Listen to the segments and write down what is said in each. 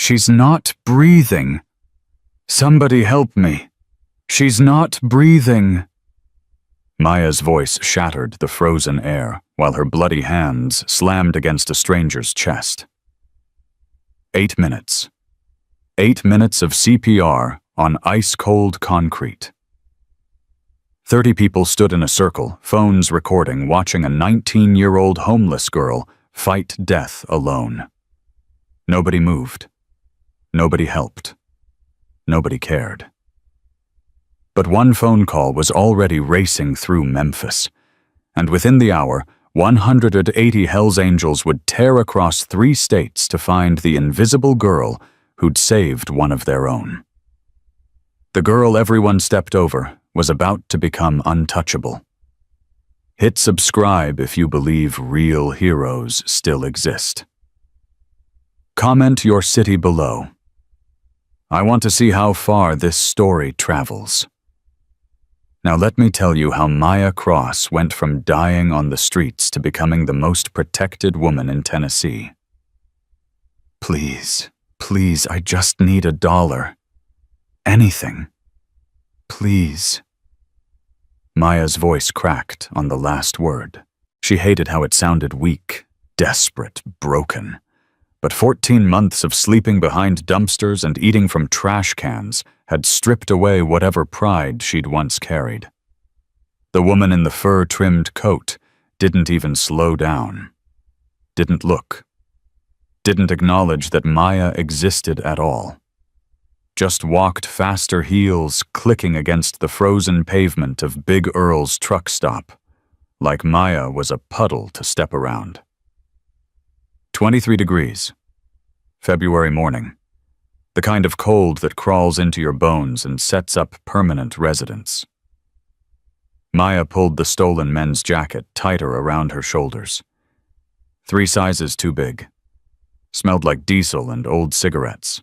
She's not breathing. Somebody help me. She's not breathing. Maya's voice shattered the frozen air while her bloody hands slammed against a stranger's chest. 8 minutes. 8 minutes of CPR on ice-cold concrete. 30 people stood in a circle, phones recording, watching a 19-year-old homeless girl fight death alone. Nobody moved. Nobody helped. Nobody cared. But one phone call was already racing through Memphis, and within the hour, 180 Hells Angels would tear across 3 states to find the invisible girl who'd saved one of their own. The girl everyone stepped over was about to become untouchable. Hit subscribe if you believe real heroes still exist. Comment your city below. I want to see how far this story travels. Now let me tell you how Maya Cross went from dying on the streets to becoming the most protected woman in Tennessee. Please, please, I just need $1. Anything. Please. Maya's voice cracked on the last word. She hated how it sounded weak, desperate, broken. But 14 months of sleeping behind dumpsters and eating from trash cans had stripped away whatever pride she'd once carried. The woman in the fur-trimmed coat didn't even slow down, didn't look, didn't acknowledge that Maya existed at all. Just walked faster heels clicking against the frozen pavement of Big Earl's truck stop, like Maya was a puddle to step around. 23 degrees. February morning. The kind of cold that crawls into your bones and sets up permanent residence. Maya pulled the stolen men's jacket tighter around her shoulders. 3 sizes too big. Smelled like diesel and old cigarettes.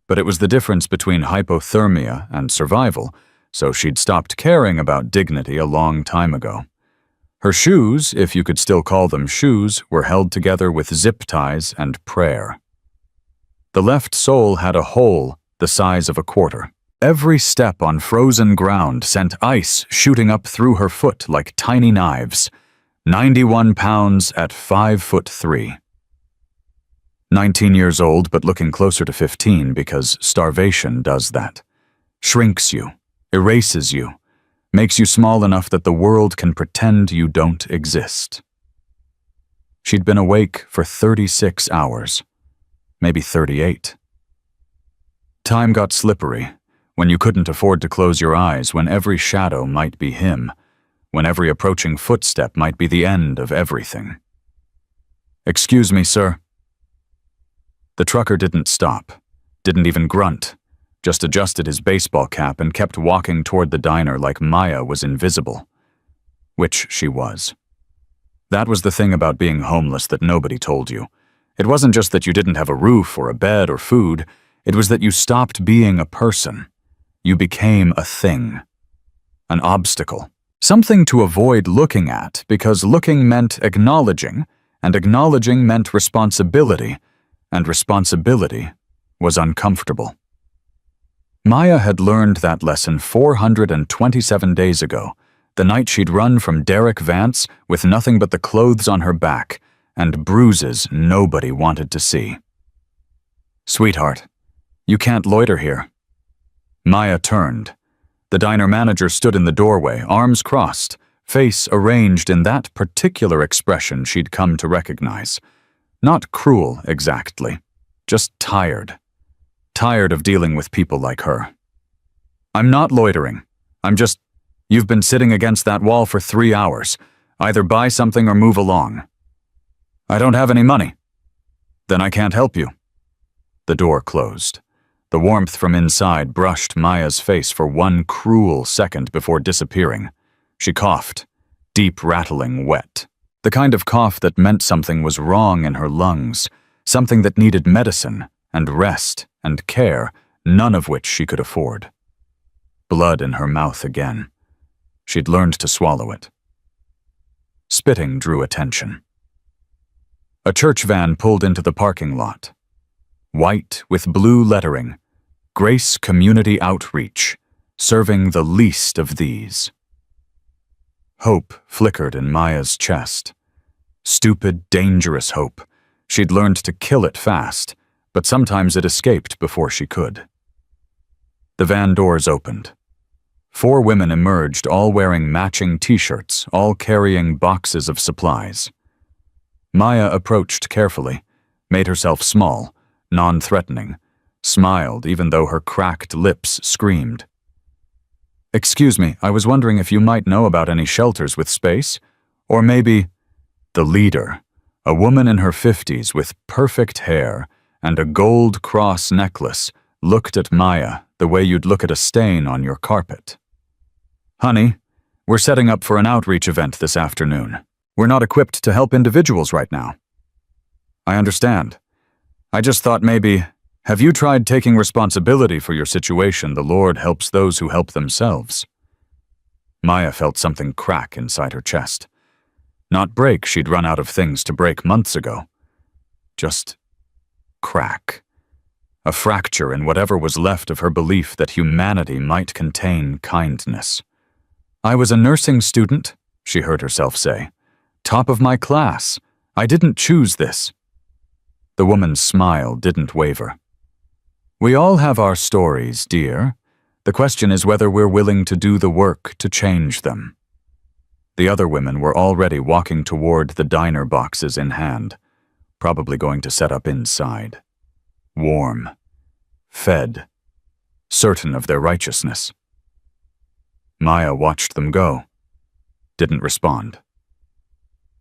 But it was the difference between hypothermia and survival, so she'd stopped caring about dignity a long time ago. Her shoes, if you could still call them shoes, were held together with zip ties and prayer. The left sole had a hole the size of a quarter. Every step on frozen ground sent ice shooting up through her foot like tiny knives. 91 pounds at 5'3". 19 years old, but looking closer to 15 because starvation does that. Shrinks you, erases you, makes you small enough that the world can pretend you don't exist. She'd been awake for 36 hours, maybe 38. Time got slippery, when you couldn't afford to close your eyes, when every shadow might be him, when every approaching footstep might be the end of everything. "Excuse me, sir." The trucker didn't stop, didn't even grunt, just adjusted his baseball cap and kept walking toward the diner like Maya was invisible. Which she was. That was the thing about being homeless that nobody told you. It wasn't just that you didn't have a roof or a bed or food, it was that you stopped being a person. You became a thing. An obstacle. Something to avoid looking at, because looking meant acknowledging, and acknowledging meant responsibility, and responsibility was uncomfortable. Maya had learned that lesson 427 days ago, the night she'd run from Derek Vance with nothing but the clothes on her back and bruises nobody wanted to see. "Sweetheart, you can't loiter here." Maya turned. The diner manager stood in the doorway, arms crossed, face arranged in that particular expression she'd come to recognize. Not cruel, exactly. Just tired. Tired of dealing with people like her. "I'm not loitering. You've been sitting against that wall for 3 hours. Either buy something or move along." "I don't have any money." "Then I can't help you." The door closed. The warmth from inside brushed Maya's face for one cruel second before disappearing. She coughed, deep rattling wet. The kind of cough that meant something was wrong in her lungs, something that needed medicine and rest and care, none of which she could afford. Blood in her mouth again. She'd learned to swallow it. Spitting drew attention. A church van pulled into the parking lot. white with blue lettering, Grace Community Outreach, serving the least of these. Hope flickered in Maya's chest. Stupid, dangerous hope. She'd learned to kill it fast, but sometimes it escaped before she could. The van doors opened. 4 women emerged, all wearing matching t-shirts, all carrying boxes of supplies. Maya approached carefully, made herself small, non-threatening, smiled even though her cracked lips screamed. "Excuse me, I was wondering if you might know about any shelters with space, or maybe—" The leader, a woman in her 50s with perfect hair and a gold cross necklace, looked at Maya the way you'd look at a stain on your carpet. "Honey, we're setting up for an outreach event this afternoon. We're not equipped to help individuals right now." "I understand. I just thought maybe, have you tried taking responsibility for your situation? The Lord helps those who help themselves." Maya felt something crack inside her chest. Not break, she'd run out of things to break months ago. Just crack. A fracture in whatever was left of her belief that humanity might contain kindness. "I was a nursing student," she heard herself say. "Top of my class. I didn't choose this." The woman's smile didn't waver. "We all have our stories, dear. The question is whether we're willing to do the work to change them." The other women were already walking toward the diner, boxes in hand, probably going to set up inside. Warm. Fed. Certain of their righteousness. Maya watched them go. Didn't respond.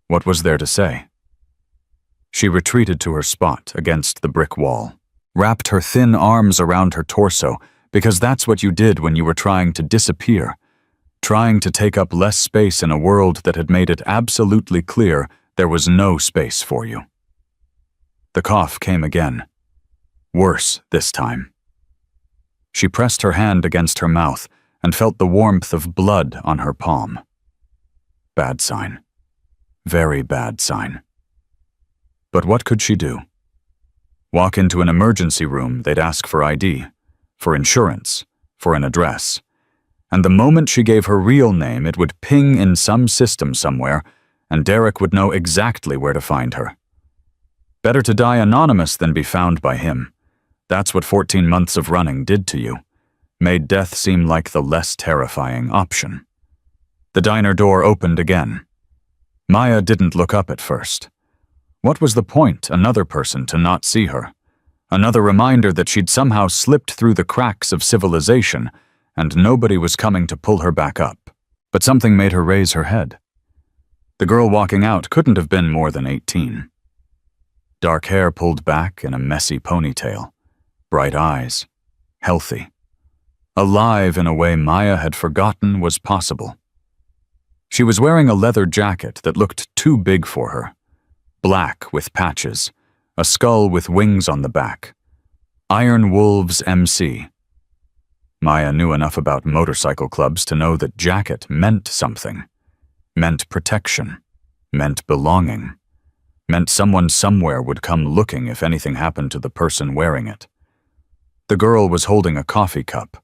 What was there to say? She retreated to her spot against the brick wall, wrapped her thin arms around her torso, because that's what you did when you were trying to disappear, trying to take up less space in a world that had made it absolutely clear there was no space for you. The cough came again. Worse this time. She pressed her hand against her mouth and felt the warmth of blood on her palm. Bad sign. Very bad sign. But what could she do? Walk into an emergency room, they'd ask for ID, for insurance, for an address. And the moment she gave her real name, it would ping in some system somewhere, and Derek would know exactly where to find her. Better to die anonymous than be found by him. That's what 14 months of running did to you. Made death seem like the less terrifying option. The diner door opened again. Maya didn't look up at first. What was the point, another person to not see her? Another reminder that she'd somehow slipped through the cracks of civilization, and nobody was coming to pull her back up. But something made her raise her head. The girl walking out couldn't have been more than 18. Dark hair pulled back in a messy ponytail. Bright eyes. Healthy. Alive in a way Maya had forgotten was possible. She was wearing a leather jacket that looked too big for her. Black with patches. A skull with wings on the back. Iron Wolves MC. Maya knew enough about motorcycle clubs to know that jacket meant something. Meant protection. Meant belonging. Meant someone somewhere would come looking if anything happened to the person wearing it. The girl was holding a coffee cup,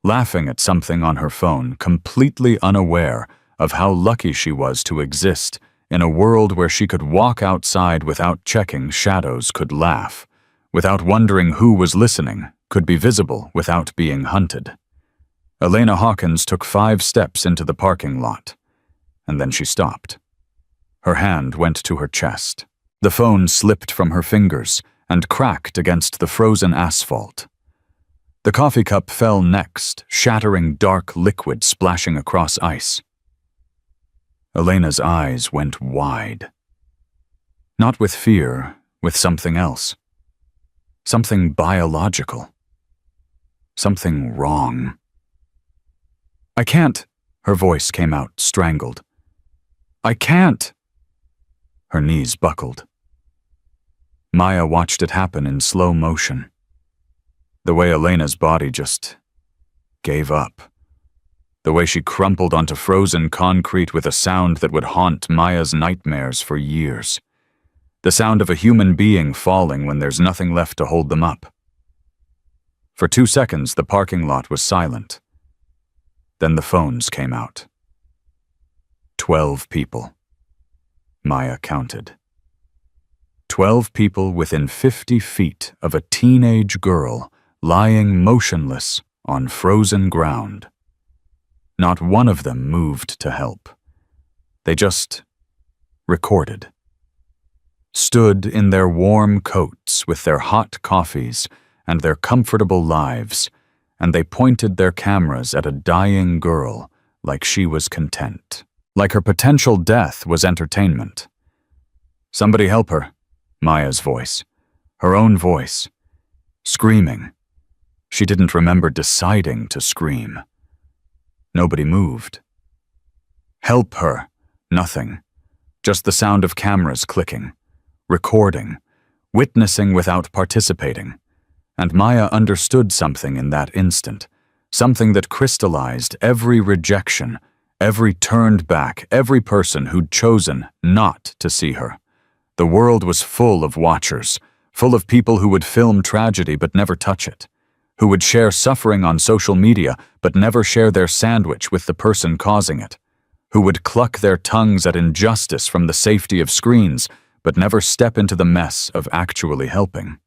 laughing at something on her phone, completely unaware of how lucky she was to exist in a world where she could walk outside without checking shadows, could laugh, without wondering who was listening, could be visible without being hunted. Elena Hawkins took 5 steps into the parking lot, and then she stopped. Her hand went to her chest. The phone slipped from her fingers and cracked against the frozen asphalt. The coffee cup fell next, shattering dark liquid splashing across ice. Elena's eyes went wide. Not with fear, with something else. Something biological. Something wrong. "I can't," her voice came out, strangled. "I can't." Her knees buckled. Maya watched it happen in slow motion. The way Elena's body just gave up. The way she crumpled onto frozen concrete with a sound that would haunt Maya's nightmares for years. The sound of a human being falling when there's nothing left to hold them up. For 2 seconds, the parking lot was silent. Then the phones came out. 12 people. Maya counted. 12 people within 50 feet of a teenage girl lying motionless on frozen ground. Not one of them moved to help. They just recorded. Stood in their warm coats with their hot coffees and their comfortable lives, and they pointed their cameras at a dying girl like she was content, like her potential death was entertainment. "Somebody help her," Maya's voice, her own voice, screaming. She didn't remember deciding to scream. Nobody moved. "Help her." Nothing. Just the sound of cameras clicking, recording, witnessing without participating. And Maya understood something in that instant, something that crystallized every rejection, every turned back, every person who'd chosen not to see her. The world was full of watchers, full of people who would film tragedy but never touch it, who would share suffering on social media but never share their sandwich with the person causing it, who would cluck their tongues at injustice from the safety of screens but never step into the mess of actually helping.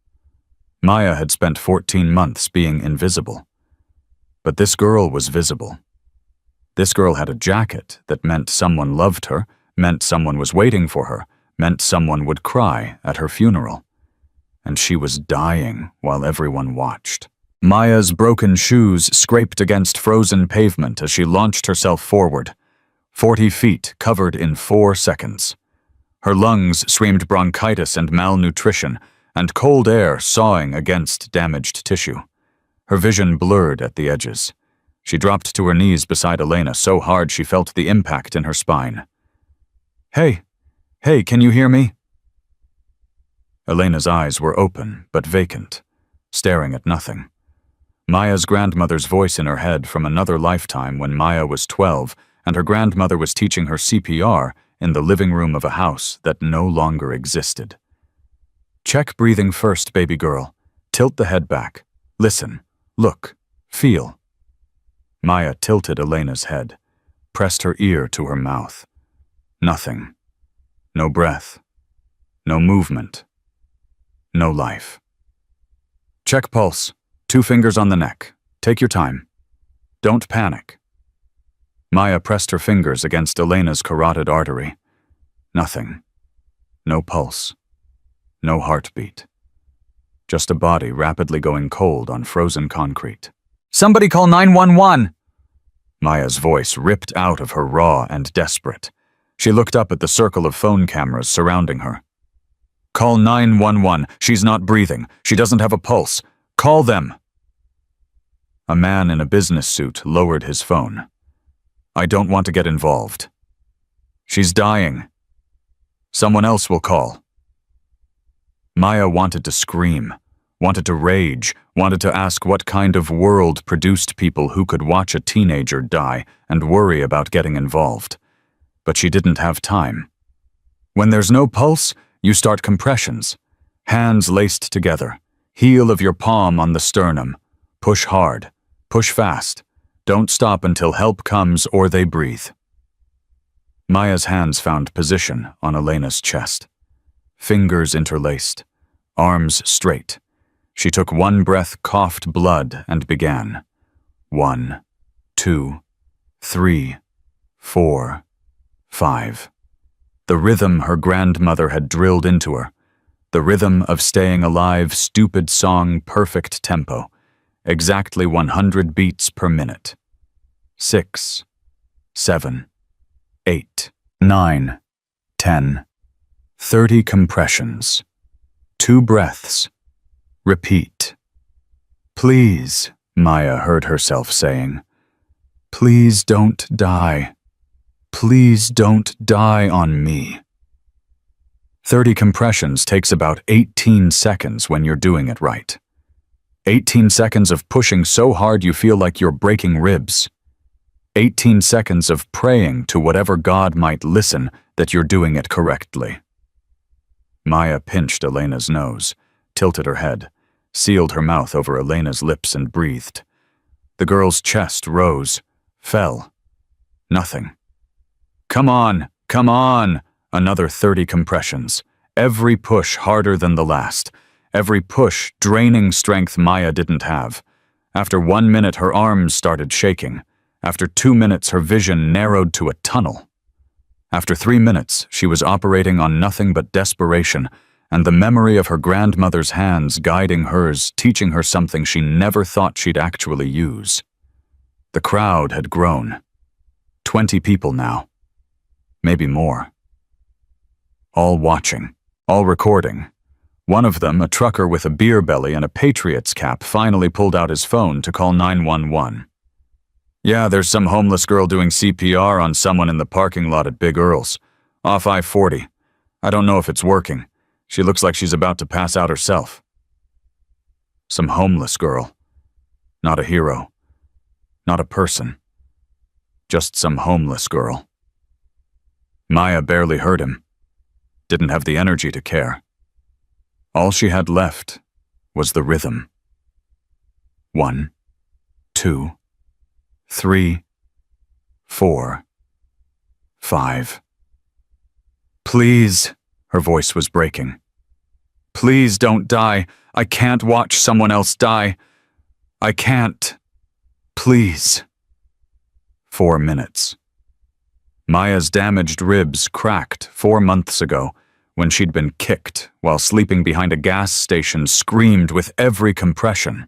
Maya had spent 14 months being invisible. But this girl was visible. This girl had a jacket that meant someone loved her, meant someone was waiting for her, meant someone would cry at her funeral. And she was dying while everyone watched. Maya's broken shoes scraped against frozen pavement as she launched herself forward. 40 feet covered in 4 seconds. Her lungs screamed bronchitis and malnutrition, and cold air sawing against damaged tissue. Her vision blurred at the edges. She dropped to her knees beside Elena so hard she felt the impact in her spine. Hey, can you hear me?" Elena's eyes were open but vacant, staring at nothing. Maya's grandmother's voice in her head from another lifetime when Maya was 12 and her grandmother was teaching her CPR in the living room of a house that no longer existed. "Check breathing first, baby girl. Tilt the head back. Listen. Look. Feel." Maya tilted Elena's head, pressed her ear to her mouth. Nothing. No breath. No movement. No life. "Check pulse. 2 fingers on the neck. Take your time. Don't panic." Maya pressed her fingers against Elena's carotid artery. Nothing. No pulse. No heartbeat. Just a body rapidly going cold on frozen concrete. "Somebody call 911!" Maya's voice ripped out of her raw and desperate. She looked up at the circle of phone cameras surrounding her. "Call 911. She's not breathing. She doesn't have a pulse. Call them." A man in a business suit lowered his phone. "I don't want to get involved. She's dying. Someone else will call." Maya wanted to scream, wanted to rage, wanted to ask what kind of world produced people who could watch a teenager die and worry about getting involved. But she didn't have time. When there's no pulse, you start compressions. Hands laced together, heel of your palm on the sternum. Push hard, push fast. Don't stop until help comes or they breathe. Maya's hands found position on Elena's chest. Fingers interlaced, arms straight. She took one breath, coughed blood, and began. 1, 2, 3, 4, 5. The rhythm her grandmother had drilled into her. The rhythm of staying alive, stupid song, perfect tempo. Exactly 100 beats per minute. 6, 7, 8, 9, 10. 30 compressions. 2 breaths. Repeat. "Please," Maya heard herself saying. "Please don't die. Please don't die on me." 30 compressions takes about 18 seconds when you're doing it right. 18 seconds of pushing so hard you feel like you're breaking ribs. 18 seconds of praying to whatever God might listen that you're doing it correctly. Maya pinched Elena's nose, tilted her head, sealed her mouth over Elena's lips and breathed. The girl's chest rose, fell. Nothing. Come on, come on! Another 30 compressions. Every push harder than the last. Every push draining strength Maya didn't have. After 1 minute, her arms started shaking. After 2 minutes, her vision narrowed to a tunnel. After 3 minutes, she was operating on nothing but desperation, and the memory of her grandmother's hands guiding hers, teaching her something she never thought she'd actually use. The crowd had grown. 20 people now. Maybe more. All watching, all recording. One of them, a trucker with a beer belly and a Patriots cap, finally pulled out his phone to call 911. Yeah, there's some homeless girl doing CPR on someone in the parking lot at Big Earl's, off I-40. I don't know if it's working. She looks like she's about to pass out herself. Some homeless girl. Not a hero. Not a person. Just some homeless girl. Maya barely heard him. Didn't have the energy to care. All she had left was the rhythm. 1, 2, 3, 4, 5. Please, her voice was breaking. Please don't die. I can't watch someone else die. I can't. Please. 4 minutes. Maya's damaged ribs cracked 4 months ago when she'd been kicked while sleeping behind a gas station, screamed with every compression.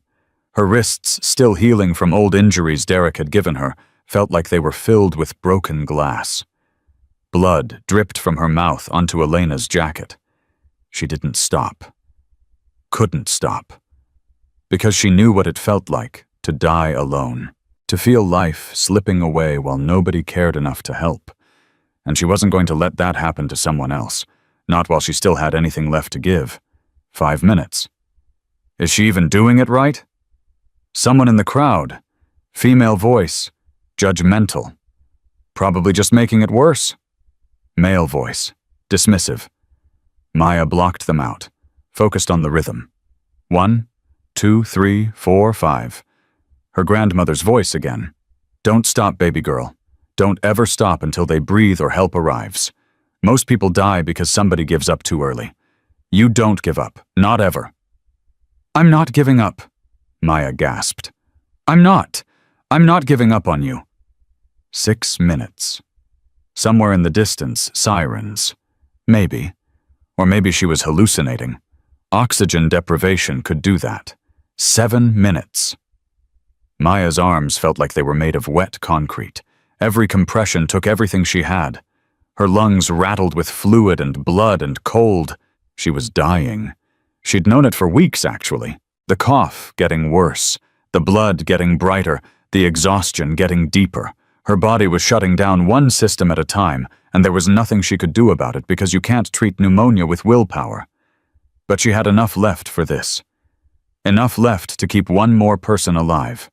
Her wrists, still healing from old injuries Derek had given her, felt like they were filled with broken glass. Blood dripped from her mouth onto Elena's jacket. She didn't stop. Couldn't stop. Because she knew what it felt like to die alone. To feel life slipping away while nobody cared enough to help. And she wasn't going to let that happen to someone else, not while she still had anything left to give. 5 minutes. Is she even doing it right? Someone in the crowd. Female voice. Judgmental. Probably just making it worse. Male voice. Dismissive. Maya blocked them out, focused on the rhythm. 1, 2, 3, 4, 5. Her grandmother's voice again. Don't stop, baby girl. Don't ever stop until they breathe or help arrives. Most people die because somebody gives up too early. You don't give up. Not ever. I'm not giving up, Maya gasped. I'm not giving up on you. 6 minutes. Somewhere in the distance, sirens. Maybe. Or maybe she was hallucinating. Oxygen deprivation could do that. 7 minutes. Maya's arms felt like they were made of wet concrete. Every compression took everything she had. Her lungs rattled with fluid and blood and cold. She was dying. She'd known it for weeks, actually. The cough getting worse, the blood getting brighter, the exhaustion getting deeper. Her body was shutting down one system at a time, and there was nothing she could do about it because you can't treat pneumonia with willpower. But she had enough left for this. Enough left to keep one more person alive.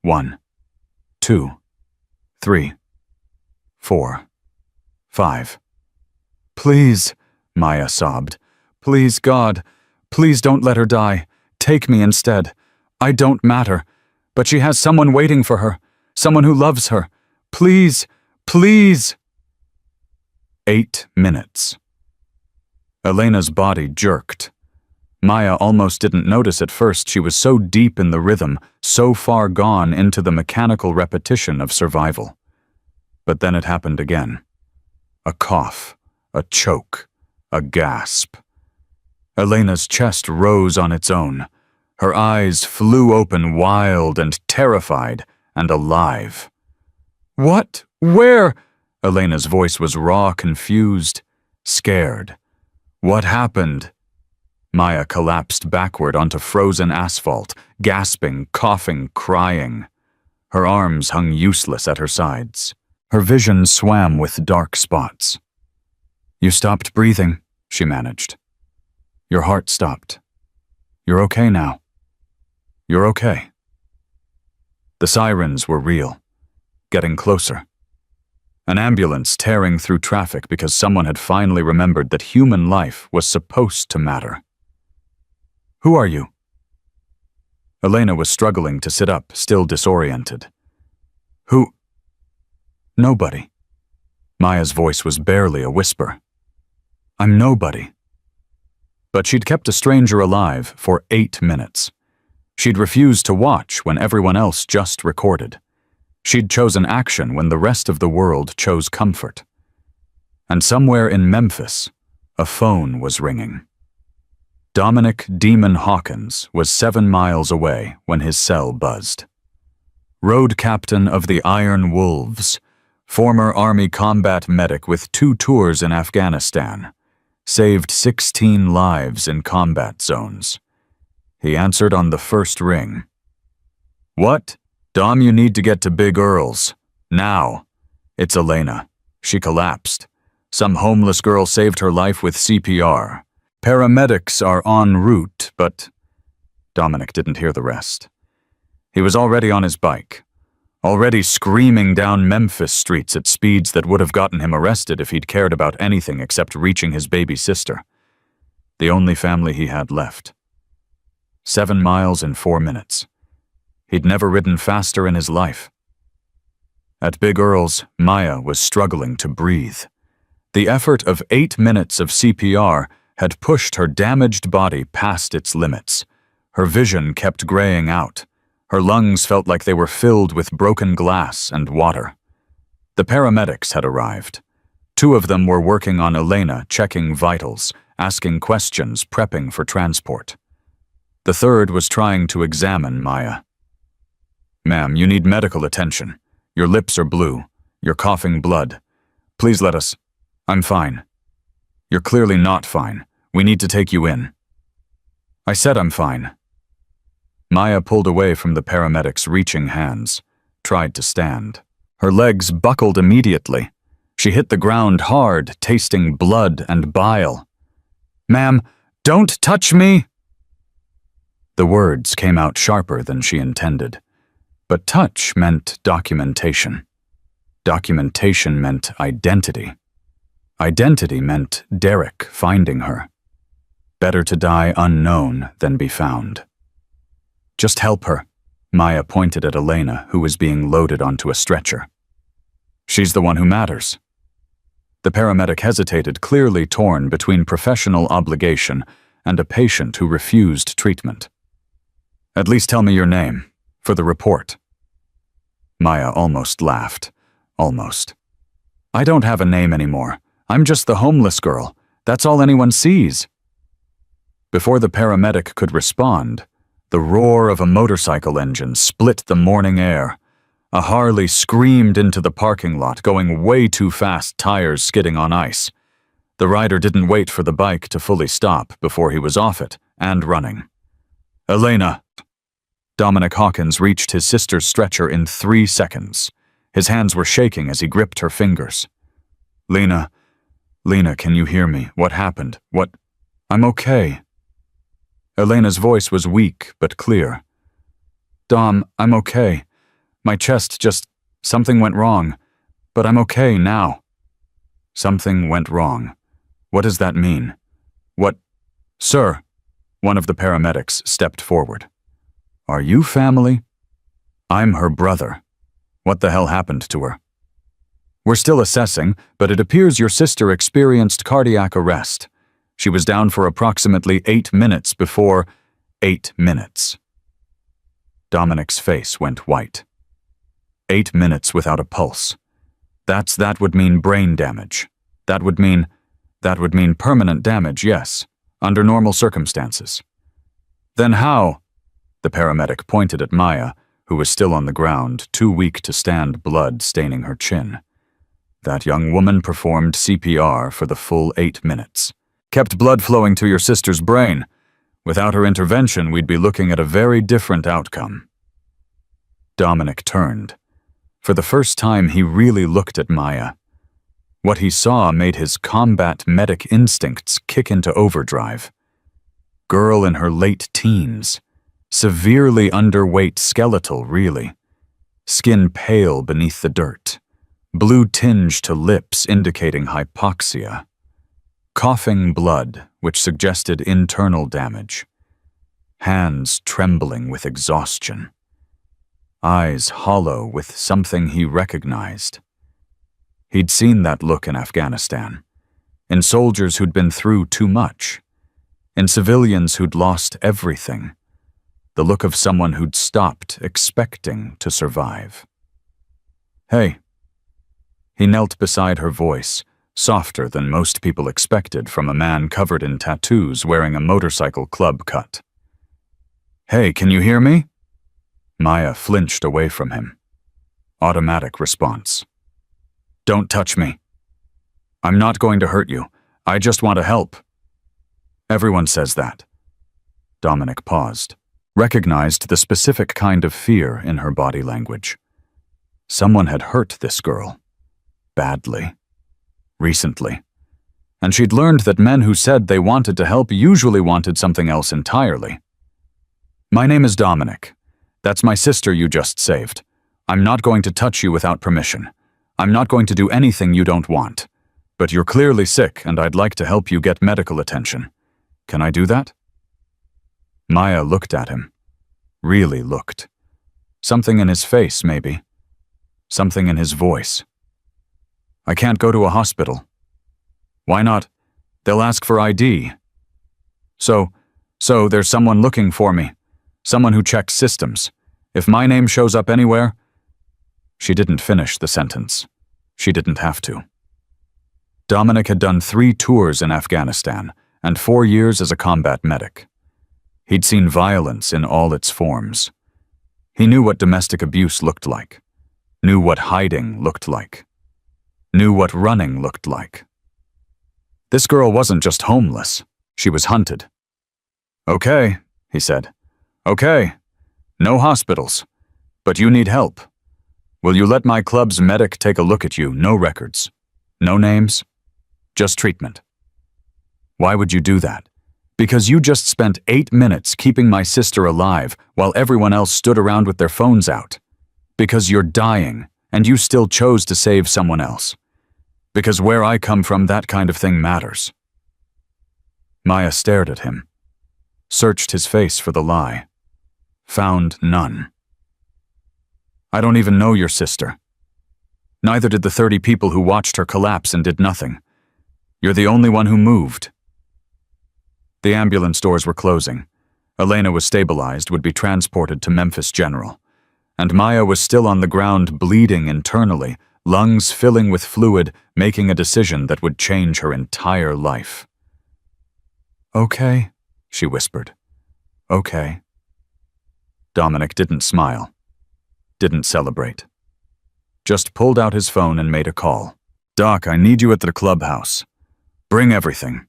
1, 2, 3, 4, 5. Please, Maya sobbed. Please, God. Please don't let her die. Take me instead. I don't matter. But she has someone waiting for her. Someone who loves her. Please, please. 8 minutes. Elena's body jerked. Maya almost didn't notice at first. She was so deep in the rhythm, so far gone into the mechanical repetition of survival. But then it happened again. A cough, a choke, a gasp. Elena's chest rose on its own. Her eyes flew open, wild and terrified and alive. What? Where? Elena's voice was raw, confused, scared. What happened? Maya collapsed backward onto frozen asphalt, gasping, coughing, crying. Her arms hung useless at her sides. Her vision swam with dark spots. You stopped breathing, she managed. Your heart stopped. You're okay now. You're okay. The sirens were real, getting closer. An ambulance tearing through traffic because someone had finally remembered that human life was supposed to matter. Who are you? Elena was struggling to sit up, still disoriented. Who? Nobody. Maya's voice was barely a whisper. I'm nobody. But she'd kept a stranger alive for 8 minutes. She'd refused to watch when everyone else just recorded. She'd chosen action when the rest of the world chose comfort. And somewhere in Memphis, a phone was ringing. Dominic Demon Hawkins was 7 miles away when his cell buzzed. Road captain of the Iron Wolves, former Army combat medic with 2 tours in Afghanistan, saved 16 lives in combat zones. He answered on the first ring. What? Dom, you need to get to Big Earl's. Now. It's Elena. She collapsed. Some homeless girl saved her life with CPR. Paramedics are en route, but... Dominic didn't hear the rest. He was already on his bike, already screaming down Memphis streets at speeds that would have gotten him arrested if he'd cared about anything except reaching his baby sister. The only family he had left. 7 miles in 4 minutes. He'd never ridden faster in his life. At Big Earl's, Maya was struggling to breathe. The effort of 8 minutes of CPR had pushed her damaged body past its limits. Her vision kept graying out. Her lungs felt like they were filled with broken glass and water. The paramedics had arrived. 2 of them were working on Elena, checking vitals, asking questions, prepping for transport. The 3rd was trying to examine Maya. Ma'am, you need medical attention. Your lips are blue. You're coughing blood. Please let us... I'm fine. You're clearly not fine. We need to take you in. I said I'm fine. Maya pulled away from the paramedics' reaching hands, tried to stand. Her legs buckled immediately. She hit the ground hard, tasting blood and bile. Ma'am, don't touch me! The words came out sharper than she intended. But touch meant documentation. Documentation meant identity. Identity meant Derek finding her. Better to die unknown than be found. Just help her. Maya pointed at Elena, who was being loaded onto a stretcher. She's the one who matters. The paramedic hesitated, clearly torn between professional obligation and a patient who refused treatment. At least tell me your name, for the report. Maya almost laughed. Almost. I don't have a name anymore. I'm just the homeless girl. That's all anyone sees. Before the paramedic could respond, the roar of a motorcycle engine split the morning air. A Harley screamed into the parking lot, going way too fast, tires skidding on ice. The rider didn't wait for the bike to fully stop before he was off it and running. Elena! Dominic Hawkins reached his sister's stretcher in 3 seconds. His hands were shaking as he gripped her fingers. Lena, can you hear me? What happened? What? I'm okay. Elena's voice was weak but clear. Dom, I'm okay. My chest something went wrong. But I'm okay now. Something went wrong. What does that mean? What? Sir, one of the paramedics stepped forward. Are you family? I'm her brother. What the hell happened to her? We're still assessing, but it appears your sister experienced cardiac arrest. She was down for approximately 8 minutes before 8 minutes. Dominic's face went white. 8 minutes without a pulse. That would mean brain damage. That would mean permanent damage, yes, under normal circumstances. Then how? The paramedic pointed at Maya, who was still on the ground, too weak to stand, blood staining her chin. That young woman performed CPR for the full 8 minutes. Kept blood flowing to your sister's brain. Without her intervention, we'd be looking at a very different outcome. Dominic turned. For the first time, he really looked at Maya. What he saw made his combat medic instincts kick into overdrive. Girl in her late teens. Severely underweight skeletal, really. Skin pale beneath the dirt. blue tinge to lips indicating hypoxia, coughing blood which suggested internal damage, hands trembling with exhaustion, eyes hollow with something he recognized. He'd seen that look in Afghanistan, in soldiers who'd been through too much, in civilians who'd lost everything, the look of someone who'd stopped expecting to survive. "Hey." He knelt beside her voice, softer than most people expected from a man covered in tattoos wearing a motorcycle club cut. "Hey, can you hear me?" Maya flinched away from him. Automatic response. "Don't touch me. I'm not going to hurt you. I just want to help." "Everyone says that." Dominic paused, recognized the specific kind of fear in her body language. Someone had hurt this girl. Badly. Recently. And she'd learned that men who said they wanted to help usually wanted something else entirely. "My name is Dominic. That's my sister you just saved. I'm not going to touch you without permission. I'm not going to do anything you don't want. But you're clearly sick and I'd like to help you get medical attention. Can I do that?" Maya looked at him. Really looked. Something in his face, maybe. Something in his voice. "I can't go to a hospital." "Why not? They'll ask for ID." So there's someone looking for me. Someone who checks systems. If my name shows up anywhere..." She didn't finish the sentence. She didn't have to. Dominic had done 3 tours in Afghanistan and 4 years as a combat medic. He'd seen violence in all its forms. He knew what domestic abuse looked like, knew what hiding looked like, knew what running looked like. This girl wasn't just homeless, she was hunted. "Okay," he said. "Okay. No hospitals. But you need help. Will you let my club's medic take a look at you? No records. No names. Just treatment." "Why would you do that?" "Because you just spent 8 minutes keeping my sister alive while everyone else stood around with their phones out. Because you're dying, and you still chose to save someone else. Because where I come from, that kind of thing matters." Maya stared at him, searched his face for the lie, found none. "I don't even know your sister. Neither did the 30 people who watched her collapse and did nothing. You're the only one who moved." The ambulance doors were closing. Elena was stabilized, would be transported to Memphis General. And Maya was still on the ground bleeding internally, lungs filling with fluid, making a decision that would change her entire life. "Okay," she whispered. "Okay." Dominic didn't smile, didn't celebrate. Just pulled out his phone and made a call. "Doc, I need you at the clubhouse. Bring everything.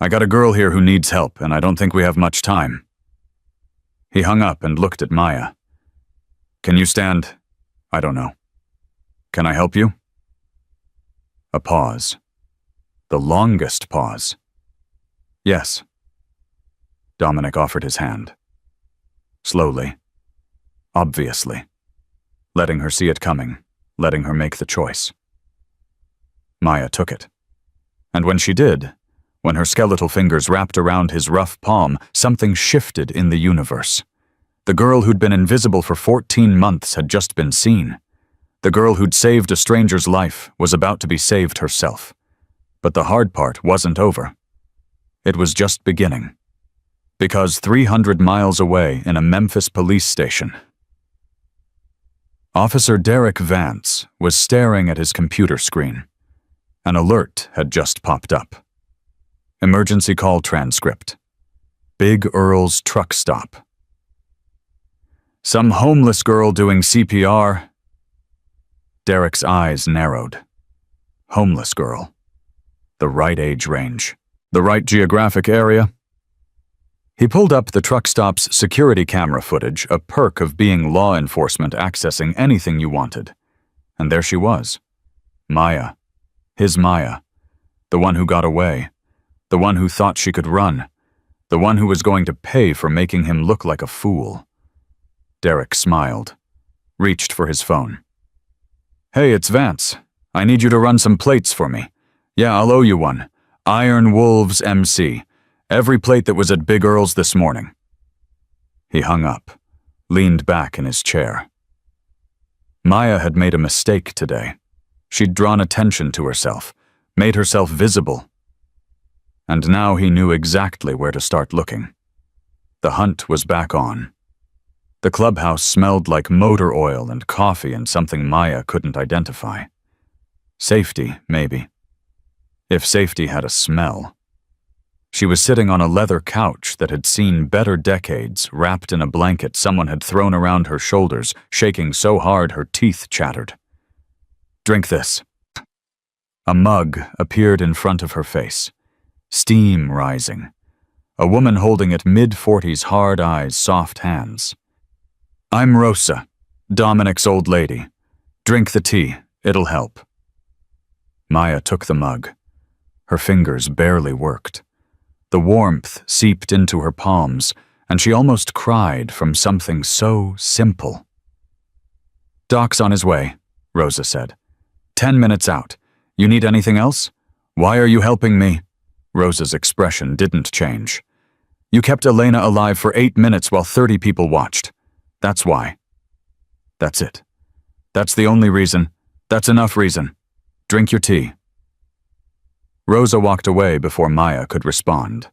I got a girl here who needs help, and I don't think we have much time." He hung up and looked at Maya. "Can you stand? I don't know. Can I help you?" A pause. The longest pause. "Yes." Dominic offered his hand. Slowly. Obviously. Letting her see it coming, letting her make the choice. Maya took it. And when she did, when her skeletal fingers wrapped around his rough palm, something shifted in the universe. The girl who'd been invisible for 14 months had just been seen. The girl who'd saved a stranger's life was about to be saved herself. But the hard part wasn't over. It was just beginning. Because 300 miles away in a Memphis police station, Officer Derek Vance was staring at his computer screen. An alert had just popped up. Emergency call transcript. Big Earl's truck stop. Some homeless girl doing CPR. Derek's eyes narrowed. Homeless girl. The right age range. The right geographic area. He pulled up the truck stop's security camera footage, a perk of being law enforcement accessing anything you wanted. And there she was. Maya. His Maya. The one who got away. The one who thought she could run. The one who was going to pay for making him look like a fool. Derek smiled. Reached for his phone. Hey, it's Vance. I need you to run some plates for me. Yeah, I'll owe you one. Iron Wolves MC. Every plate that was at Big Earl's this morning. He hung up, leaned back in his chair. Maya had made a mistake today. She'd drawn attention to herself, made herself visible. And now he knew exactly where to start looking. The hunt was back on. The clubhouse smelled like motor oil and coffee and something Maya couldn't identify. Safety, maybe. If safety had a smell. She was sitting on a leather couch that had seen better decades, wrapped in a blanket someone had thrown around her shoulders, shaking so hard her teeth chattered. Drink this. A mug appeared in front of her face. Steam rising. A woman holding it, mid-40s, hard eyes, soft hands. I'm Rosa, Dominic's old lady. Drink the tea, it'll help. Maya took the mug. Her fingers barely worked. The warmth seeped into her palms, and she almost cried from something so simple. Doc's on his way, Rosa said. 10 minutes out. You need anything else? Why are you helping me? Rosa's expression didn't change. You kept Elena alive for 8 minutes while 30 people watched. That's why. That's it. That's the only reason. That's enough reason. Drink your tea. Rosa walked away before Maya could respond.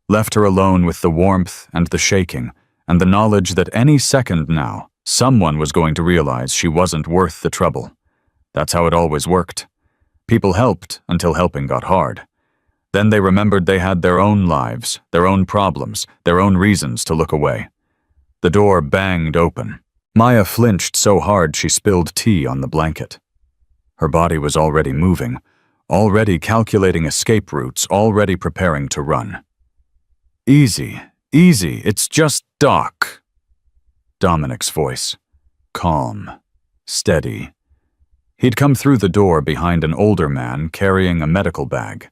Left her alone with the warmth and the shaking, and the knowledge that any second now, someone was going to realize she wasn't worth the trouble. That's how it always worked. People helped until helping got hard. Then they remembered they had their own lives, their own problems, their own reasons to look away. The door banged open. Maya flinched so hard she spilled tea on the blanket. Her body was already moving, already calculating escape routes, already preparing to run. Easy, easy, it's just Doc. Dominic's voice. Calm, steady. He'd come through the door behind an older man carrying a medical bag.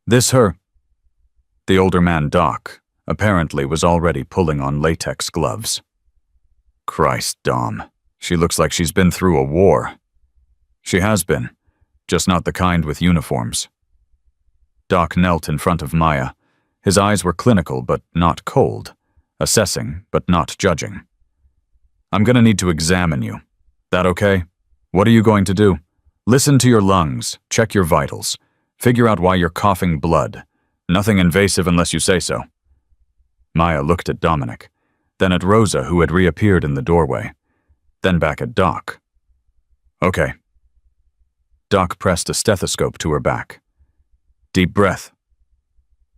This her? The older man, Doc, apparently was already pulling on latex gloves. Christ, Dom. She looks like she's been through a war. She has been, just not the kind with uniforms. Doc knelt in front of Maya. His eyes were clinical but not cold, assessing but not judging. I'm gonna need to examine you. That okay? What are you going to do? Listen to your lungs, check your vitals, figure out why you're coughing blood. Nothing invasive unless you say so. Maya looked at Dominic, then at Rosa, who had reappeared in the doorway, then back at Doc. Okay. Doc pressed a stethoscope to her back. Deep breath.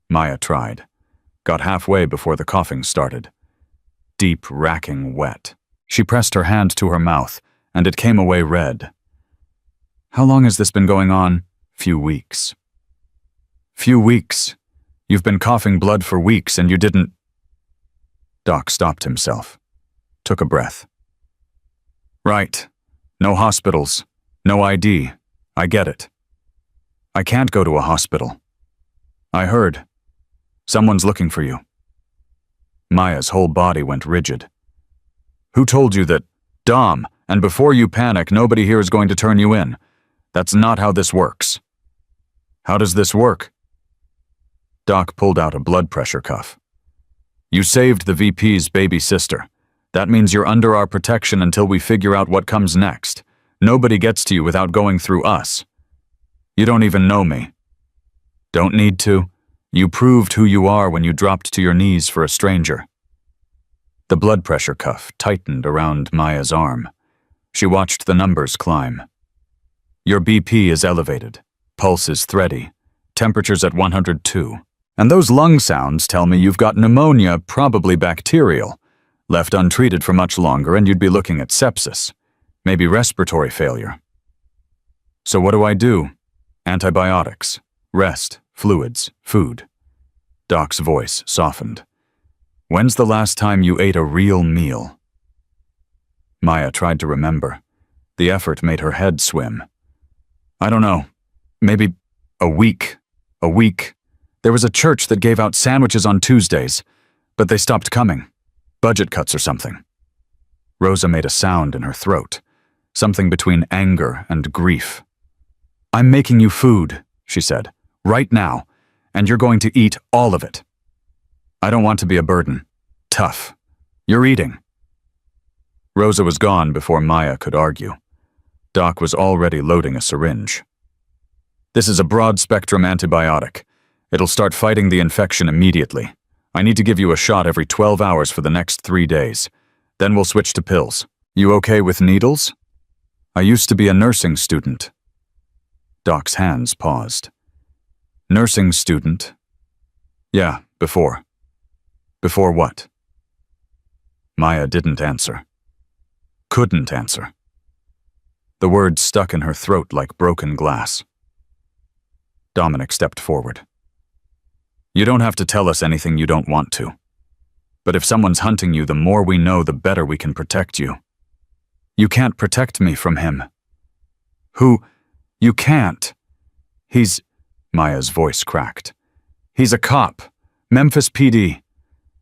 Maya tried. Got halfway before the coughing started. Deep, racking wet. She pressed her hand to her mouth, and it came away red. How long has this been going on? Few weeks. Few weeks. You've been coughing blood for weeks and you didn't... Doc stopped himself. Took a breath. Right. No hospitals. No ID. I get it. I can't go to a hospital. I heard. Someone's looking for you. Maya's whole body went rigid. Who told you that? Dom, and before you panic, nobody here is going to turn you in. That's not how this works. How does this work? Doc pulled out a blood pressure cuff. You saved the VP's baby sister. That means you're under our protection until we figure out what comes next. Nobody gets to you without going through us. You don't even know me. Don't need to. You proved who you are when you dropped to your knees for a stranger. The blood pressure cuff tightened around Maya's arm. She watched the numbers climb. Your BP is elevated. Pulse is thready. Temperature's at 102. And those lung sounds tell me you've got pneumonia, probably bacterial. Left untreated for much longer and you'd be looking at sepsis. Maybe respiratory failure. So what do I do? Antibiotics, rest, fluids, food. Doc's voice softened. When's the last time you ate a real meal? Maya tried to remember. The effort made her head swim. I don't know. Maybe a week. A week. There was a church that gave out sandwiches on Tuesdays, but they stopped coming. Budget cuts or something. Rosa made a sound in her throat. something between anger and grief. "I'm making you food," she said, "right now, and you're going to eat all of it." "I don't want to be a burden." "Tough. You're eating." Rosa was gone before Maya could argue. Doc was already loading a syringe. "This is a broad-spectrum antibiotic. It'll start fighting the infection immediately. I need to give you a shot every 12 hours for the next 3 days. Then we'll switch to pills. You okay with needles?" "I used to be a nursing student." Doc's hands paused. "Nursing student?" "Yeah, before." "Before what?" Maya didn't answer. Couldn't answer. The words stuck in her throat like broken glass. Dominic stepped forward. "You don't have to tell us anything you don't want to. But if someone's hunting you, the more we know, the better we can protect you." "You can't protect me from him." "Who? You can't. He's—" Maya's voice cracked. "He's a cop. Memphis PD.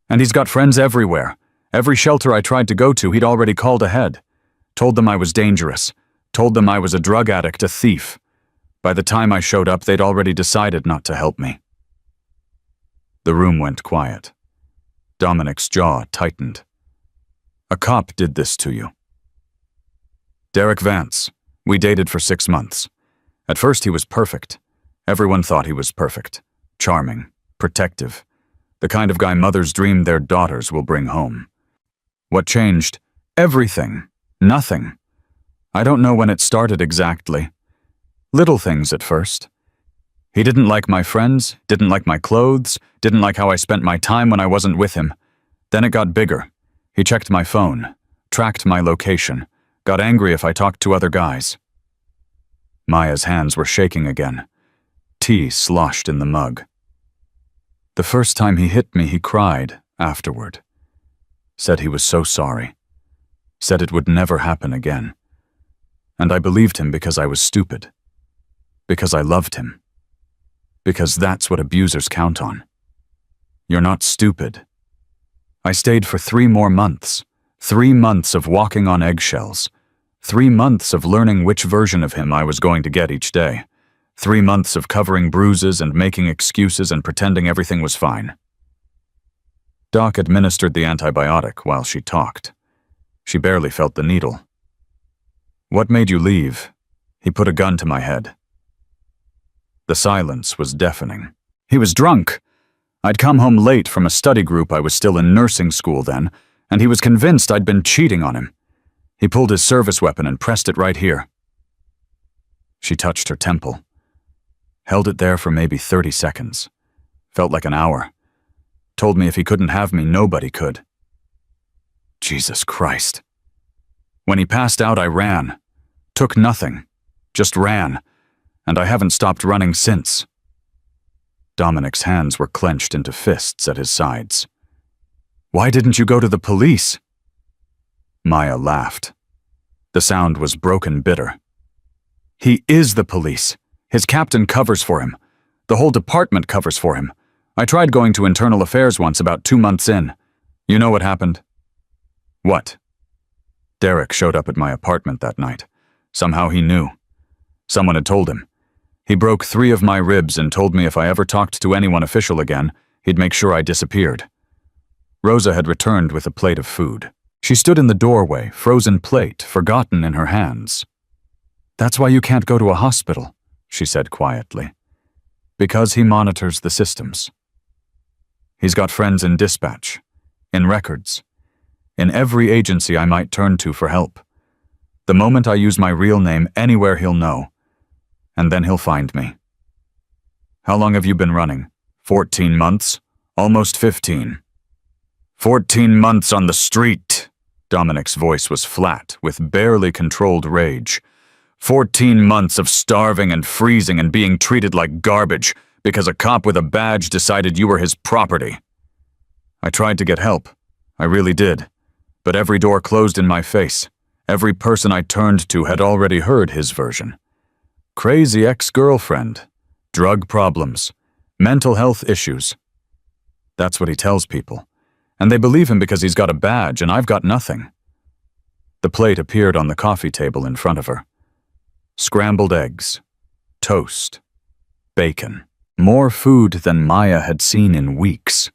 And he's got friends everywhere. Every shelter I tried to go to, he'd already called ahead. Told them I was dangerous. Told them I was a drug addict, a thief. By the time I showed up, they'd already decided not to help me." The room went quiet. Dominic's jaw tightened. "A cop did this to you?" "Derek Vance. We dated for 6 months. At first he was perfect. Everyone thought he was perfect. Charming. Protective. The kind of guy mothers dream their daughters will bring home. What changed? Everything. Nothing. I don't know when it started exactly. Little things at first. He didn't like my friends, didn't like my clothes, didn't like how I spent my time when I wasn't with him. Then it got bigger. He checked my phone, tracked my location, got angry if I talked to other guys." Maya's hands were shaking again. Tea sloshed in the mug. "The first time he hit me, he cried afterward. Said he was so sorry. Said it would never happen again. And I believed him because I was stupid. Because I loved him. Because that's what abusers count on. You're not stupid. I stayed for 3 more months. 3 months of walking on eggshells. 3 months of learning which version of him I was going to get each day. 3 months of covering bruises and making excuses and pretending everything was fine." Doc administered the antibiotic while she talked. She barely felt the needle. "What made you leave?" He put a gun to my head. The silence was deafening. "He was drunk. I'd come home late from a study group. I was still in nursing school then, and he was convinced I'd been cheating on him. He pulled his service weapon and pressed it right here." She touched her temple. Held it there for maybe 30 seconds. Felt like an hour. Told me if he couldn't have me, nobody could. Jesus Christ. When he passed out, I ran. Took nothing. Just ran. And I haven't stopped running since. Dominic's hands were clenched into fists at his sides. "Why didn't you go to the police?" Maya laughed. The sound was broken bitter. "He is the police. His captain covers for him. The whole department covers for him. I tried going to internal affairs once about 2 months in. You know what happened?" "What?" "Derek showed up at my apartment that night. Somehow he knew. Someone had told him. He broke 3 of my ribs and told me if I ever talked to anyone official again, he'd make sure I disappeared." Rosa had returned with a plate of food. She stood in the doorway, frozen plate, forgotten in her hands. "That's why you can't go to a hospital," she said quietly. "Because he monitors the systems. He's got friends in dispatch, in records, in every agency I might turn to for help. The moment I use my real name anywhere, he'll know. And then he'll find me." "How long have you been running?" 14 months. Almost 15. 14 months on the street. Dominic's voice was flat, with barely controlled rage. 14 months of starving and freezing and being treated like garbage because a cop with a badge decided you were his property. I tried to get help. I really did. But every door closed in my face. Every person I turned to had already heard his version. Crazy ex-girlfriend, drug problems, mental health issues. That's what he tells people. And they believe him because he's got a badge and I've got nothing. The plate appeared on the coffee table in front of her. Scrambled eggs, toast, bacon. More food than Maya had seen in weeks.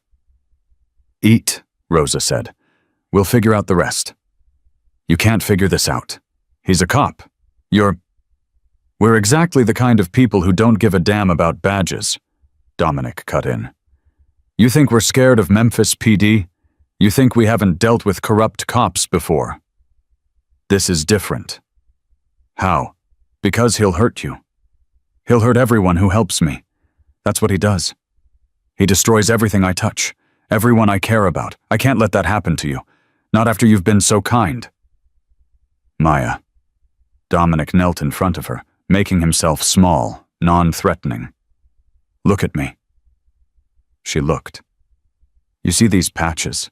"Eat," Rosa said. "We'll figure out the rest." "You can't figure this out. He's a cop. We're exactly the kind of people who don't give a damn about badges," Dominic cut in. "You think we're scared of Memphis PD? You think we haven't dealt with corrupt cops before? This is different." "How?" "Because he'll hurt you. He'll hurt everyone who helps me. That's what he does. He destroys everything I touch, everyone I care about. I can't let that happen to you. Not after you've been so kind." "Maya." Dominic knelt in front of her, making himself small, non-threatening. "Look at me." She looked. "You see these patches?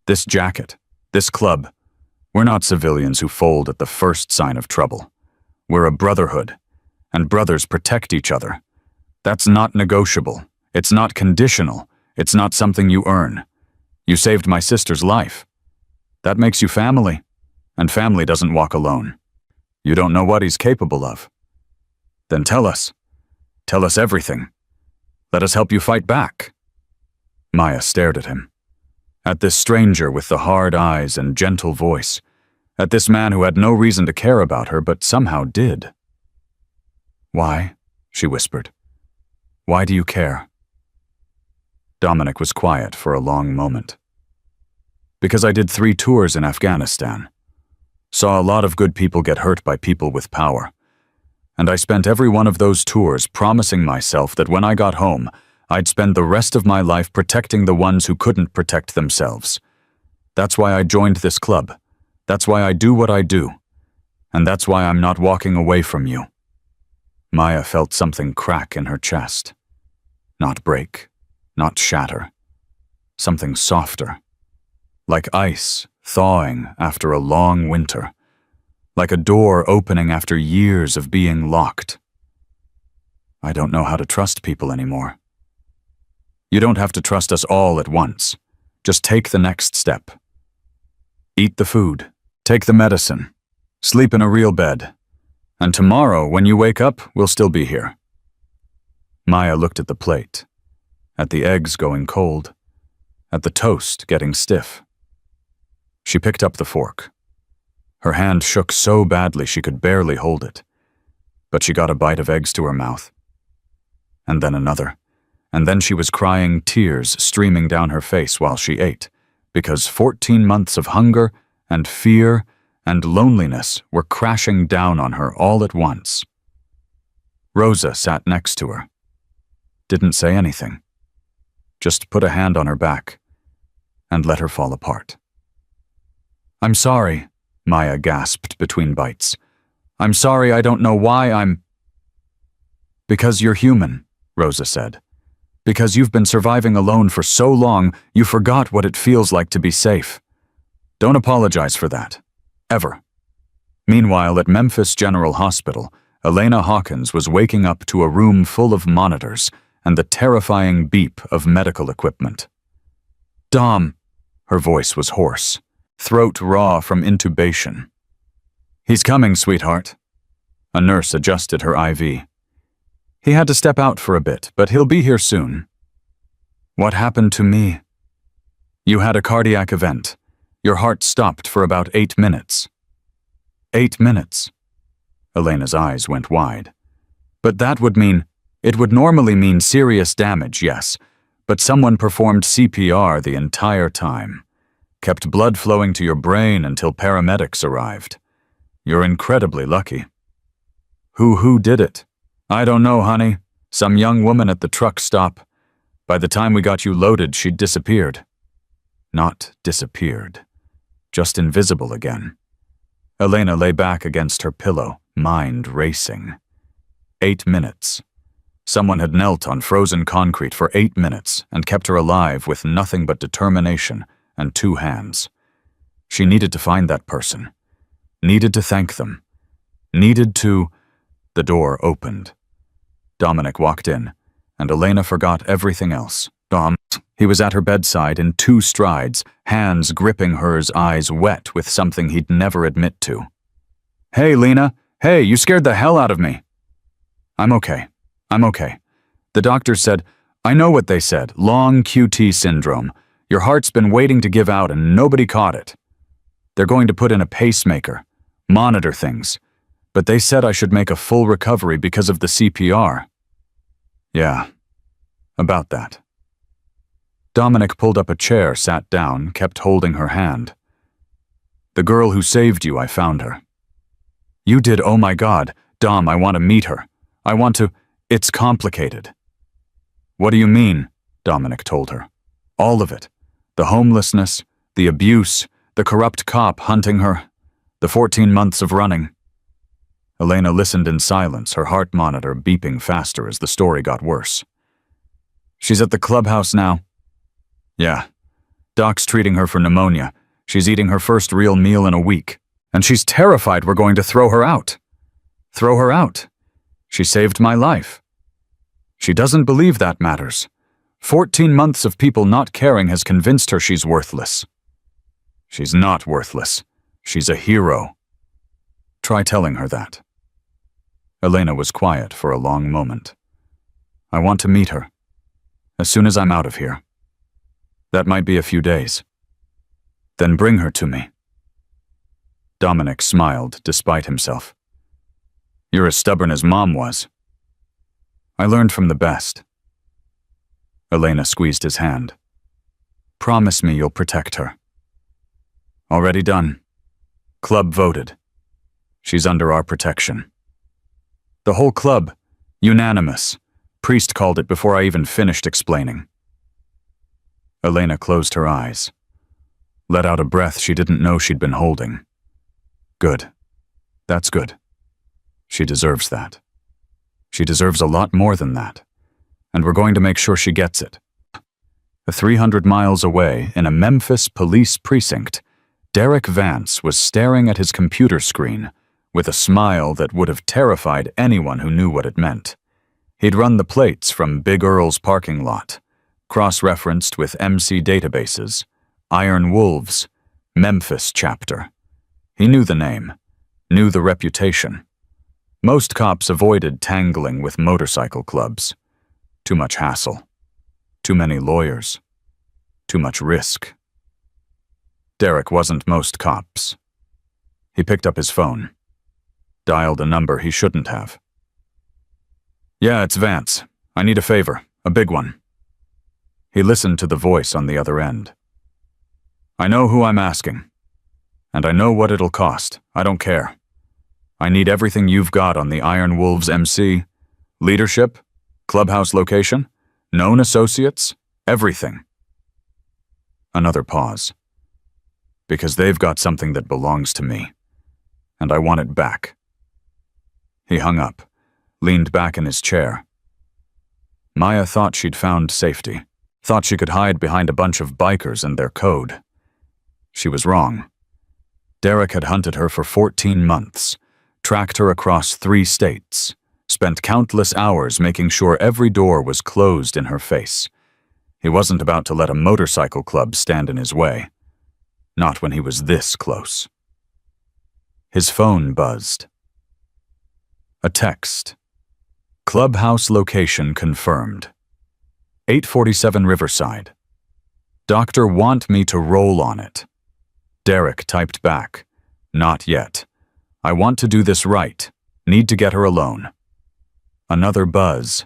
This jacket? This club? We're not civilians who fold at the first sign of trouble. We're a brotherhood, and brothers protect each other. That's not negotiable. It's not conditional. It's not something you earn. You saved my sister's life. That makes you family, and family doesn't walk alone. You don't know what he's capable of. Then tell us. Tell us everything. Let us help you fight back." Maya stared at him. At this stranger with the hard eyes and gentle voice. At this man who had no reason to care about her, but somehow did. "Why?" she whispered. "Why do you care?" Dominic was quiet for a long moment. "Because I did 3 tours in Afghanistan. Saw a lot of good people get hurt by people with power. And I spent every one of those tours promising myself that when I got home, I'd spend the rest of my life protecting the ones who couldn't protect themselves. That's why I joined this club. That's why I do what I do. And that's why I'm not walking away from you." Maya felt something crack in her chest. Not break, not shatter. Something softer. Like ice thawing after a long winter. Like a door opening after years of being locked. "I don't know how to trust people anymore." "You don't have to trust us all at once. Just take the next step. Eat the food. Take the medicine. Sleep in a real bed. And tomorrow, when you wake up, we'll still be here." Maya looked at the plate. At the eggs going cold. At the toast getting stiff. She picked up the fork. Her hand shook so badly she could barely hold it. But she got a bite of eggs to her mouth. And then another. And then she was crying, tears streaming down her face while she ate, because 14 months of hunger and fear and loneliness were crashing down on her all at once. Rosa sat next to her. Didn't say anything. Just put a hand on her back and let her fall apart. "I'm sorry," Maya gasped between bites. "I'm sorry, I don't know why I'm—" "Because you're human," Rosa said. "Because you've been surviving alone for so long, you forgot what it feels like to be safe. Don't apologize for that. Ever." Meanwhile, at Memphis General Hospital, Elena Hawkins was waking up to a room full of monitors and the terrifying beep of medical equipment. "Dom," her voice was hoarse, throat raw from intubation. "He's coming, sweetheart." A nurse adjusted her IV. "He had to step out for a bit, but he'll be here soon." "What happened to me?" "You had a cardiac event. Your heart stopped for about 8 minutes." 8 minutes? Elena's eyes went wide. "But that would mean, it would normally mean serious damage, yes, but someone performed CPR the entire time. Kept blood flowing to your brain until paramedics arrived. You're incredibly lucky." Who did it?" "I don't know, honey. Some young woman at the truck stop. By the time we got you loaded, she'd disappeared." Not disappeared. Just invisible again. Elena lay back against her pillow, mind racing. 8 minutes. Someone had knelt on frozen concrete for 8 minutes and kept her alive with nothing but determination and 2 hands. She needed to find that person. Needed to thank them. Needed to— The door opened. Dominic walked in, and Elena forgot everything else. "Dom," He was at her bedside in 2 strides, hands gripping hers, eyes wet with something he'd never admit to. "Hey, Lena. Hey, you scared the hell out of me." I'm okay. The doctor said, "I know what they said, long QT syndrome. Your heart's been waiting to give out and nobody caught it. They're going to put in a pacemaker, monitor things. But they said I should make a full recovery because of the CPR." "Yeah, about that." Dominic pulled up a chair, sat down, kept holding her hand. "The girl who saved you, I found her." "You did? Oh my God. Dom, I want to meet her. I want to. It's complicated." "What do you mean?" Dominic told her. "All of it. The homelessness, the abuse, the corrupt cop hunting her, the 14 months of running." Elena listened in silence, her heart monitor beeping faster as the story got worse. "She's at the clubhouse now." "Yeah. Doc's treating her for pneumonia. She's eating her first real meal in a week. And she's terrified we're going to throw her out." "Throw her out? She saved my life." "She doesn't believe that matters. 14 months of people not caring has convinced her she's worthless." "She's not worthless. She's a hero." "Try telling her that." Elena was quiet for a long moment. "I want to meet her. As soon as I'm out of here. That might be a few days. Then bring her to me." Dominic smiled despite himself. "You're as stubborn as Mom was." "I learned from the best." Elena squeezed his hand. "Promise me you'll protect her." "Already done. Club voted. She's under our protection." "The whole club? Unanimous. Priest called it before I even finished explaining." Elena closed her eyes, let out a breath she didn't know she'd been holding. "Good. That's good. She deserves that. She deserves a lot more than that. And we're going to make sure she gets it." 300 miles away, in a Memphis police precinct, Derek Vance was staring at his computer screen with a smile that would have terrified anyone who knew what it meant. He'd run the plates from Big Earl's parking lot, cross-referenced with MC databases, Iron Wolves, Memphis chapter. He knew the name, knew the reputation. Most cops avoided tangling with motorcycle clubs. Too much hassle. Too many lawyers. Too much risk. Derek wasn't most cops. He picked up his phone. Dialed a number he shouldn't have. "Yeah, it's Vance. I need a favor, a big one." He listened to the voice on the other end. "I know who I'm asking. And I know what it'll cost. I don't care. I need everything you've got on the Iron Wolves MC. Leadership, clubhouse location, known associates, everything." Another pause. "Because they've got something that belongs to me. And I want it back." He hung up, leaned back in his chair. Maya thought she'd found safety, thought she could hide behind a bunch of bikers and their code. She was wrong. Derek had hunted her for 14 months, tracked her across 3 states, spent countless hours making sure every door was closed in her face. He wasn't about to let a motorcycle club stand in his way. Not when he was this close. His phone buzzed. A text. "Clubhouse location confirmed. 847 Riverside. Doctor want me to roll on it." Derek typed back, "Not yet. I want to do this right. Need to get her alone." Another buzz.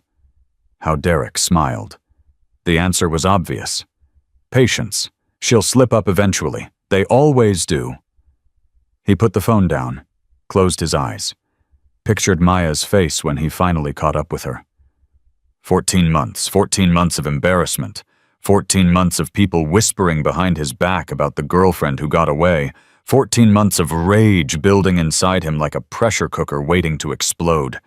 How Derek smiled. The answer was obvious. Patience. She'll slip up eventually. They always do. He put the phone down, closed his eyes, pictured Maya's face when he finally caught up with her. 14 months of embarrassment, 14 months of people whispering behind his back about the girlfriend who got away, 14 months of rage building inside him like a pressure cooker waiting to explode.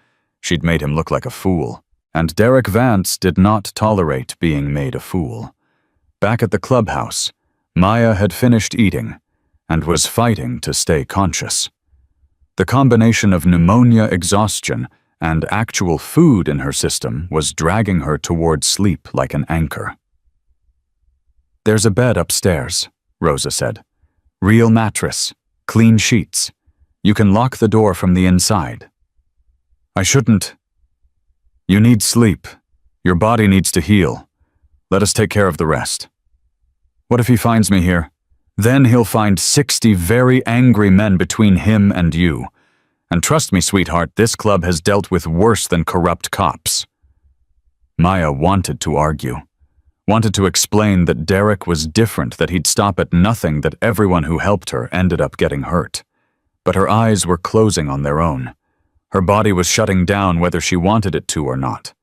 She'd made him look like a fool. And Derek Vance did not tolerate being made a fool. Back at the clubhouse, Maya had finished eating and was fighting to stay conscious. The combination of pneumonia, exhaustion, and actual food in her system was dragging her toward sleep like an anchor. There's a bed upstairs, Rosa said. Real mattress, clean sheets. You can lock the door from the inside. I shouldn't. You need sleep. Your body needs to heal. Let us take care of the rest. What if he finds me here? Then he'll find 60 very angry men between him and you. And trust me, sweetheart, this club has dealt with worse than corrupt cops. Maya wanted to argue. Wanted to explain that Derek was different, that he'd stop at nothing, that everyone who helped her ended up getting hurt. But her eyes were closing on their own. Her body was shutting down whether she wanted it to or not.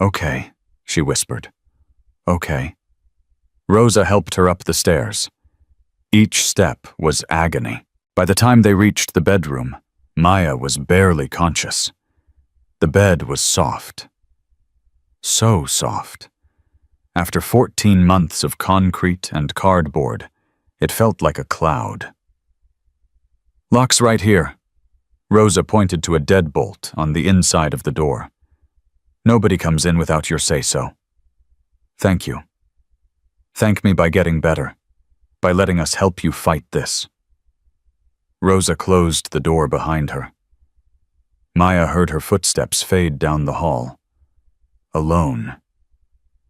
Okay, she whispered. Okay. Rosa helped her up the stairs. Each step was agony. By the time they reached the bedroom, Maya was barely conscious. The bed was soft. So soft. After 14 months of concrete and cardboard, it felt like a cloud. Lock's right here. Rosa pointed to a deadbolt on the inside of the door. Nobody comes in without your say-so. Thank you. Thank me by getting better, by letting us help you fight this. Rosa closed the door behind her. Maya heard her footsteps fade down the hall. Alone.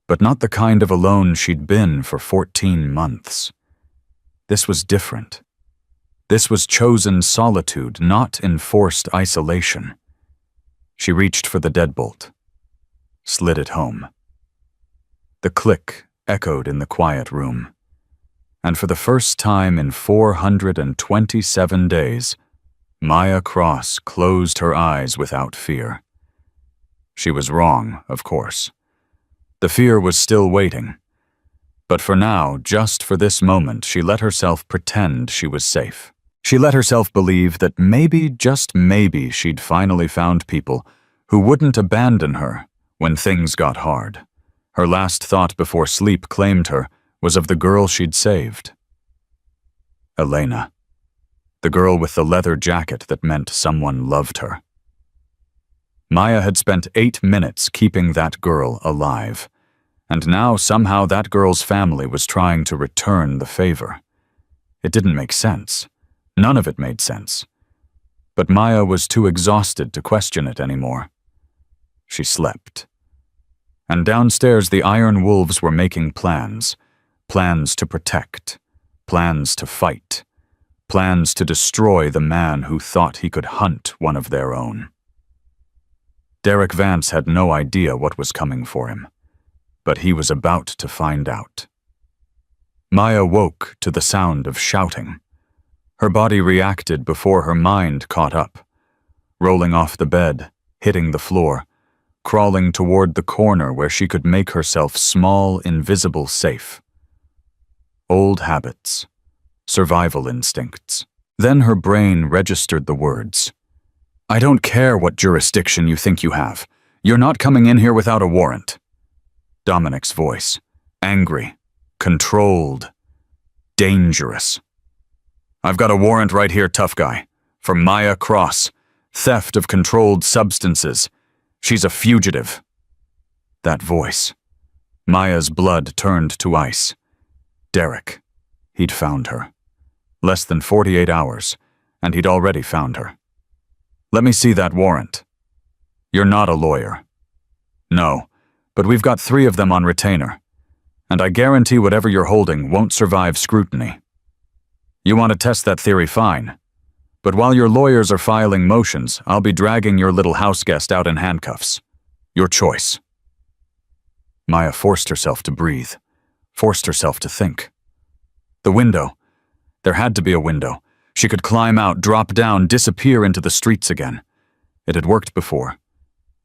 But not the kind of alone she'd been for 14 months. This was different. This was chosen solitude, not enforced isolation. She reached for the deadbolt, slid it home. The click echoed in the quiet room, and for the first time in 427 days, Maya Cross closed her eyes without fear. She was wrong, of course. The fear was still waiting. But for now, just for this moment, she let herself pretend she was safe. She let herself believe that maybe, just maybe, she'd finally found people who wouldn't abandon her when things got hard. Her last thought before sleep claimed her was of the girl she'd saved. Elena. The girl with the leather jacket that meant someone loved her. Maya had spent 8 minutes keeping that girl alive, and now somehow that girl's family was trying to return the favor. It didn't make sense. None of it made sense. But Maya was too exhausted to question it anymore. She slept. And downstairs the Iron Wolves were making plans. Plans to protect. Plans to fight. Plans to destroy the man who thought he could hunt one of their own. Derek Vance had no idea what was coming for him, but he was about to find out. Maya woke to the sound of shouting. Her body reacted before her mind caught up, rolling off the bed, hitting the floor, crawling toward the corner where she could make herself small, invisible safe. Old habits, survival instincts. Then her brain registered the words. I don't care what jurisdiction you think you have. You're not coming in here without a warrant. Dominic's voice, angry, controlled, dangerous. I've got a warrant right here, tough guy, for Maya Cross, theft of controlled substances. She's a fugitive. That voice. Maya's blood turned to ice. Derek. He'd found her. Less than 48 hours, and he'd already found her. Let me see that warrant. You're not a lawyer. No, but we've got 3 of them on retainer, and I guarantee whatever you're holding won't survive scrutiny. You want to test that theory, fine. But while your lawyers are filing motions, I'll be dragging your little house guest out in handcuffs. Your choice. Maya forced herself to breathe, forced herself to think. The window. There had to be a window. She could climb out, drop down, disappear into the streets again. It had worked before.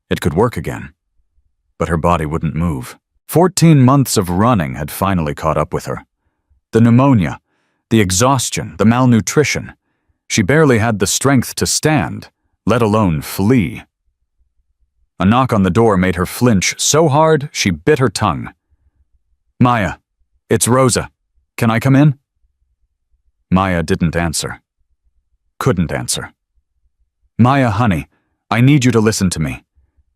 It could work again. But her body wouldn't move. 14 months of running had finally caught up with her. The pneumonia, the exhaustion, the malnutrition. She barely had the strength to stand, let alone flee. A knock on the door made her flinch so hard she bit her tongue. Maya, it's Rosa. Can I come in? Maya didn't answer. Couldn't answer. Maya, honey, I need you to listen to me.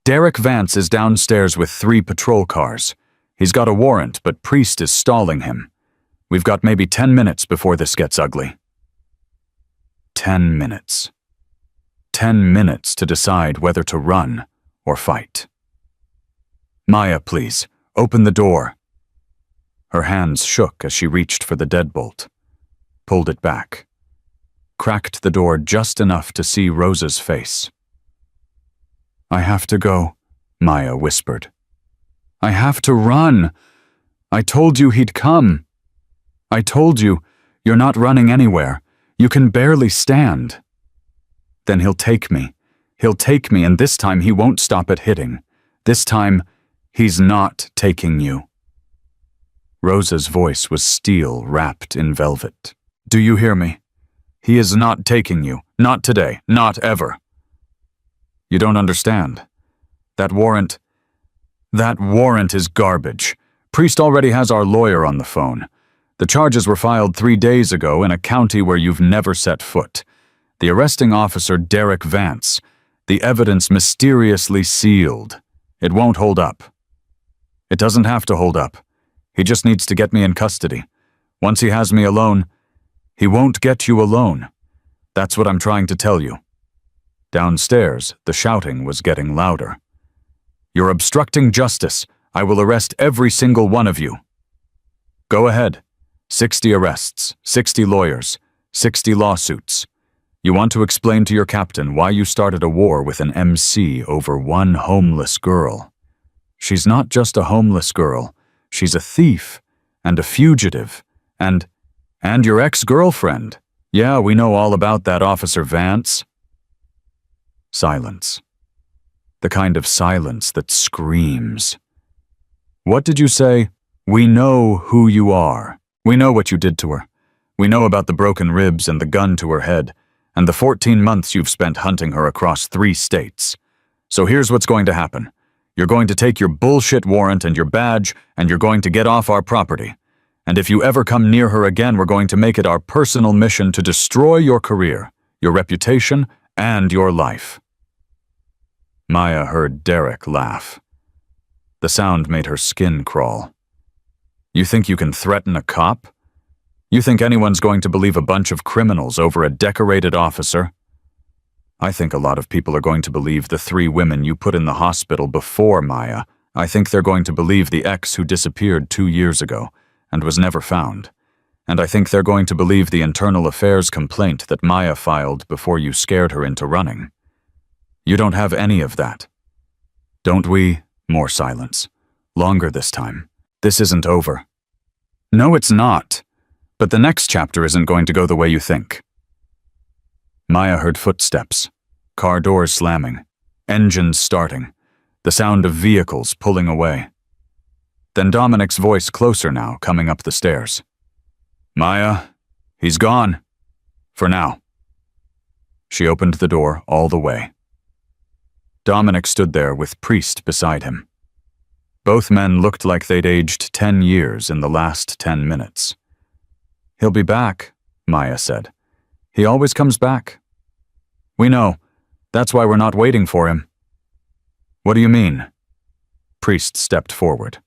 Derek Vance is downstairs with 3 patrol cars. He's got a warrant, but Priest is stalling him. We've got maybe 10 minutes before this gets ugly. 10 minutes. 10 minutes to decide whether to run or fight. Maya, please, open the door. Her hands shook as she reached for the deadbolt, pulled it back, cracked the door just enough to see Rosa's face. I have to go, Maya whispered. I have to run. I told you he'd come. I told you, you're not running anywhere. You can barely stand. Then he'll take me. He'll take me, and this time he won't stop at hitting. This time, he's not taking you. Rosa's voice was steel wrapped in velvet. Do you hear me? He is not taking you. Not today. Not ever. You don't understand. That warrant is garbage. Priest already has our lawyer on the phone. The charges were filed 3 days ago in a county where you've never set foot. The arresting officer, Derek Vance. The evidence mysteriously sealed. It won't hold up. It doesn't have to hold up. He just needs to get me in custody. Once he has me alone, he won't get you alone. That's what I'm trying to tell you. Downstairs, the shouting was getting louder. You're obstructing justice. I will arrest every single one of you. Go ahead. 60 arrests, 60 lawyers, 60 lawsuits. You want to explain to your captain why you started a war with an MC over one homeless girl. She's not just a homeless girl. She's a thief and a fugitive and your ex-girlfriend. Yeah, we know all about that, Officer Vance. Silence. The kind of silence that screams. What did you say? We know who you are. We know what you did to her. We know about the broken ribs and the gun to her head, and the 14 months you've spent hunting her across 3 states. So here's what's going to happen. You're going to take your bullshit warrant and your badge, and you're going to get off our property. And if you ever come near her again, we're going to make it our personal mission to destroy your career, your reputation, and your life. Maya heard Derek laugh. The sound made her skin crawl. You think you can threaten a cop? You think anyone's going to believe a bunch of criminals over a decorated officer? I think a lot of people are going to believe the 3 women you put in the hospital before Maya. I think they're going to believe the ex who disappeared 2 years ago and was never found. And I think they're going to believe the internal affairs complaint that Maya filed before you scared her into running. You don't have any of that. Don't we? More silence. Longer this time. This isn't over. No, it's not. But the next chapter isn't going to go the way you think. Maya heard footsteps, car doors slamming, engines starting, the sound of vehicles pulling away. Then Dominic's voice closer now, coming up the stairs. Maya, he's gone. For now. She opened the door all the way. Dominic stood there with Priest beside him. Both men looked like they'd aged 10 years in the last 10 minutes. He'll be back, Maya said. He always comes back. We know. That's why we're not waiting for him. What do you mean? Priest stepped forward.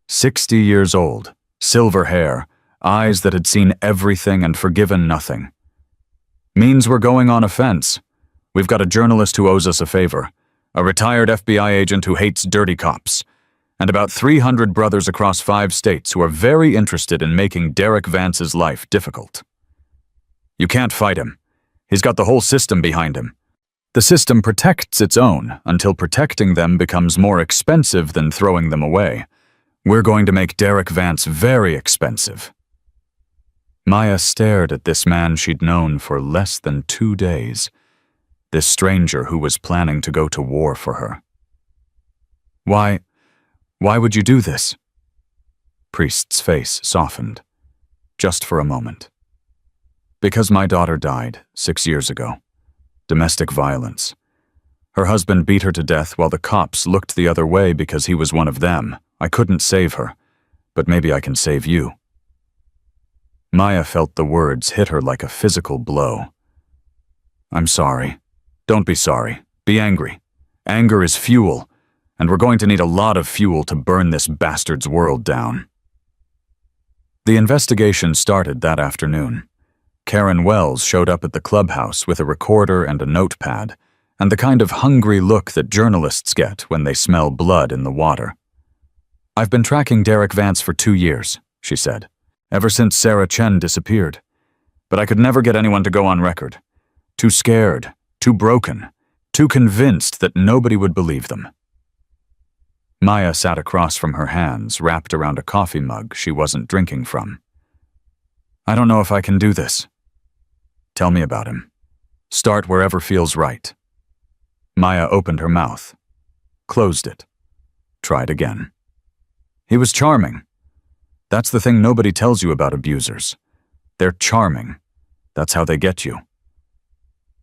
60 years old, silver hair, eyes that had seen everything and forgiven nothing. Means we're going on offense. We've got a journalist who owes us a favor, a retired FBI agent who hates dirty cops, and about 300 brothers across 5 states who are very interested in making Derek Vance's life difficult. You can't fight him. He's got the whole system behind him. The system protects its own until protecting them becomes more expensive than throwing them away. We're going to make Derek Vance very expensive. Maya stared at this man she'd known for less than 2 days, this stranger who was planning to go to war for her. Why would you do this? Priest's face softened, just for a moment. Because my daughter died 6 years ago. Domestic violence. Her husband beat her to death while the cops looked the other way because he was one of them. I couldn't save her, but maybe I can save you. Maya felt the words hit her like a physical blow. I'm sorry. Don't be sorry. Be angry. Anger is fuel. and we're going to need a lot of fuel to burn this bastard's world down. The investigation started that afternoon. Karen Wells showed up at the clubhouse with a recorder and a notepad, and the kind of hungry look that journalists get when they smell blood in the water. "I've been tracking Derek Vance for 2 years," she said, "ever since Sarah Chen disappeared. But I could never get anyone to go on record. Too scared, too broken, too convinced that nobody would believe them." Maya sat across from her, hands wrapped around a coffee mug she wasn't drinking from. "I don't know if I can do this." "Tell me about him. Start wherever feels right." Maya opened her mouth, closed it, tried again. "He was charming. That's the thing nobody tells you about abusers. They're charming. That's how they get you."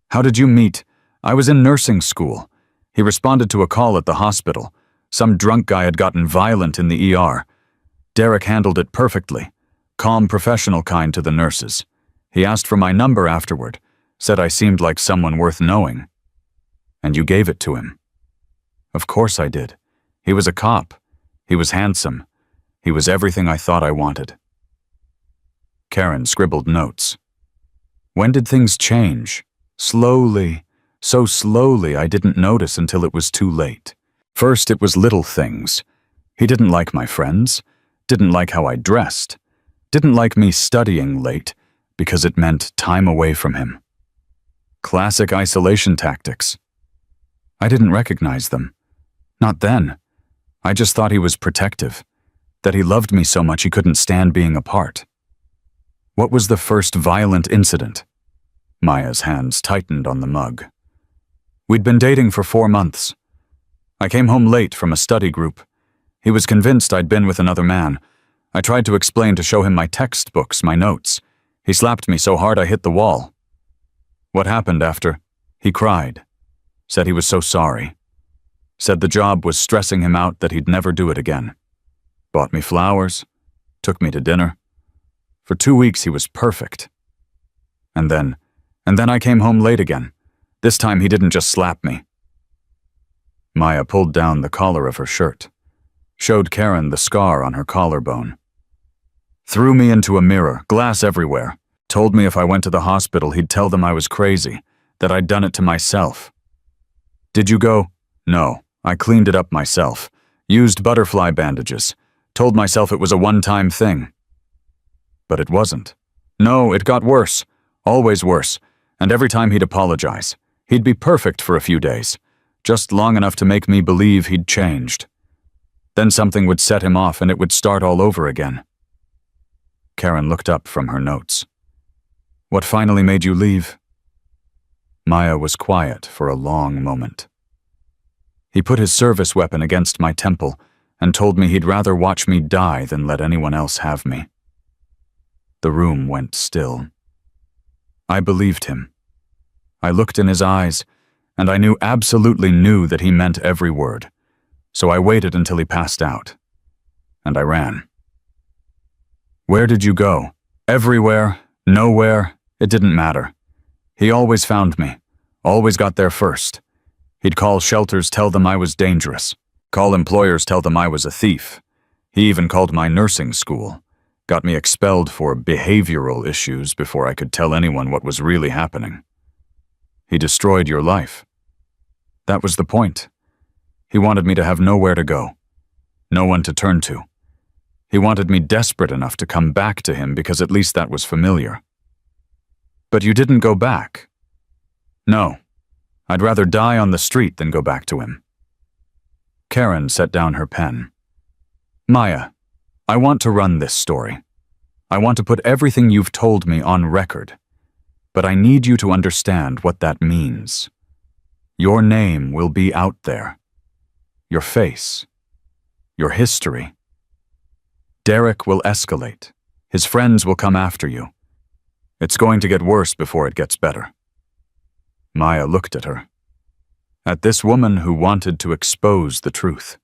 "How did you meet?" "I was in nursing school. He responded to a call at the hospital. Some drunk guy had gotten violent in the ER. Derek handled it perfectly. Calm, professional kind to the nurses. He asked for my number afterward, said I seemed like someone worth knowing." "And you gave it to him?" "Of course I did. He was a cop. He was handsome. He was everything I thought I wanted." Karen scribbled notes. "When did things change?" "Slowly. So slowly I didn't notice until it was too late. First it was little things. He didn't like my friends, didn't like how I dressed, didn't like me studying late because it meant time away from him. Classic isolation tactics. I didn't recognize them. Not then. I just thought he was protective, that he loved me so much he couldn't stand being apart." "What was the first violent incident?" Maya's hands tightened on the mug. "We'd been dating for 4 months. I came home late from a study group. He was convinced I'd been with another man. I tried to explain, to show him my textbooks, my notes. He slapped me so hard I hit the wall." "What happened after?" "He cried. Said he was so sorry. Said the job was stressing him out, that he'd never do it again. Bought me flowers. Took me to dinner. For 2 weeks he was perfect. And then I came home late again. This time he didn't just slap me." Maya pulled down the collar of her shirt, showed Karen the scar on her collarbone. "Threw me into a mirror, glass everywhere. Told me if I went to the hospital he'd tell them I was crazy, that I'd done it to myself." "Did you go?" "No, I cleaned it up myself. Used butterfly bandages. Told myself it was a one-time thing." "But it wasn't." "No, it got worse. Always worse. And every time he'd apologize. He'd be perfect for a few days. Just long enough to make me believe he'd changed. Then something would set him off and it would start all over again." Karen looked up from her notes. "What finally made you leave?" Maya was quiet for a long moment. "He put his service weapon against my temple and told me he'd rather watch me die than let anyone else have me." The room went still. I believed him. I looked in his eyes, and I absolutely knew that he meant every word. So I waited until he passed out. And I ran. "Where did you go?" "Everywhere, nowhere, it didn't matter. He always found me, always got there first. He'd call shelters, tell them I was dangerous. Call employers, tell them I was a thief. He even called my nursing school. Got me expelled for behavioral issues before I could tell anyone what was really happening. He destroyed your life. That was the point. He wanted me to have nowhere to go, no one to turn to. He wanted me desperate enough to come back to him because at least that was familiar." "But you didn't go back." "No. I'd rather die on the street than go back to him." Karen set down her pen. "Maya, I want to run this story. I want to put everything you've told me on record. But I need you to understand what that means. Your name will be out there. Your face. Your history. Derek will escalate. His friends will come after you. It's going to get worse before it gets better." Maya looked at her. At this woman who wanted to expose the truth.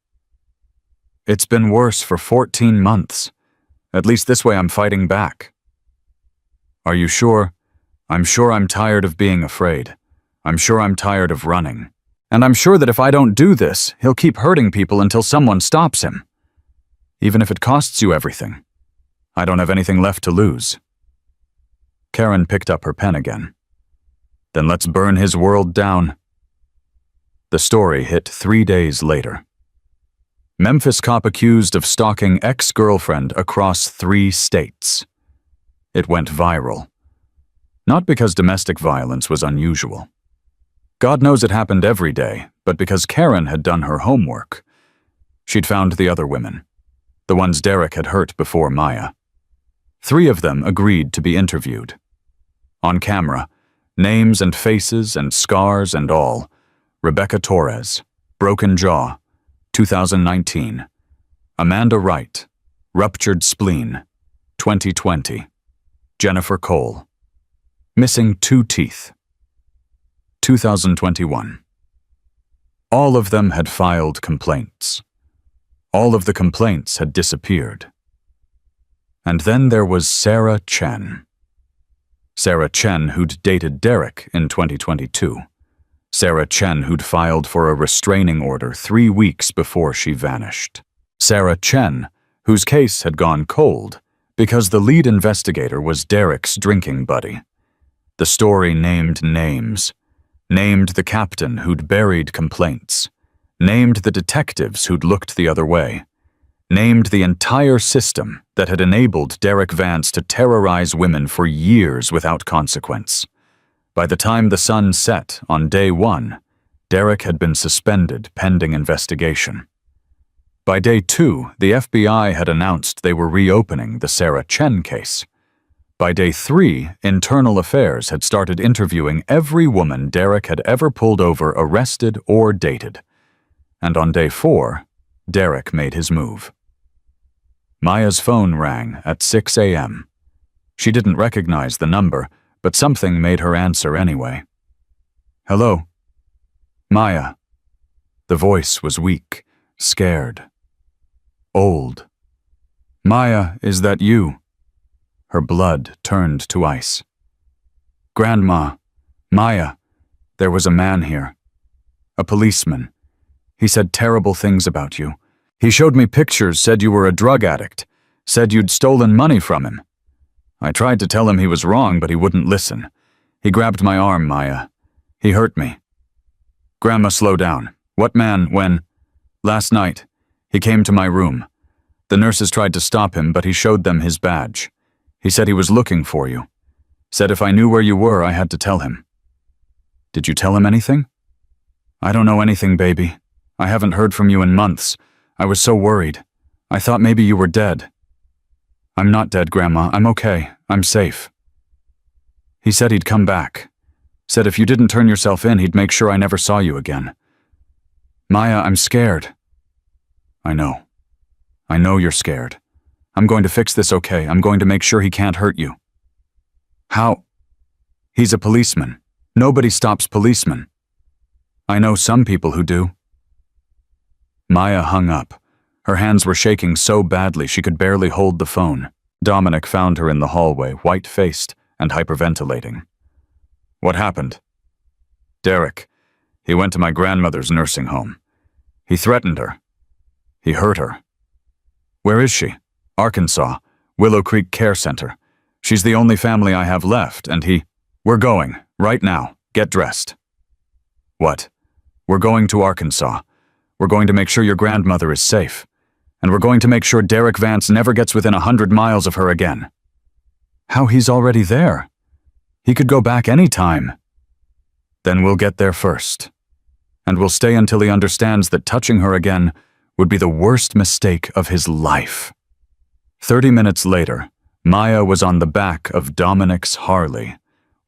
"It's been worse for 14 months. At least this way I'm fighting back." "Are you sure?" "I'm sure I'm tired of being afraid. I'm sure I'm tired of running. And I'm sure that if I don't do this, he'll keep hurting people until someone stops him. Even if it costs you everything. I don't have anything left to lose. Karen picked up her pen again. Then let's burn his world down. The story hit 3 days later. Memphis cop accused of stalking ex-girlfriend across 3 states. It went viral. Not because domestic violence was unusual. God knows it happened every day, but because Karen had done her homework. She'd found the other women, the ones Derek had hurt before Maya. 3 of them agreed to be interviewed. On camera, names and faces and scars and all. Rebecca Torres, broken jaw, 2019. Amanda Wright, ruptured spleen, 2020. Jennifer Cole, missing 2 teeth, 2021. All of them had filed complaints. All of the complaints had disappeared. And then there was Sarah Chen. Sarah Chen, who'd dated Derek in 2022. Sarah Chen, who'd filed for a restraining order 3 weeks before she vanished. Sarah Chen, whose case had gone cold because the lead investigator was Derek's drinking buddy. The story named names. Named the captain who'd buried complaints. Named the detectives who'd looked the other way. Named the entire system that had enabled Derek Vance to terrorize women for years without consequence. By the time the sun set on day 1, Derek had been suspended pending investigation. By day 2, the FBI had announced they were reopening the Sarah Chen case. By day 3, Internal Affairs had started interviewing every woman Derek had ever pulled over, arrested, or dated. And on day 4, Derek made his move. Maya's phone rang at 6 a.m. She didn't recognize the number, but something made her answer anyway. Hello? Maya. The voice was weak, scared. Old. Maya, is that you? Her blood turned to ice. Grandma. Maya. There was a man here. A policeman. He said terrible things about you. He showed me pictures, said you were a drug addict, said you'd stolen money from him. I tried to tell him he was wrong, but he wouldn't listen. He grabbed my arm, Maya. He hurt me. Grandma, slow down. What man, when? Last night. He came to my room. The nurses tried to stop him, but he showed them his badge. He said he was looking for you. Said if I knew where you were, I had to tell him. Did you tell him anything? I don't know anything, baby. I haven't heard from you in months. I was so worried. I thought maybe you were dead. I'm not dead, Grandma. I'm okay. I'm safe. He said he'd come back. Said if you didn't turn yourself in, he'd make sure I never saw you again. Maya, I'm scared. I know. I know you're scared. I'm going to fix this, okay? I'm going to make sure he can't hurt you. How? He's a policeman. Nobody stops policemen. I know some people who do. Maya hung up. Her hands were shaking so badly she could barely hold the phone. Dominic found her in the hallway, white-faced and hyperventilating. What happened? Derek. He went to my grandmother's nursing home. He threatened her. He hurt her. Where is she? Arkansas, Willow Creek Care Center. She's the only family I have left, and he... We're going, right now. Get dressed. What? We're going to Arkansas. We're going to make sure your grandmother is safe. And we're going to make sure Derek Vance never gets within 100 miles of her again. How, he's already there? He could go back any time. Then we'll get there first. And we'll stay until he understands that touching her again would be the worst mistake of his life. 30 minutes later, Maya was on the back of Dominic's Harley,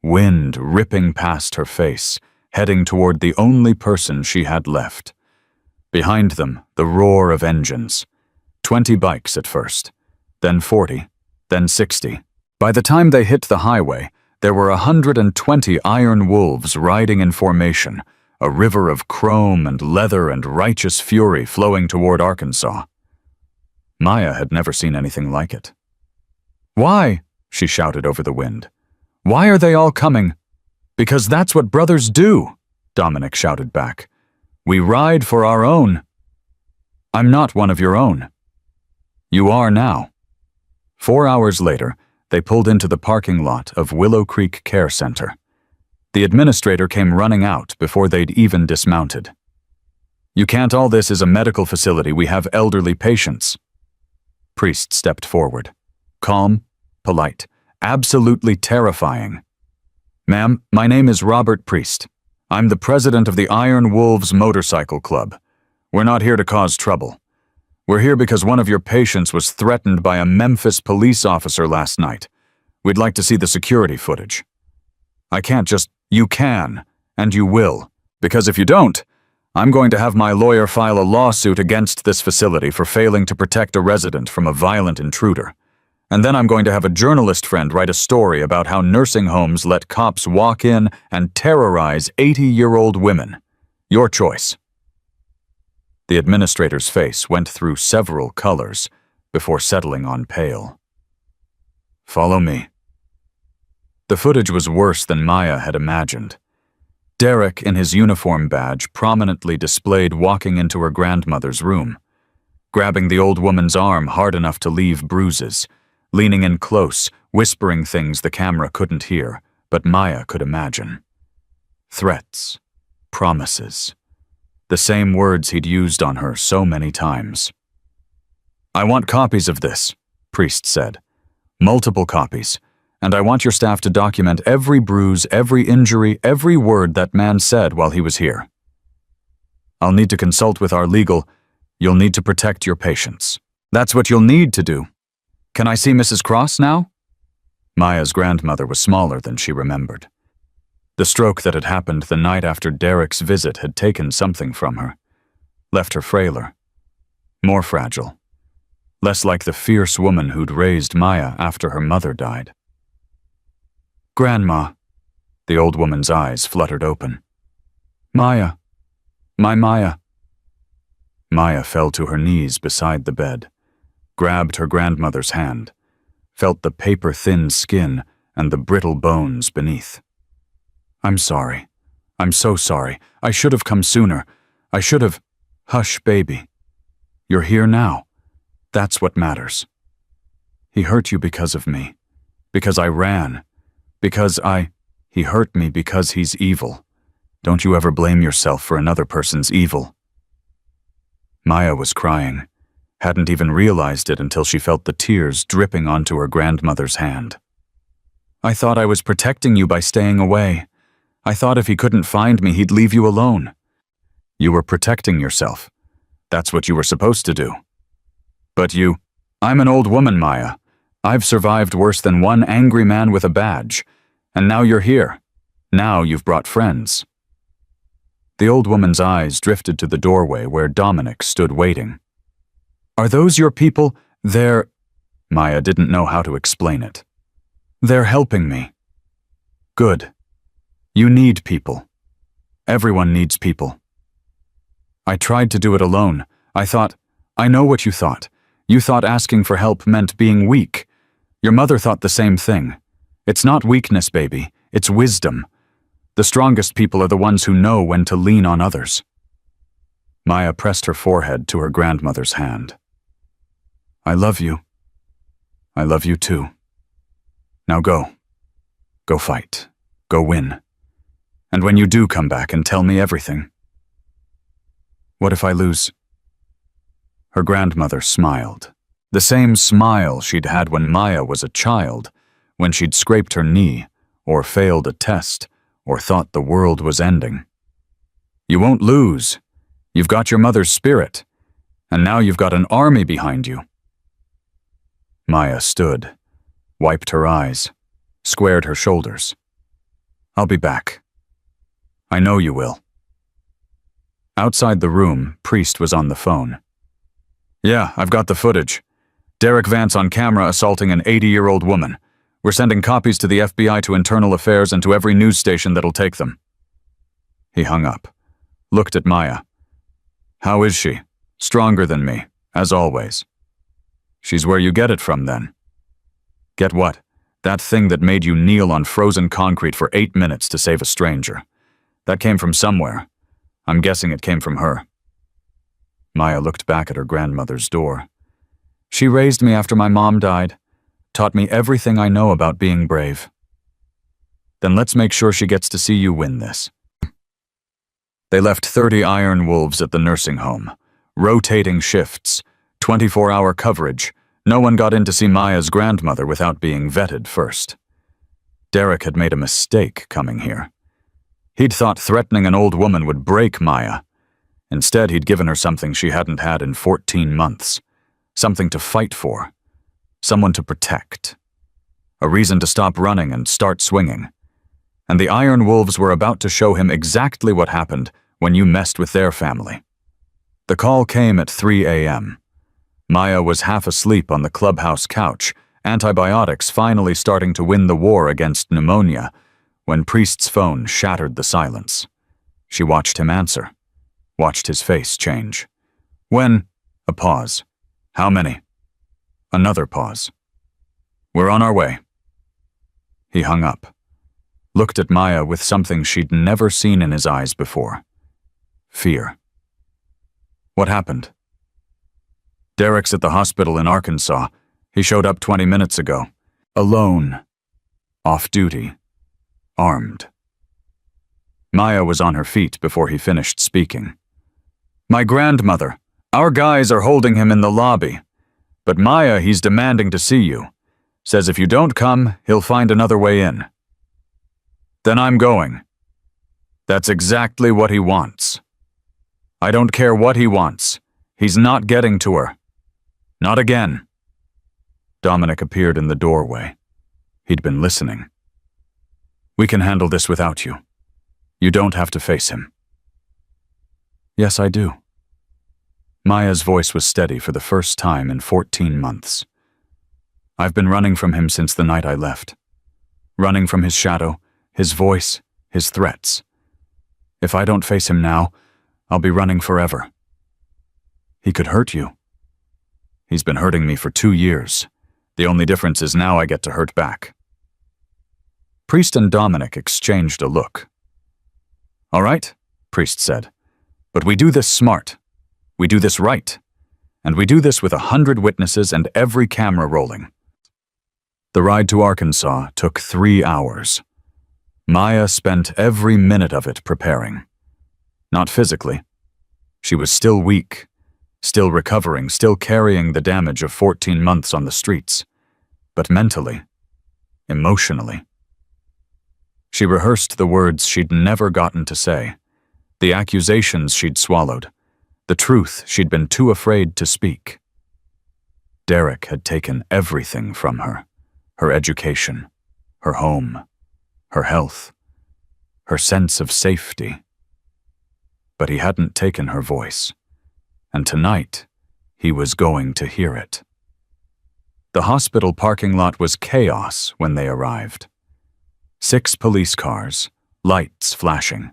wind ripping past her face, heading toward the only person she had left. Behind them, the roar of engines. 20 bikes at first, then 40, then 60. By the time they hit the highway, there were 120 iron wolves riding in formation, a river of chrome and leather and righteous fury flowing toward Arkansas. Maya had never seen anything like it. Why? She shouted over the wind. Why are they all coming? Because that's what brothers do, Dominic shouted back. We ride for our own. I'm not one of your own. You are now. 4 hours later, they pulled into the parking lot of Willow Creek Care Center. The administrator came running out before they'd even dismounted. You can't. All this is a medical facility. We have elderly patients. Priest stepped forward. Calm, polite, absolutely terrifying. Ma'am, my name is Robert Priest. I'm the president of the Iron Wolves Motorcycle Club. We're not here to cause trouble. We're here because one of your patients was threatened by a Memphis police officer last night. We'd like to see the security footage. I can't just... You can, and you will, because if you don't, I'm going to have my lawyer file a lawsuit against this facility for failing to protect a resident from a violent intruder. And then I'm going to have a journalist friend write a story about how nursing homes let cops walk in and terrorize 80-year-old women. Your choice. The administrator's face went through several colors before settling on pale. Follow me. The footage was worse than Maya had imagined. Derek, in his uniform badge, prominently displayed walking into her grandmother's room, grabbing the old woman's arm hard enough to leave bruises, leaning in close, whispering things the camera couldn't hear, but Maya could imagine. Threats, promises, the same words he'd used on her so many times. I want copies of this, Priest said. Multiple copies. And I want your staff to document every bruise, every injury, every word that man said while he was here. I'll need to consult with our legal. You'll need to protect your patients. That's what you'll need to do. Can I see Mrs. Cross now? Maya's grandmother was smaller than she remembered. The stroke that had happened the night after Derek's visit had taken something from her, left her frailer, more fragile, less like the fierce woman who'd raised Maya after her mother died. Grandma, the old woman's eyes fluttered open. Maya, my Maya. Maya fell to her knees beside the bed, grabbed her grandmother's hand, felt the paper-thin skin and the brittle bones beneath. I'm sorry. I'm so sorry. I should have come sooner. I should have... Hush, baby. You're here now. That's what matters. He hurt you because of me. Because I ran. He hurt me because he's evil. Don't you ever blame yourself for another person's evil. Maya was crying, hadn't even realized it until she felt the tears dripping onto her grandmother's hand. I thought I was protecting you by staying away. I thought if he couldn't find me, he'd leave you alone. You were protecting yourself. That's what you were supposed to do. But I'm an old woman, Maya. I've survived worse than one angry man with a badge. And now you're here. Now you've brought friends. The old woman's eyes drifted to the doorway where Dominic stood waiting. Are those your people? Maya didn't know how to explain it. They're helping me. Good. You need people. Everyone needs people. I tried to do it alone. I know what you thought. You thought asking for help meant being weak. Your mother thought the same thing. It's not weakness, baby. It's wisdom. The strongest people are the ones who know when to lean on others. Maya pressed her forehead to her grandmother's hand. I love you. I love you too. Now go. Go fight. Go win. And when you do come back and tell me everything. What if I lose? Her grandmother smiled. The same smile she'd had when Maya was a child, when she'd scraped her knee, or failed a test, or thought the world was ending. You won't lose. You've got your mother's spirit, and now you've got an army behind you. Maya stood, wiped her eyes, squared her shoulders. I'll be back. I know you will. Outside the room, Priest was on the phone. Yeah, I've got the footage. Derek Vance on camera assaulting an 80-year-old woman. We're sending copies to the FBI, to Internal Affairs, and to every news station that'll take them. He hung up, looked at Maya. How is she? Stronger than me, as always. She's where you get it from, then. Get what? That thing that made you kneel on frozen concrete for 8 minutes to save a stranger. That came from somewhere. I'm guessing it came from her. Maya looked back at her grandmother's door. She raised me after my mom died, taught me everything I know about being brave. Then let's make sure she gets to see you win this. They left 30 iron wolves at the nursing home. Rotating shifts, 24-hour coverage. No one got in to see Maya's grandmother without being vetted first. Derek had made a mistake coming here. He'd thought threatening an old woman would break Maya. Instead, he'd given her something she hadn't had in 14 months. Something to fight for. Someone to protect. A reason to stop running and start swinging. And the Iron Wolves were about to show him exactly what happened when you messed with their family. The call came at 3 a.m. Maya was half asleep on the clubhouse couch, antibiotics finally starting to win the war against pneumonia, when Priest's phone shattered the silence. She watched him answer, watched his face change. When? A pause. How many? Another pause. We're on our way. He hung up, looked at Maya with something she'd never seen in his eyes before. Fear. What happened? Derek's at the hospital in Arkansas. He showed up 20 minutes ago. Alone. Off duty. Armed. Maya was on her feet before he finished speaking. My grandmother. Our guys are holding him in the lobby. But Maya, he's demanding to see you. Says if you don't come, he'll find another way in. Then I'm going. That's exactly what he wants. I don't care what he wants. He's not getting to her. Not again. Dominic appeared in the doorway. He'd been listening. We can handle this without you. You don't have to face him. Yes, I do. Maya's voice was steady for the first time in 14 months. I've been running from him since the night I left. Running from his shadow, his voice, his threats. If I don't face him now, I'll be running forever. He could hurt you. He's been hurting me for 2 years. The only difference is now I get to hurt back. Priest and Dominic exchanged a look. All right, Priest said, but we do this smart. We do this right. And we do this with 100 witnesses and every camera rolling. The ride to Arkansas took 3 hours. Maya spent every minute of it preparing. Not physically. She was still weak, still recovering, still carrying the damage of 14 months on the streets. But mentally, emotionally. She rehearsed the words she'd never gotten to say, the accusations she'd swallowed, the truth she'd been too afraid to speak. Derek had taken everything from her, her education, her home, her health, her sense of safety. But he hadn't taken her voice, and tonight he was going to hear it. The hospital parking lot was chaos when they arrived. 6 police cars, lights flashing,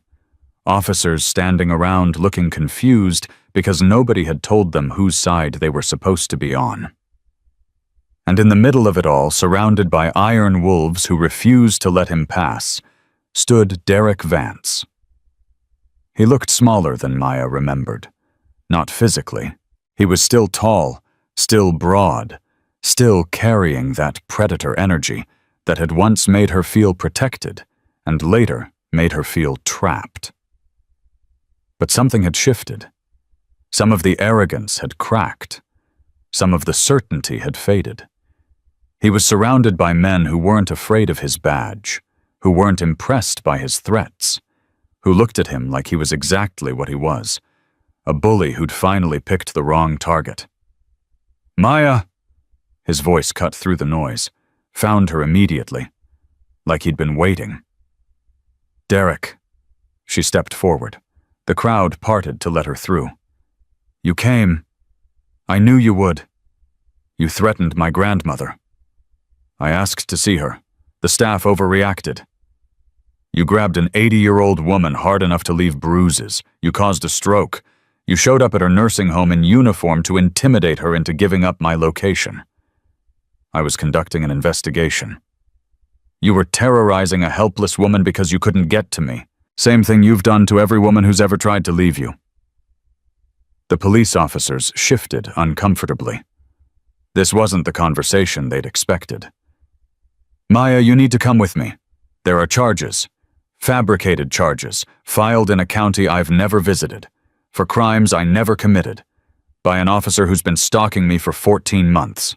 officers standing around looking confused because nobody had told them whose side they were supposed to be on. And in the middle of it all, surrounded by iron wolves who refused to let him pass, stood Derek Vance. He looked smaller than Maya remembered. Not physically. He was still tall, still broad, still carrying that predator energy that had once made her feel protected and later made her feel trapped. But something had shifted. Some of the arrogance had cracked. Some of the certainty had faded. He was surrounded by men who weren't afraid of his badge, who weren't impressed by his threats, who looked at him like he was exactly what he was, a bully who'd finally picked the wrong target. Maya! His voice cut through the noise, found her immediately, like he'd been waiting. Derek. She stepped forward. The crowd parted to let her through. You came. I knew you would. You threatened my grandmother. I asked to see her. The staff overreacted. You grabbed an 80-year-old woman hard enough to leave bruises. You caused a stroke. You showed up at her nursing home in uniform to intimidate her into giving up my location. I was conducting an investigation. You were terrorizing a helpless woman because you couldn't get to me. Same thing you've done to every woman who's ever tried to leave you. The police officers shifted uncomfortably. This wasn't the conversation they'd expected. Maya, you need to come with me. There are charges. Fabricated charges, filed in a county I've never visited, for crimes I never committed, by an officer who's been stalking me for 14 months.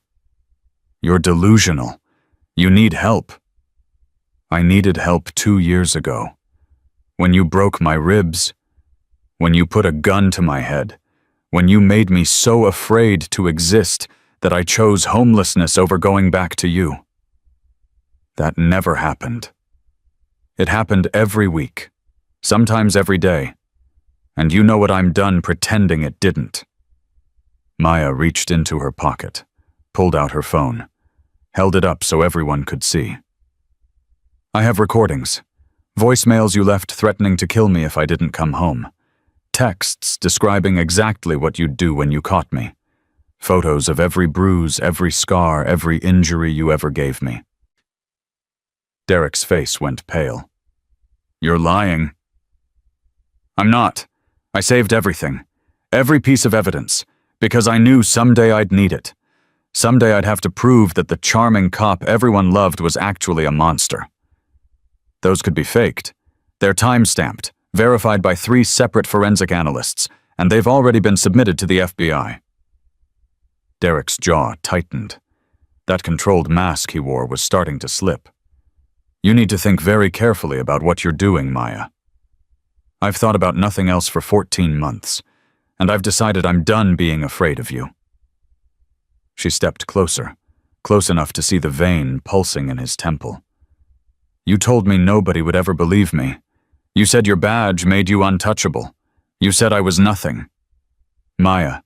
You're delusional. You need help. I needed help 2 years ago. When you broke my ribs, when you put a gun to my head, when you made me so afraid to exist that I chose homelessness over going back to you. That never happened. It happened every week, sometimes every day, and you know what I'm done pretending it didn't. Maya reached into her pocket, pulled out her phone, held it up so everyone could see. I have recordings, voicemails you left threatening to kill me if I didn't come home, texts describing exactly what you'd do when you caught me, photos of every bruise, every scar, every injury you ever gave me. Derek's face went pale. You're lying. I'm not. I saved everything, every piece of evidence, because I knew someday I'd need it. Someday I'd have to prove that the charming cop everyone loved was actually a monster. Those could be faked. They're time-stamped, verified by 3 separate forensic analysts, and they've already been submitted to the FBI. Derek's jaw tightened. That controlled mask he wore was starting to slip. You need to think very carefully about what you're doing, Maya. I've thought about nothing else for 14 months, and I've decided I'm done being afraid of you. She stepped closer, close enough to see the vein pulsing in his temple. You told me nobody would ever believe me. You said your badge made you untouchable. You said I was nothing. Maya,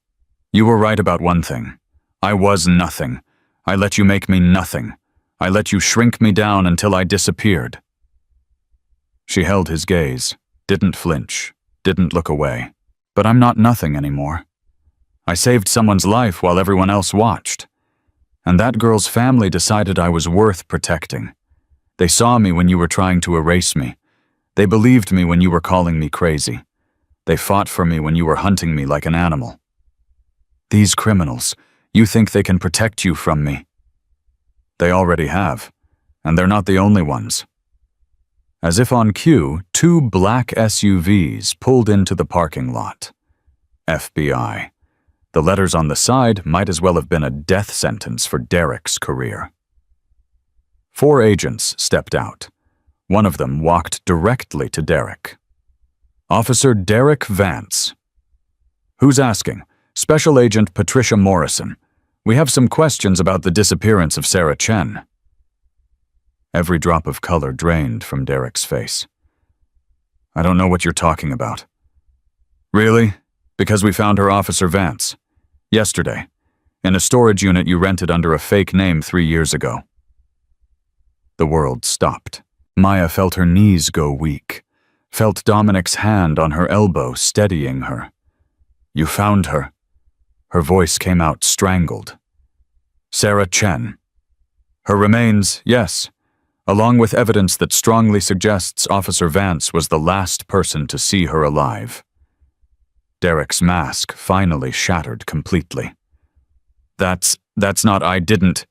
you were right about one thing. I was nothing. I let you make me nothing. I let you shrink me down until I disappeared. She held his gaze, didn't flinch, didn't look away. But I'm not nothing anymore. I saved someone's life while everyone else watched. And that girl's family decided I was worth protecting. They saw me when you were trying to erase me. They believed me when you were calling me crazy. They fought for me when you were hunting me like an animal. These criminals, you think they can protect you from me? They already have, and they're not the only ones. As if on cue, 2 black SUVs pulled into the parking lot. FBI. The letters on the side might as well have been a death sentence for Derek's career. 4 agents stepped out. One of them walked directly to Derek. Officer Derek Vance. Who's asking? Special Agent Patricia Morrison. We have some questions about the disappearance of Sarah Chen. Every drop of color drained from Derek's face. I don't know what you're talking about. Really? Because we found her, Officer Vance. Yesterday. In a storage unit you rented under a fake name 3 years ago. The world stopped. Maya felt her knees go weak, felt Dominic's hand on her elbow steadying her. You found her. Her voice came out strangled. Sarah Chen. Her remains, yes, along with evidence that strongly suggests Officer Vance was the last person to see her alive. Derek's mask finally shattered completely. That's not, I didn't.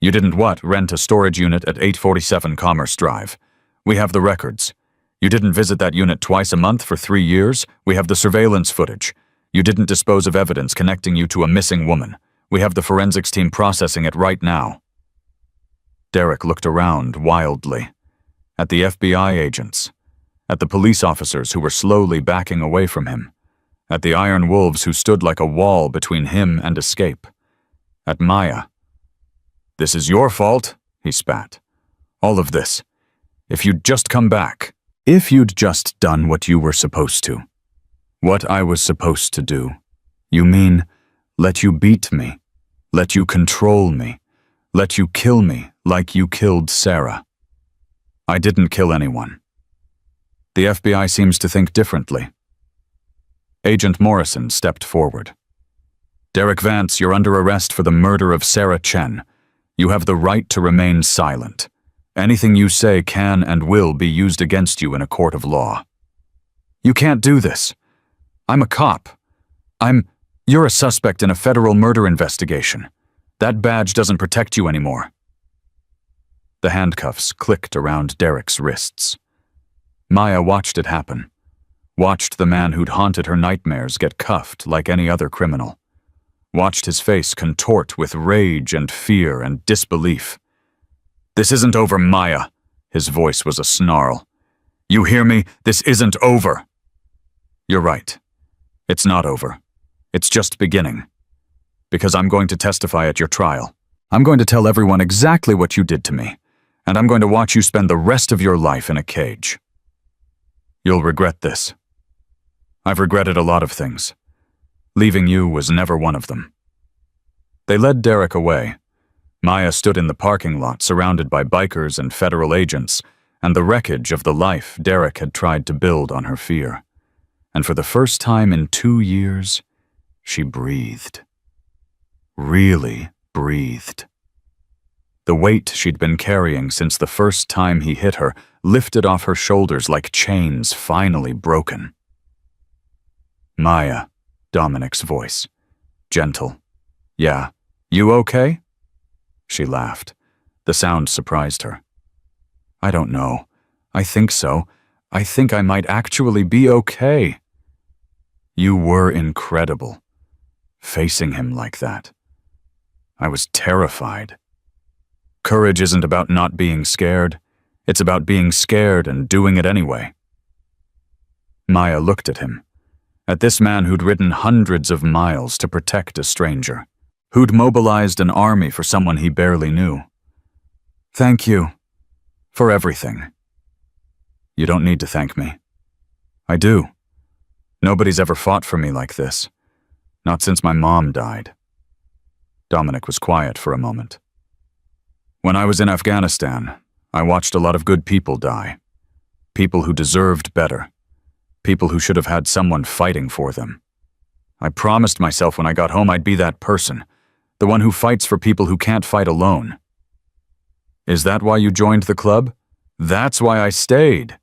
You didn't what? Rent a storage unit at 847 Commerce Drive. We have the records. You didn't visit that unit twice a month for 3 years. We have the surveillance footage. You didn't dispose of evidence connecting you to a missing woman. We have the forensics team processing it right now. Derek looked around wildly. At the FBI agents. At the police officers who were slowly backing away from him. At the iron wolves who stood like a wall between him and escape. At Maya. This is your fault, he spat. All of this. If you'd just come back. If you'd just done what you were supposed to. What I was supposed to do. You mean, let you beat me. Let you control me. Let you kill me like you killed Sarah. I didn't kill anyone. The FBI seems to think differently. Agent Morrison stepped forward. Derek Vance, you're under arrest for the murder of Sarah Chen. You have the right to remain silent. Anything you say can and will be used against you in a court of law. You can't do this. I'm a cop. You're a suspect in a federal murder investigation. That badge doesn't protect you anymore. The handcuffs clicked around Derek's wrists. Maya watched it happen. Watched the man who'd haunted her nightmares get cuffed like any other criminal. Watched his face contort with rage and fear and disbelief. This isn't over, Maya. His voice was a snarl. You hear me? This isn't over. You're right. It's not over. It's just beginning. Because I'm going to testify at your trial. I'm going to tell everyone exactly what you did to me, and I'm going to watch you spend the rest of your life in a cage. You'll regret this. I've regretted a lot of things. Leaving you was never one of them. They led Derek away. Maya stood in the parking lot surrounded by bikers and federal agents, and the wreckage of the life Derek had tried to build on her fear. And for the first time in 2 years, she breathed. Really breathed. The weight she'd been carrying since the first time he hit her lifted off her shoulders like chains finally broken. Maya, Dominic's voice. Gentle. Yeah, you okay? She laughed. The sound surprised her. I don't know. I think so. I think I might actually be okay. You were incredible. Facing him like that. I was terrified. Courage isn't about not being scared. It's about being scared and doing it anyway. Maya looked at him. At this man who'd ridden hundreds of miles to protect a stranger. Who'd mobilized an army for someone he barely knew. Thank you. For everything. You don't need to thank me. I do. Nobody's ever fought for me like this. Not since my mom died. Dominic was quiet for a moment. When I was in Afghanistan, I watched a lot of good people die. People who deserved better. People who should have had someone fighting for them. I promised myself when I got home I'd be that person. The one who fights for people who can't fight alone. Is that why you joined the club? That's why I stayed.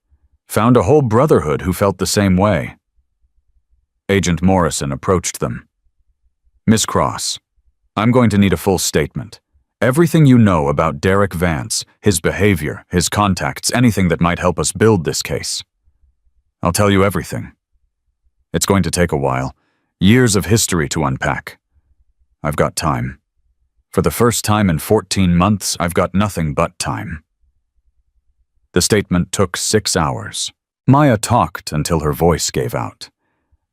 Found a whole brotherhood who felt the same way. Agent Morrison approached them. Miss Cross, I'm going to need a full statement. Everything you know about Derek Vance, his behavior, his contacts, anything that might help us build this case. I'll tell you everything. It's going to take a while. Years of history to unpack. I've got time. For the first time in 14 months, I've got nothing but time. The statement took 6 hours. Maya talked until her voice gave out.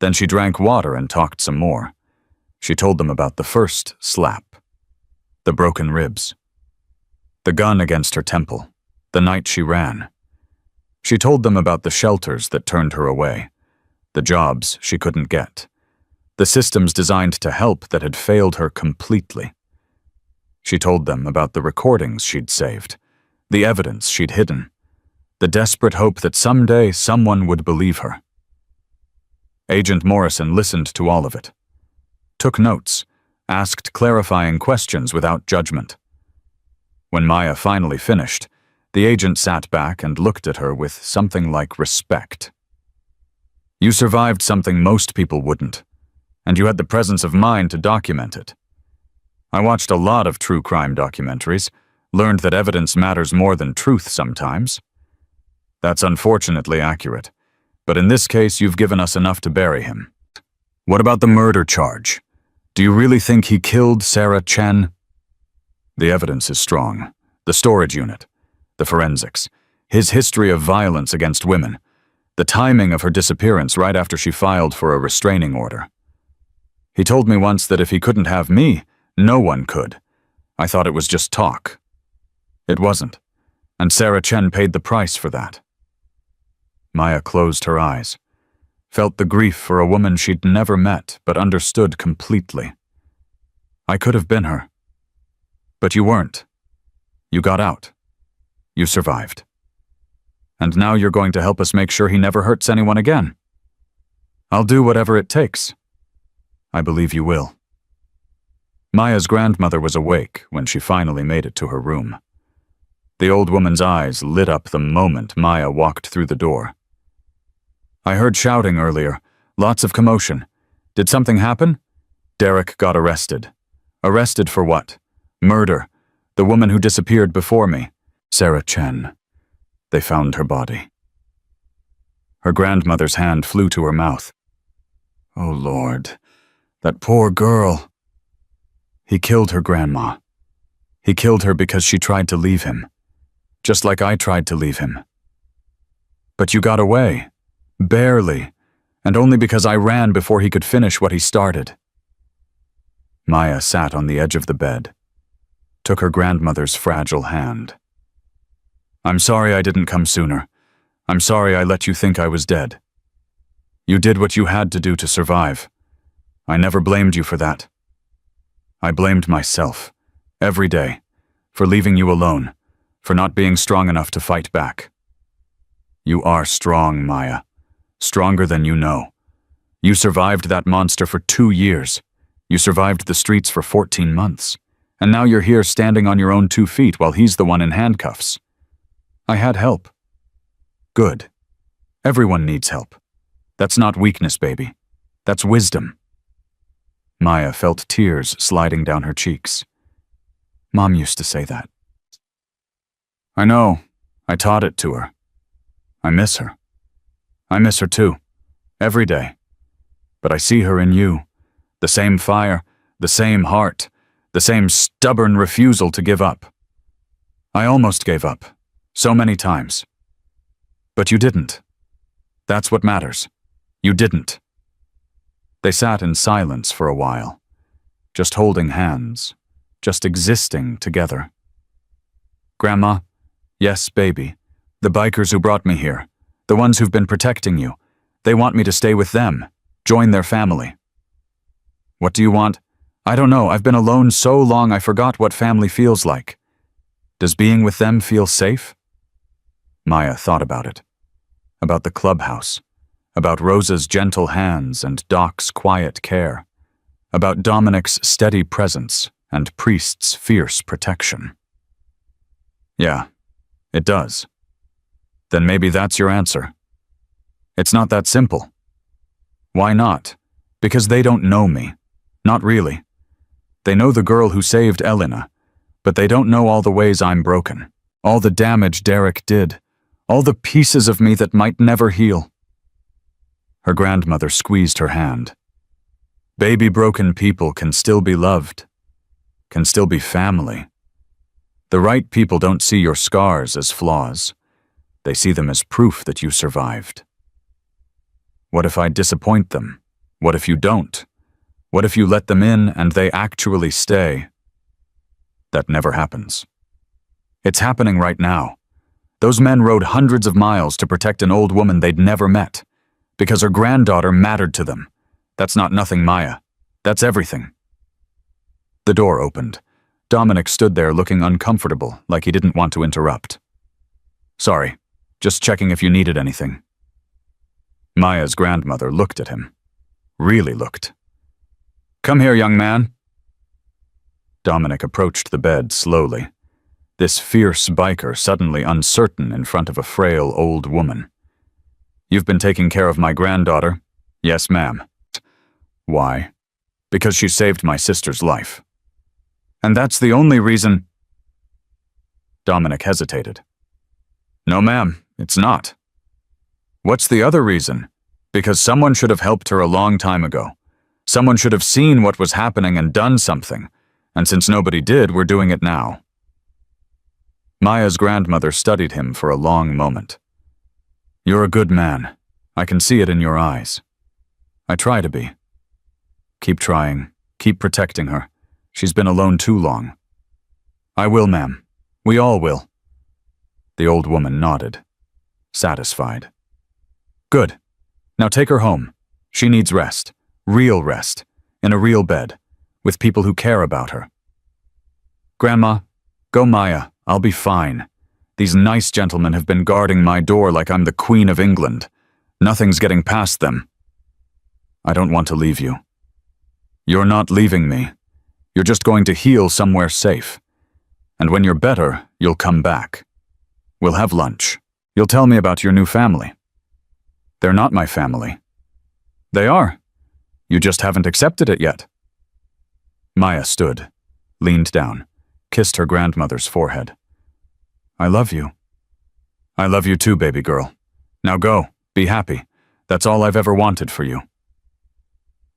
Then she drank water and talked some more. She told them about the first slap. The broken ribs. The gun against her temple. The night she ran. She told them about the shelters that turned her away. The jobs she couldn't get. The systems designed to help that had failed her completely. She told them about the recordings she'd saved. The evidence she'd hidden. The desperate hope that someday someone would believe her. Agent Morrison listened to all of it. Took notes. Asked clarifying questions without judgment. When Maya finally finished, the agent sat back and looked at her with something like respect. You survived something most people wouldn't, and you had the presence of mind to document it. I watched a lot of true crime documentaries, learned that evidence matters more than truth sometimes. That's unfortunately accurate, but in this case you've given us enough to bury him. What about the murder charge? Do you really think he killed Sarah Chen? The evidence is strong. The storage unit. The forensics. His history of violence against women. The timing of her disappearance right after she filed for a restraining order. He told me once that if he couldn't have me, no one could. I thought it was just talk. It wasn't. And Sarah Chen paid the price for that. Maya closed her eyes. Felt the grief for a woman she'd never met but understood completely. I could have been her. But you weren't. You got out. You survived. And now you're going to help us make sure he never hurts anyone again. I'll do whatever it takes. I believe you will. Maya's grandmother was awake when she finally made it to her room. The old woman's eyes lit up the moment Maya walked through the door. I heard shouting earlier. Lots of commotion. Did something happen? Derek got arrested. Arrested for what? Murder. The woman who disappeared before me. Sarah Chen. They found her body. Her grandmother's hand flew to her mouth. Oh, Lord. That poor girl. He killed her grandma. He killed her because she tried to leave him. Just like I tried to leave him. But you got away. Barely. And only because I ran before he could finish what he started. Maya sat on the edge of the bed, took her grandmother's fragile hand. I'm sorry I didn't come sooner. I'm sorry I let you think I was dead. You did what you had to do to survive. I never blamed you for that. I blamed myself, every day, for leaving you alone, for not being strong enough to fight back. You are strong, Maya. Stronger than you know. You survived that monster for 2 years. You survived the streets for 14 months. And now you're here standing on your own 2 feet while he's the one in handcuffs. I had help. Good. Everyone needs help. That's not weakness, baby. That's wisdom. Maya felt tears sliding down her cheeks. Mom used to say that. I know. I taught it to her. I miss her. I miss her too. Every day. But I see her in you. The same fire, the same heart, the same stubborn refusal to give up. I almost gave up. So many times. But you didn't. That's what matters. You didn't. They sat in silence for a while, just holding hands, just existing together. Grandma, yes, baby, the bikers who brought me here, the ones who've been protecting you, they want me to stay with them, join their family. What do you want? I don't know, I've been alone so long I forgot what family feels like. Does being with them feel safe? Maya thought about it. About the clubhouse. About Rosa's gentle hands and Doc's quiet care. About Dominic's steady presence and Priest's fierce protection. Yeah, it does. Then maybe that's your answer. It's not that simple. Why not? Because they don't know me. Not really. They know the girl who saved Elena, but they don't know all the ways I'm broken, all the damage Derek did, all the pieces of me that might never heal. Her grandmother squeezed her hand. Baby broken people can still be loved, can still be family. The right people don't see your scars as flaws. They see them as proof that you survived. What if I disappoint them? What if you don't? What if you let them in and they actually stay? That never happens. It's happening right now. Those men rode hundreds of miles to protect an old woman they'd never met, because her granddaughter mattered to them. That's not nothing, Maya. That's everything. The door opened. Dominic stood there looking uncomfortable, like he didn't want to interrupt. Sorry, just checking if you needed anything. Maya's grandmother looked at him. Really looked. Come here, young man. Dominic approached the bed slowly. This fierce biker suddenly uncertain in front of a frail old woman. You've been taking care of my granddaughter? Yes, ma'am. Why? Because she saved my sister's life. And that's the only reason... Dominic hesitated. No, ma'am, it's not. What's the other reason? Because someone should have helped her a long time ago. Someone should have seen what was happening and done something, and since nobody did, we're doing it now. Maya's grandmother studied him for a long moment. You're a good man. I can see it in your eyes. I try to be. Keep trying. Keep protecting her. She's been alone too long. I will, ma'am. We all will. The old woman nodded, satisfied. Good. Now take her home. She needs rest. Real rest. In a real bed. With people who care about her. Grandma, go Maya. I'll be fine. These nice gentlemen have been guarding my door like I'm the Queen of England. Nothing's getting past them. I don't want to leave you. You're not leaving me. You're just going to heal somewhere safe. And when you're better, you'll come back. We'll have lunch. You'll tell me about your new family. They're not my family. They are. You just haven't accepted it yet. Maya stood, leaned down, kissed her grandmother's forehead. I love you. I love you too, baby girl. Now go, be happy. That's all I've ever wanted for you.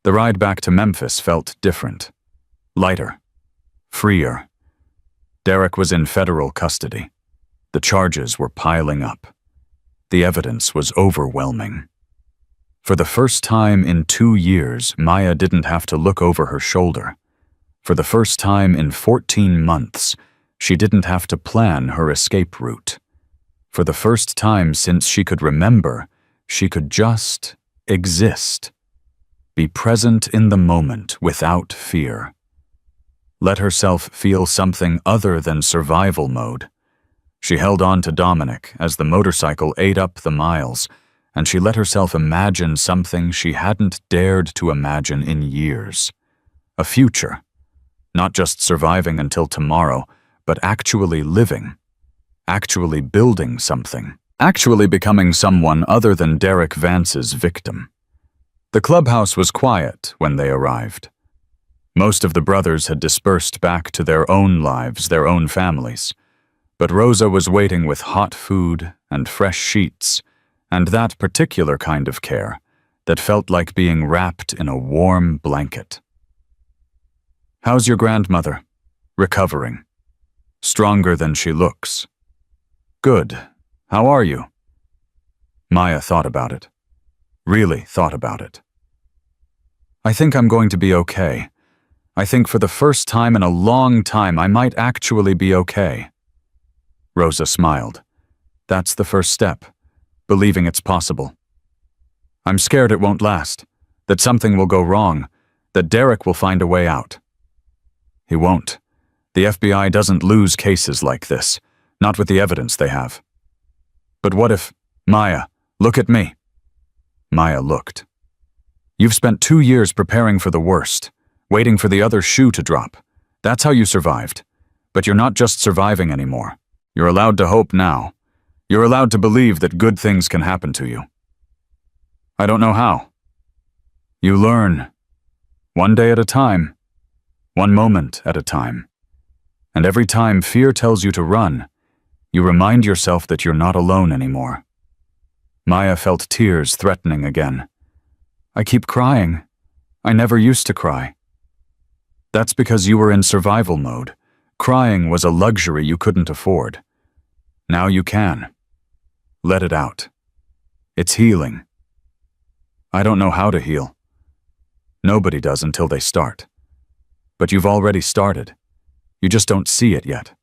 The ride back to Memphis felt different. Lighter. Freer. Derek was in federal custody. The charges were piling up. The evidence was overwhelming. For the first time in 2 years, Maya didn't have to look over her shoulder. For the first time in 14 months, she didn't have to plan her escape route. For the first time since she could remember, she could just exist. Be present in the moment without fear. Let herself feel something other than survival mode. She held on to Dominic as the motorcycle ate up the miles, and she let herself imagine something she hadn't dared to imagine in years. A future. Not just surviving until tomorrow, but actually living. Actually building something. Actually becoming someone other than Derek Vance's victim. The clubhouse was quiet when they arrived. Most of the brothers had dispersed back to their own lives, their own families. But Rosa was waiting with hot food and fresh sheets, and that particular kind of care that felt like being wrapped in a warm blanket. How's your grandmother? Recovering. Stronger than she looks. Good. How are you? Maya thought about it. Really thought about it. I think I'm going to be okay. I think for the first time in a long time I might actually be okay. Rosa smiled. That's the first step. Believing it's possible. I'm scared it won't last, that something will go wrong, that Derek will find a way out. He won't. The FBI doesn't lose cases like this, not with the evidence they have. But what if... Maya, look at me. Maya looked. You've spent 2 years preparing for the worst, waiting for the other shoe to drop. That's how you survived. But you're not just surviving anymore. You're allowed to hope now. You're allowed to believe that good things can happen to you. I don't know how. You learn. One day at a time. One moment at a time. And every time fear tells you to run, you remind yourself that you're not alone anymore. Maya felt tears threatening again. I keep crying. I never used to cry. That's because you were in survival mode. Crying was a luxury you couldn't afford. Now you can. Let it out. It's healing. I don't know how to heal. Nobody does until they start. But you've already started. You just don't see it yet.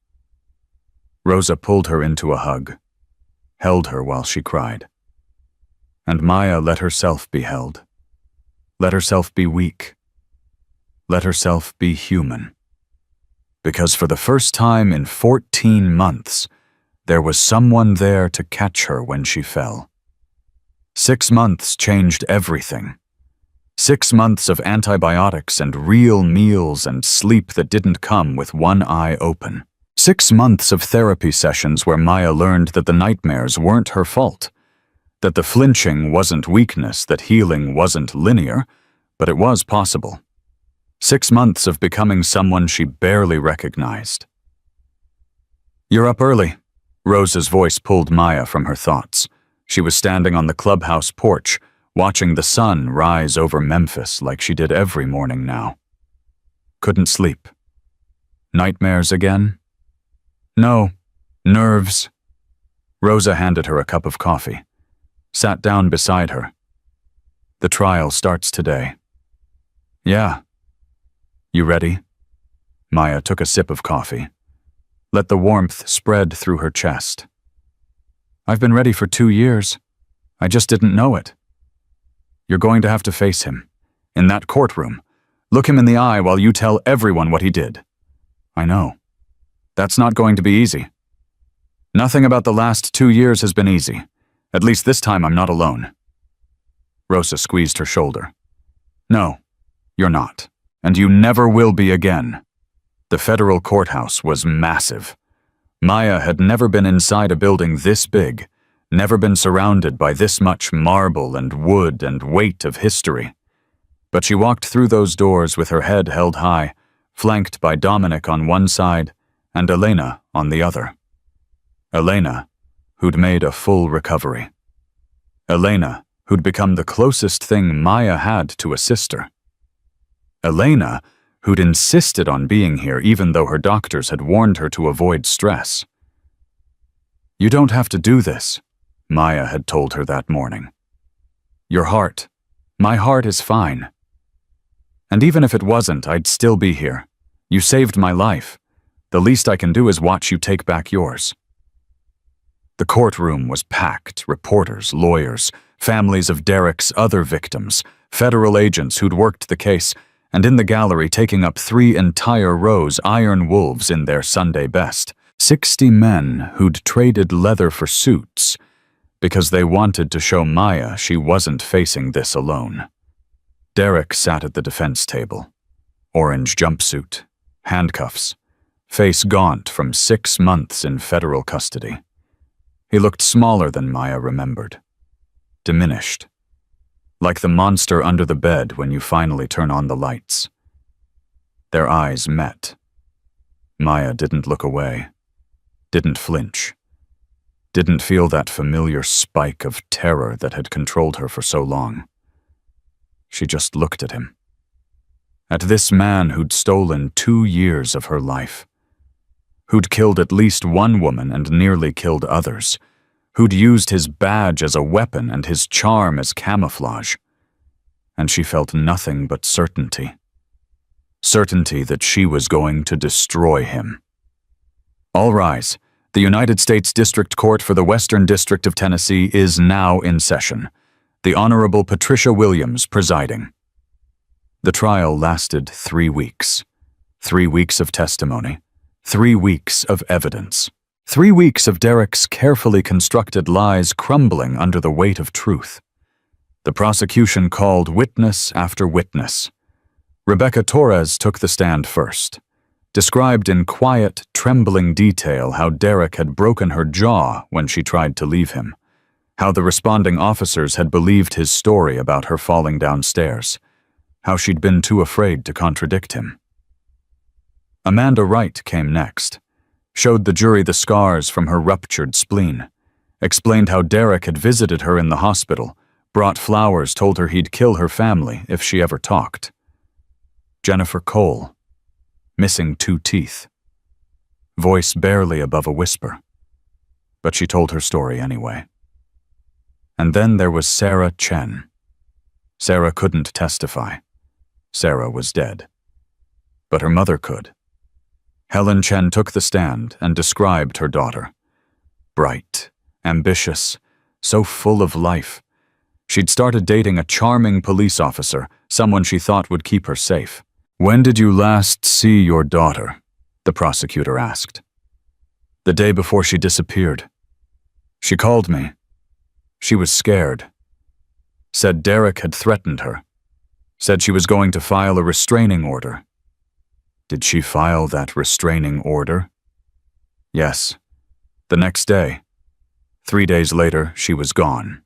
Rosa pulled her into a hug, held her while she cried. And Maya let herself be held. Let herself be weak. Let herself be human. Because for the first time in 14 months, there was someone there to catch her when she fell. 6 months changed everything. 6 months of antibiotics and real meals and sleep that didn't come with one eye open. 6 months of therapy sessions where Maya learned that the nightmares weren't her fault, that the flinching wasn't weakness, that healing wasn't linear, but it was possible. 6 months of becoming someone she barely recognized. You're up early. Rosa's voice pulled Maya from her thoughts. She was standing on the clubhouse porch, watching the sun rise over Memphis like she did every morning now. Couldn't sleep. Nightmares again? No. Nerves. Rosa handed her a cup of coffee, sat down beside her. The trial starts today. Yeah. You ready? Maya took a sip of coffee. Let the warmth spread through her chest. I've been ready for 2 years. I just didn't know it. You're going to have to face him. In that courtroom. Look him in the eye while you tell everyone what he did. I know. That's not going to be easy. Nothing about the last 2 years has been easy. At least this time I'm not alone. Rosa squeezed her shoulder. No, you're not. And you never will be again. The federal courthouse was massive. Maya had never been inside a building this big, never been surrounded by this much marble and wood and weight of history. But she walked through those doors with her head held high, flanked by Dominic on one side and Elena on the other. Elena, who'd made a full recovery. Elena, who'd become the closest thing Maya had to a sister. Elena, who'd insisted on being here even though her doctors had warned her to avoid stress. "You don't have to do this," Maya had told her that morning. "Your heart, my heart is fine. And even if it wasn't, I'd still be here. You saved my life. The least I can do is watch you take back yours." The courtroom was packed, reporters, lawyers, families of Derek's other victims, federal agents who'd worked the case, and in the gallery taking up 3 entire rows, iron wolves in their Sunday best, 60 men who'd traded leather for suits because they wanted to show Maya she wasn't facing this alone. Derek sat at the defense table. Orange jumpsuit, handcuffs, face gaunt from 6 months in federal custody. He looked smaller than Maya remembered. Diminished. Like the monster under the bed when you finally turn on the lights. Their eyes met. Maya didn't look away. Didn't flinch. Didn't feel that familiar spike of terror that had controlled her for so long. She just looked at him. At this man who'd stolen 2 years of her life. Who'd killed at least one woman and nearly killed others. Who'd used his badge as a weapon and his charm as camouflage. And she felt nothing but certainty. Certainty that she was going to destroy him. All rise. The United States District Court for the Western District of Tennessee is now in session. The Honorable Patricia Williams presiding. The trial lasted 3 weeks. 3 weeks of testimony. 3 weeks of evidence. 3 weeks of Derek's carefully constructed lies crumbling under the weight of truth. The prosecution called witness after witness. Rebecca Torres took the stand first. Described in quiet, trembling detail how Derek had broken her jaw when she tried to leave him. How the responding officers had believed his story about her falling downstairs. How she'd been too afraid to contradict him. Amanda Wright came next. Showed the jury the scars from her ruptured spleen. Explained how Derek had visited her in the hospital, brought flowers, told her he'd kill her family if she ever talked. Jennifer Cole. Missing 2 teeth. Voice barely above a whisper. But she told her story anyway. And then there was Sarah Chen. Sarah couldn't testify. Sarah was dead. But her mother could. Helen Chen took the stand and described her daughter. Bright, ambitious, so full of life. She'd started dating a charming police officer, someone she thought would keep her safe. "When did you last see your daughter?" the prosecutor asked. "The day before she disappeared. She called me. She was scared. Said Derek had threatened her. Said she was going to file a restraining order." "Did she file that restraining order?" "Yes. The next day. 3 days later, she was gone."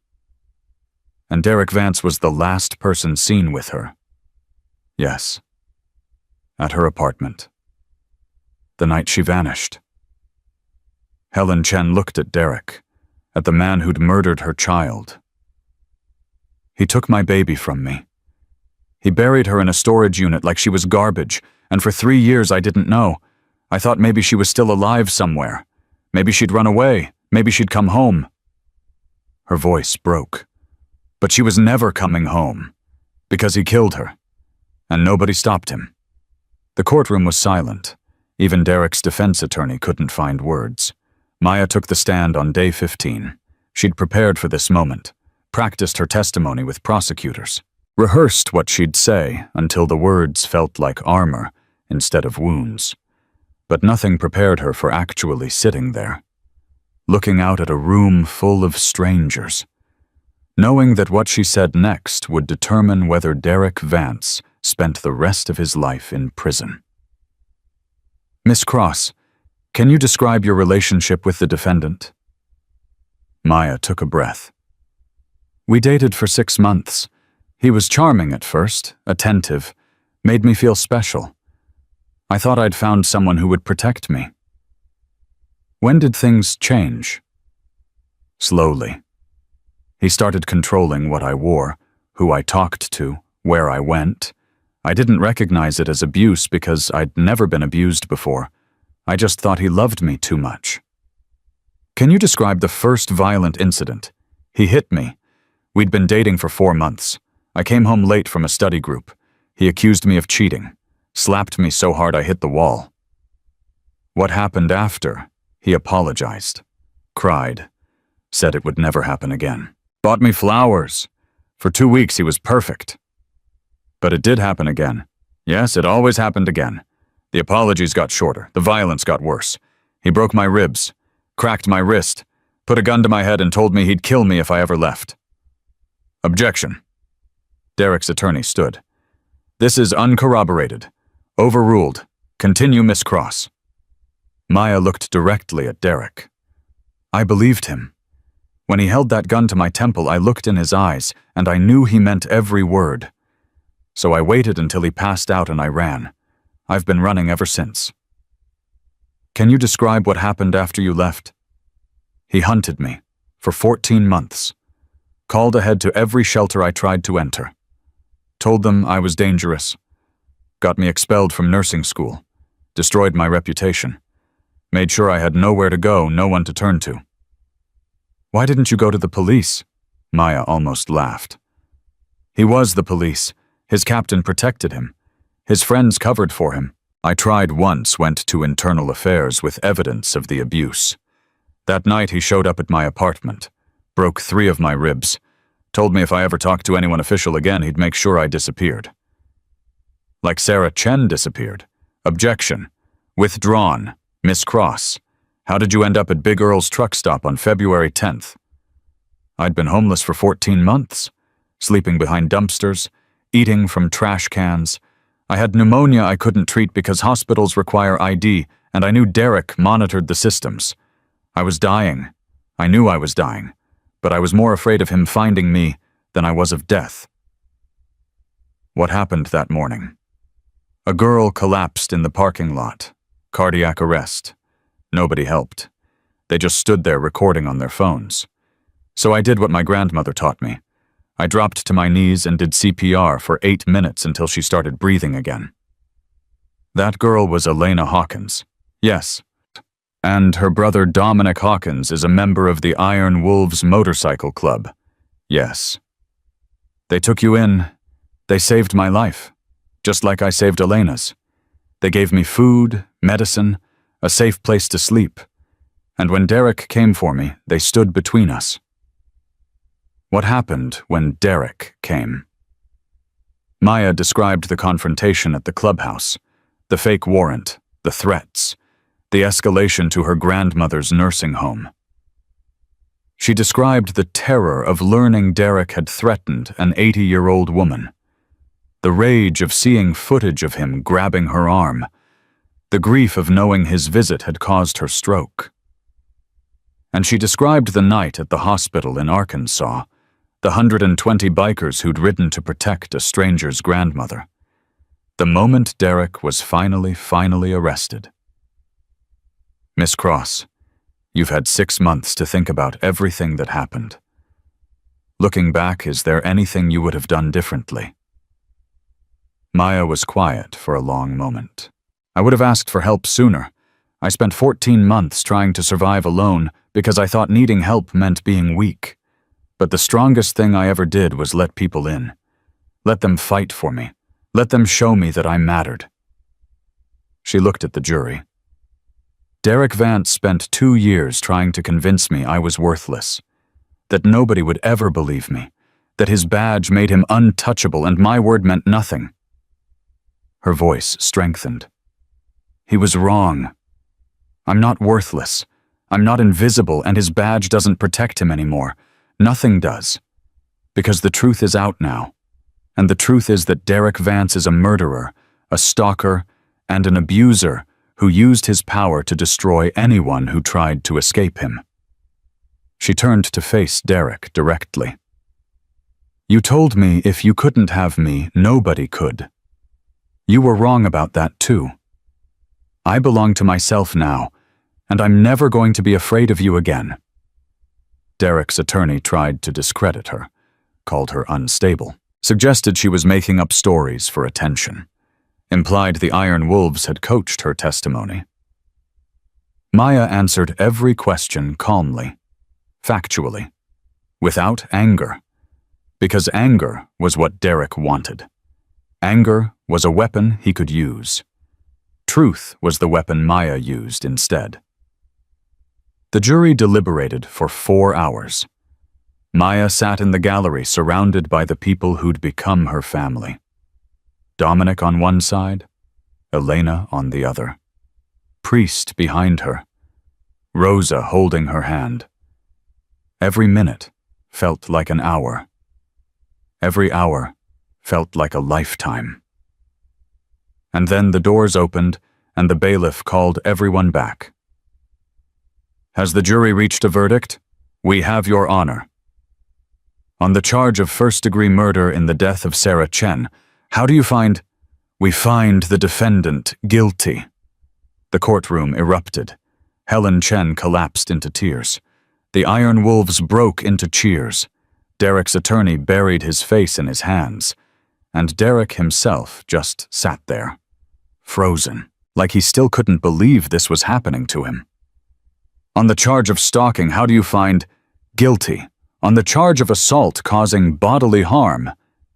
"And Derek Vance was the last person seen with her?" "Yes. At her apartment. The night she vanished." Helen Chen looked at Derek, at the man who'd murdered her child. "He took my baby from me. He buried her in a storage unit like she was garbage, and for 3 years I didn't know. I thought maybe she was still alive somewhere. Maybe she'd run away. Maybe she'd come home." Her voice broke. But she was never coming home, because he killed her, and nobody stopped him. The courtroom was silent. Even Derek's defense attorney couldn't find words. Maya took the stand on day 15. She'd prepared for this moment, practiced her testimony with prosecutors, rehearsed what she'd say until the words felt like armor instead of wounds. But nothing prepared her for actually sitting there, looking out at a room full of strangers, knowing that what she said next would determine whether Derek Vance spent the rest of his life in prison. "Miss Cross, Can you describe your relationship with the defendant? Maya took a breath. We dated for 6 months. He was charming at first, attentive, made me feel special. I thought I'd found someone who would protect me. When did things change? Slowly. He started controlling what I wore, who I talked to, where I went. I didn't recognize it as abuse because I'd never been abused before. I just thought he loved me too much. Can you describe the first violent incident? He hit me. We'd been dating for 4 months. I came home late from a study group. He accused me of cheating, slapped me so hard I hit the wall. What happened after? He apologized, cried, said it would never happen again. Bought me flowers. For 2 weeks he was perfect. But it did happen again. Yes, it always happened again. The apologies got shorter, the violence got worse. He broke my ribs, cracked my wrist, put a gun to my head and told me he'd kill me if I ever left. Objection. Derek's attorney stood. This is uncorroborated. Overruled. Continue, Miss Cross. Maya looked directly at Derek. I believed him. When he held that gun to my temple, I looked in his eyes, and I knew he meant every word. So I waited until he passed out and I ran. I've been running ever since. Can you describe what happened after you left? He hunted me for 14 months. Called ahead to every shelter I tried to enter. Told them I was dangerous. Got me expelled from nursing school. Destroyed my reputation. Made sure I had nowhere to go, no one to turn to. Why didn't you go to the police? Maya almost laughed. He was the police. His captain protected him. His friends covered for him. I tried once, went to internal affairs with evidence of the abuse. That night he showed up at my apartment. Broke 3 of my ribs. Told me if I ever talked to anyone official again, he'd make sure I disappeared. Like Sarah Chen disappeared. Objection. Withdrawn. Miss Cross. How did you end up at Big Earl's truck stop on February 10th? I'd been homeless for 14 months. Sleeping behind dumpsters. Eating from trash cans. I had pneumonia I couldn't treat because hospitals require ID, and I knew Derek monitored the systems. I was dying. I knew I was dying. But I was more afraid of him finding me than I was of death. What happened that morning? A girl collapsed in the parking lot. Cardiac arrest. Nobody helped. They just stood there recording on their phones. So I did what my grandmother taught me. I dropped to my knees and did CPR for 8 minutes until she started breathing again. That girl was Elena Hawkins. Yes. And her brother Dominic Hawkins is a member of the Iron Wolves Motorcycle Club. Yes. They took you in. They saved my life, just like I saved Elena's. They gave me food, medicine, a safe place to sleep. And when Derek came for me, they stood between us. What happened when Derek came? Maya described the confrontation at the clubhouse, the fake warrant, the threats, the escalation to her grandmother's nursing home. She described the terror of learning Derek had threatened an 80-year-old woman, the rage of seeing footage of him grabbing her arm, the grief of knowing his visit had caused her stroke. And she described the night at the hospital in Arkansas, the 120 bikers who'd ridden to protect a stranger's grandmother. The moment Derek was finally arrested. Miss Cross, you've had 6 months to think about everything that happened. Looking back, is there anything you would have done differently? Maya was quiet for a long moment. I would have asked for help sooner. I spent 14 months trying to survive alone because I thought needing help meant being weak. But the strongest thing I ever did was let people in. Let them fight for me. Let them show me that I mattered. She looked at the jury. Derek Vance spent 2 years trying to convince me I was worthless, that nobody would ever believe me, that his badge made him untouchable and my word meant nothing. Her voice strengthened. He was wrong. I'm not worthless. I'm not invisible, and his badge doesn't protect him anymore. Nothing does. Because the truth is out now. And the truth is that Derek Vance is a murderer, a stalker, and an abuser who used his power to destroy anyone who tried to escape him. She turned to face Derek directly. "You told me if you couldn't have me, nobody could. You were wrong about that too. I belong to myself now, and I'm never going to be afraid of you again." Derek's attorney tried to discredit her, called her unstable, suggested she was making up stories for attention, implied the Iron Wolves had coached her testimony. Maya answered every question calmly, factually, without anger, because anger was what Derek wanted. Anger was a weapon he could use. Truth was the weapon Maya used instead. The jury deliberated for 4 hours. Maya sat in the gallery surrounded by the people who'd become her family. Dominic on one side, Elena on the other. Priest behind her, Rosa holding her hand. Every minute felt like an hour. Every hour felt like a lifetime. And then the doors opened and the bailiff called everyone back. "Has the jury reached a verdict? We have your honor. On the charge of first-degree murder in the death of Sarah Chen, how do you find—" "We find the defendant guilty." The courtroom erupted. Helen Chen collapsed into tears. The Iron Wolves broke into cheers. Derek's attorney buried his face in his hands, and Derek himself just sat there, frozen, like he still couldn't believe this was happening to him. "On the charge of stalking, how do you find—" "Guilty. On the charge of assault causing bodily harm,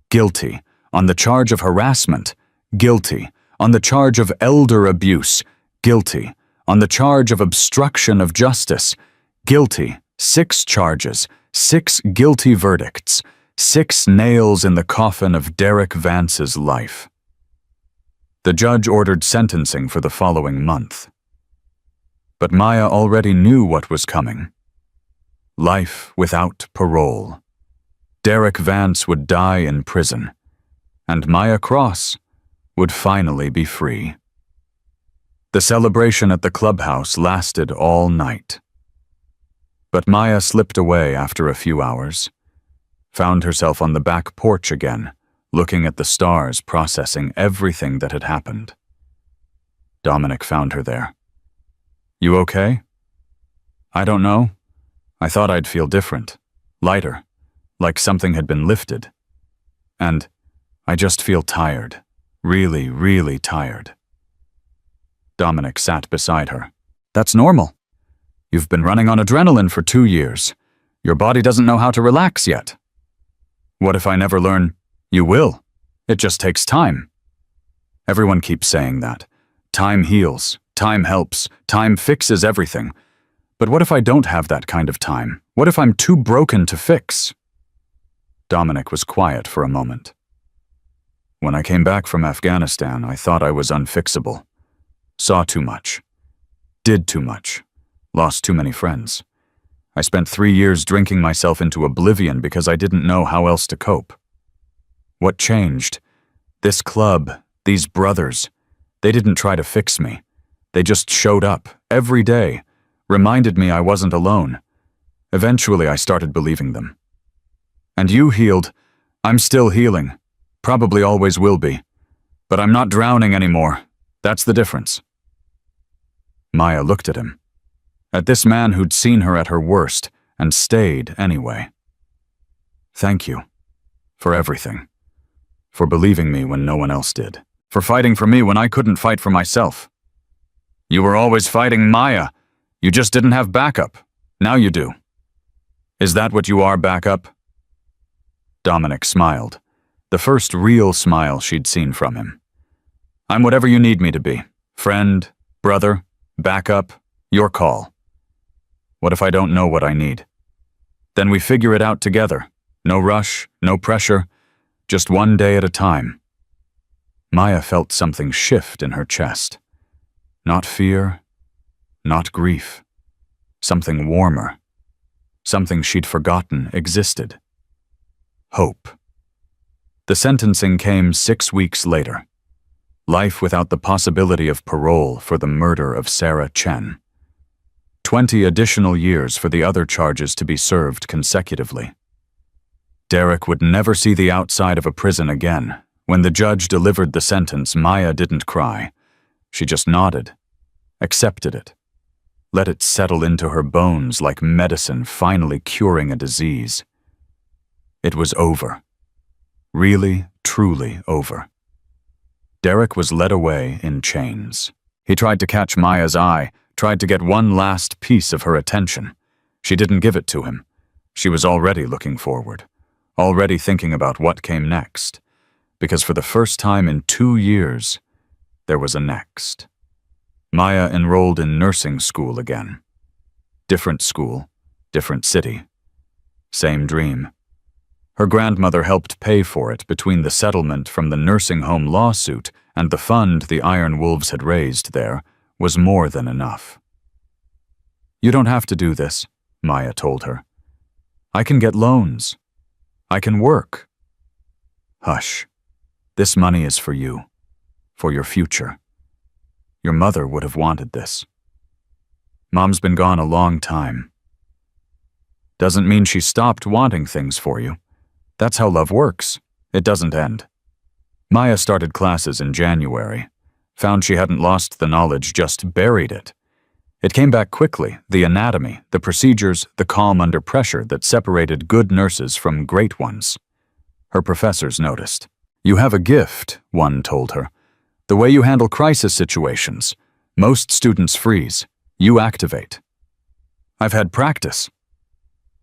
guilty. On the charge of harassment, guilty. On the charge of elder abuse, guilty. On the charge of obstruction of justice, guilty. 6 charges, 6 guilty verdicts, 6 nails in the coffin of Derek Vance's life." The judge ordered sentencing for the following month. But Maya already knew what was coming. Life without parole. Derek Vance would die in prison, and Maya Cross would finally be free. The celebration at the clubhouse lasted all night. But Maya slipped away after a few hours, found herself on the back porch again, looking at the stars, processing everything that had happened. Dominic found her there. "You okay?" "I don't know. I thought I'd feel different, lighter, like something had been lifted. And I just feel tired, really, really tired." Dominic sat beside her. "That's normal. You've been running on adrenaline for 2 years. Your body doesn't know how to relax yet." "What if I never learn?" "You will. It just takes time." Everyone keeps saying that. Time heals, time helps, time fixes everything. But what if I don't have that kind of time? What if I'm too broken to fix? Dominic was quiet for a moment. "When I came back from Afghanistan, I thought I was unfixable. Saw too much. Did too much. Lost too many friends. I spent 3 years drinking myself into oblivion because I didn't know how else to cope. What changed? This club, these brothers, they didn't try to fix me. They just showed up, every day, reminded me I wasn't alone. Eventually I started believing them. And you healed. I'm still healing. Probably always will be. But I'm not drowning anymore. That's the difference." Maya looked at him. At this man who'd seen her at her worst and stayed anyway. "Thank you. For everything. For believing me when no one else did. For fighting for me when I couldn't fight for myself. You were always fighting Maya. You just didn't have backup. Now you do. Is that what you are, backup?" Dominic smiled, the first real smile she'd seen from him. "I'm whatever you need me to be. Friend, brother, backup, your call. What if I don't know what I need? Then we figure it out together. No rush, no pressure, just one day at a time." Maya felt something shift in her chest. Not fear, not grief. Something warmer. Something she'd forgotten existed. Hope. The sentencing came 6 weeks later. Life without the possibility of parole for the murder of Sarah Chen. 20 additional years for the other charges to be served consecutively. Derek would never see the outside of a prison again. When the judge delivered the sentence, Maya didn't cry. She just nodded, accepted it, let it settle into her bones like medicine finally curing a disease. It was over. Really, truly over. Derek was led away in chains. He tried to catch Maya's eye, tried to get one last piece of her attention. She didn't give it to him. She was already looking forward, already thinking about what came next, because for the first time in 2 years, there was a next. Maya enrolled in nursing school again. Different school, different city. Same dream. Her grandmother helped pay for it between the settlement from the nursing home lawsuit and the fund the Iron Wolves had raised there was more than enough. "You don't have to do this," Maya told her. "I can get loans. I can work." "Hush. This money is for you, for your future. Your mother would have wanted this. Mom's been gone a long time. Doesn't mean she stopped wanting things for you. That's how love works. It doesn't end." Maya started classes in January, found she hadn't lost the knowledge, just buried it. It came back quickly, the anatomy, the procedures, the calm under pressure that separated good nurses from great ones. Her professors noticed. "You have a gift," one told her. "The way you handle crisis situations. Most students freeze. You activate." "I've had practice."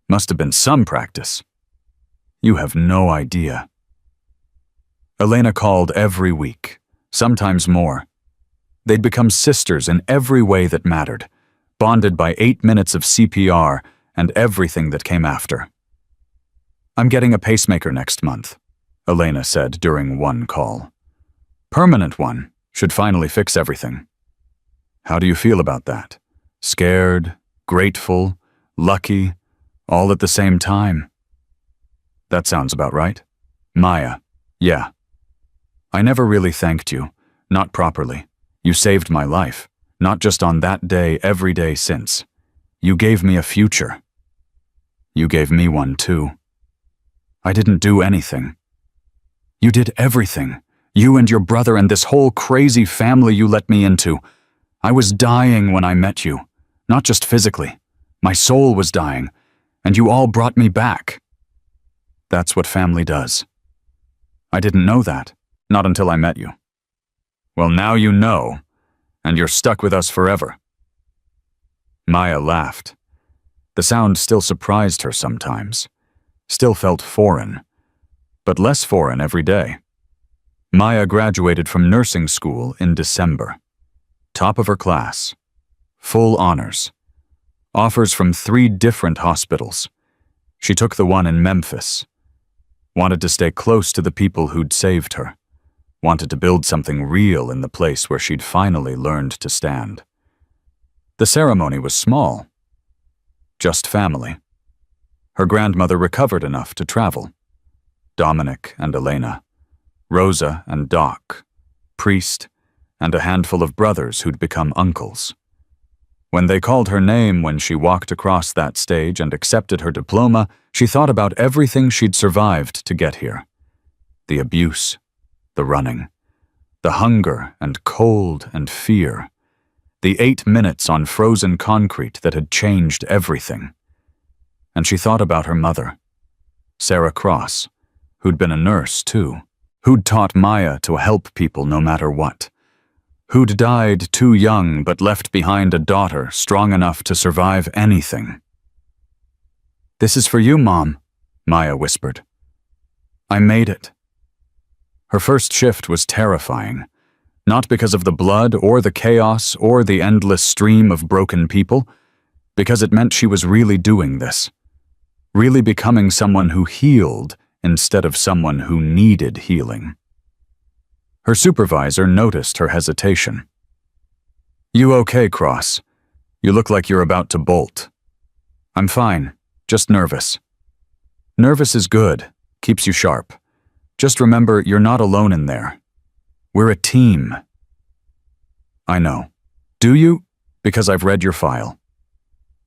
"Must have been some practice." "You have no idea." Elena called every week, sometimes more. They'd become sisters in every way that mattered, bonded by 8 minutes of CPR and everything that came after. "I'm getting a pacemaker next month," Elena said during one call. "Permanent one, should finally fix everything." "How do you feel about that? Scared, grateful, lucky, all at the same time?" "That sounds about right." "Maya, yeah. I never really thanked you, not properly. You saved my life, not just on that day, every day since. You gave me a future. You gave me one too. I didn't do anything. You did everything. You and your brother and this whole crazy family you let me into. I was dying when I met you, not just physically. My soul was dying, and you all brought me back." "That's what family does." "I didn't know that, not until I met you." "Well, now you know, and you're stuck with us forever." Maya laughed. The sound still surprised her sometimes, still felt foreign, but less foreign every day. Maya graduated from nursing school in December. Top of her class. Full honors. Offers from 3 different hospitals. She took the one in Memphis. Wanted to stay close to the people who'd saved her. Wanted to build something real in the place where she'd finally learned to stand. The ceremony was small. Just family. Her grandmother recovered enough to travel. Dominic and Elena. Rosa and Doc. Priest, and a handful of brothers who'd become uncles. When they called her name when she walked across that stage and accepted her diploma, she thought about everything she'd survived to get here. The abuse, the running, the hunger and cold and fear, the 8 minutes on frozen concrete that had changed everything. And she thought about her mother, Sarah Cross, who'd been a nurse too, who'd taught Maya to help people no matter what, who'd died too young but left behind a daughter strong enough to survive anything. "This is for you, Mom," Maya whispered. "I made it." Her first shift was terrifying, not because of the blood or the chaos or the endless stream of broken people, because it meant she was really doing this, really becoming someone who healed instead of someone who needed healing. Her supervisor noticed her hesitation. "You okay, Cross? You look like you're about to bolt." "I'm fine, just nervous." "Nervous is good, keeps you sharp. Just remember you're not alone in there. We're a team. I know. Do you? Because I've read your file.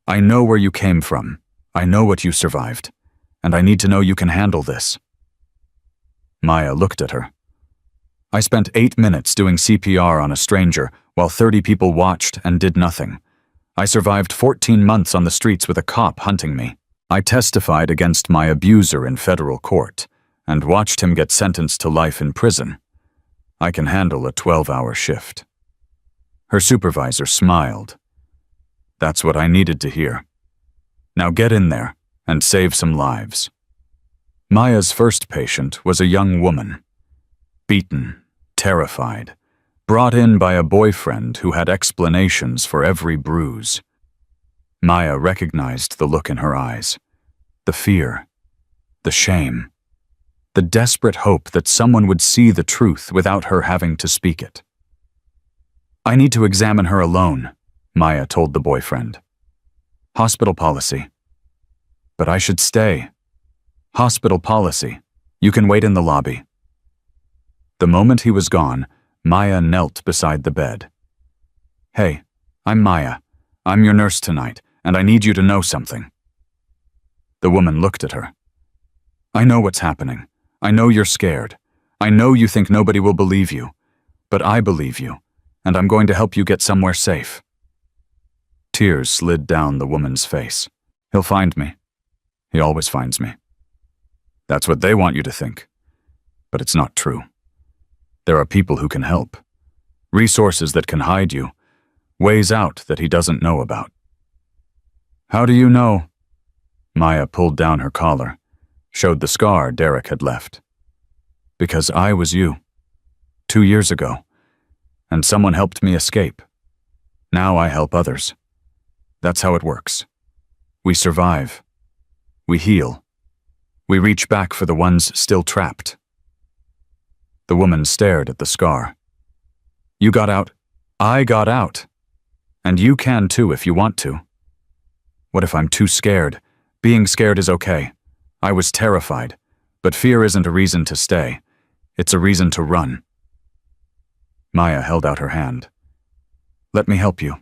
I know where you came from. I know what you survived. And I need to know you can handle this. Maya looked at her. I spent 8 minutes doing CPR on a stranger while 30 people watched and did nothing. I survived 14 months on the streets with a cop hunting me. I testified against my abuser in federal court and watched him get sentenced to life in prison. I can handle a 12-hour shift. Her supervisor smiled. That's what I needed to hear. Now get in there and save some lives. Maya's first patient was a young woman. Beaten, terrified, brought in by a boyfriend who had explanations for every bruise. Maya recognized the look in her eyes, the fear, the shame, the desperate hope that someone would see the truth without her having to speak it. I need to examine her alone, Maya told the boyfriend. Hospital policy. But I should stay. Hospital policy. You can wait in the lobby. The moment he was gone, Maya knelt beside the bed. Hey, I'm Maya. I'm your nurse tonight, and I need you to know something. The woman looked at her. I know what's happening. I know you're scared. I know you think nobody will believe you. But I believe you, and I'm going to help you get somewhere safe. Tears slid down the woman's face. He'll find me. He always finds me. That's what they want you to think. But it's not true. There are people who can help. Resources that can hide you. Ways out that he doesn't know about. How do you know? Maya pulled down her collar, showed the scar Derek had left. Because I was you. 2 years ago. And someone helped me escape. Now I help others. That's how it works. We survive. We heal. We reach back for the ones still trapped. The woman stared at the scar. You got out. I got out. And you can too if you want to. What if I'm too scared? Being scared is okay. I was terrified. But fear isn't a reason to stay. It's a reason to run. Maya held out her hand. Let me help you.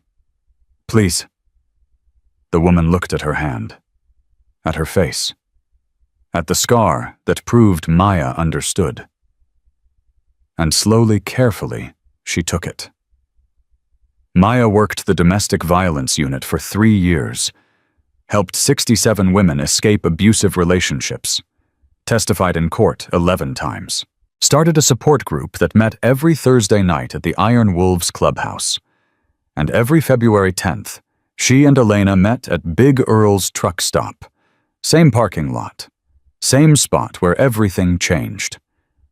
Please. The woman looked at her hand. At her face. At the scar that proved Maya understood. And slowly, carefully, she took it. Maya worked the domestic violence unit for 3 years, helped 67 women escape abusive relationships, testified in court 11 times, started a support group that met every Thursday night at the Iron Wolves Clubhouse, and every February 10th, she and Elena met at Big Earl's truck stop, same parking lot, same spot where everything changed.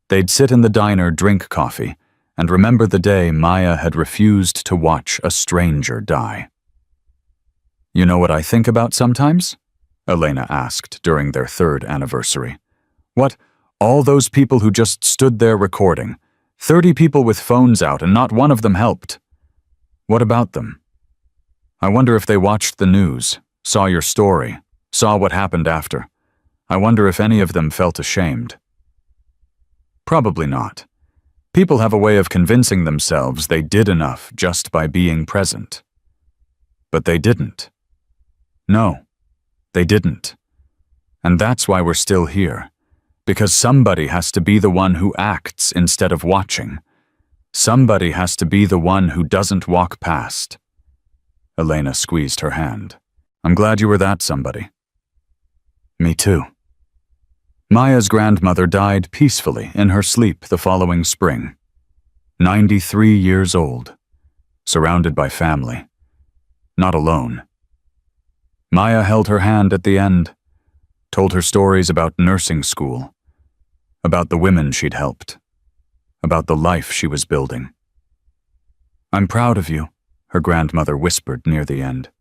They'd sit in the diner, drink coffee, and remember the day Maya had refused to watch a stranger die. You know what I think about sometimes? Elena asked during their 3rd anniversary. What? All those people who just stood there recording. 30 people with phones out and not one of them helped. What about them? I wonder if they watched the news, saw your story, saw what happened after. I wonder if any of them felt ashamed. Probably not. People have a way of convincing themselves they did enough just by being present. But they didn't. No, they didn't. And that's why we're still here. Because somebody has to be the one who acts instead of watching. Somebody has to be the one who doesn't walk past. Elena squeezed her hand. I'm glad you were that somebody. Me too. Maya's grandmother died peacefully in her sleep the following spring. 93 years old, surrounded by family, not alone. Maya held her hand at the end, told her stories about nursing school, about the women she'd helped, about the life she was building. I'm proud of you, her grandmother whispered near the end.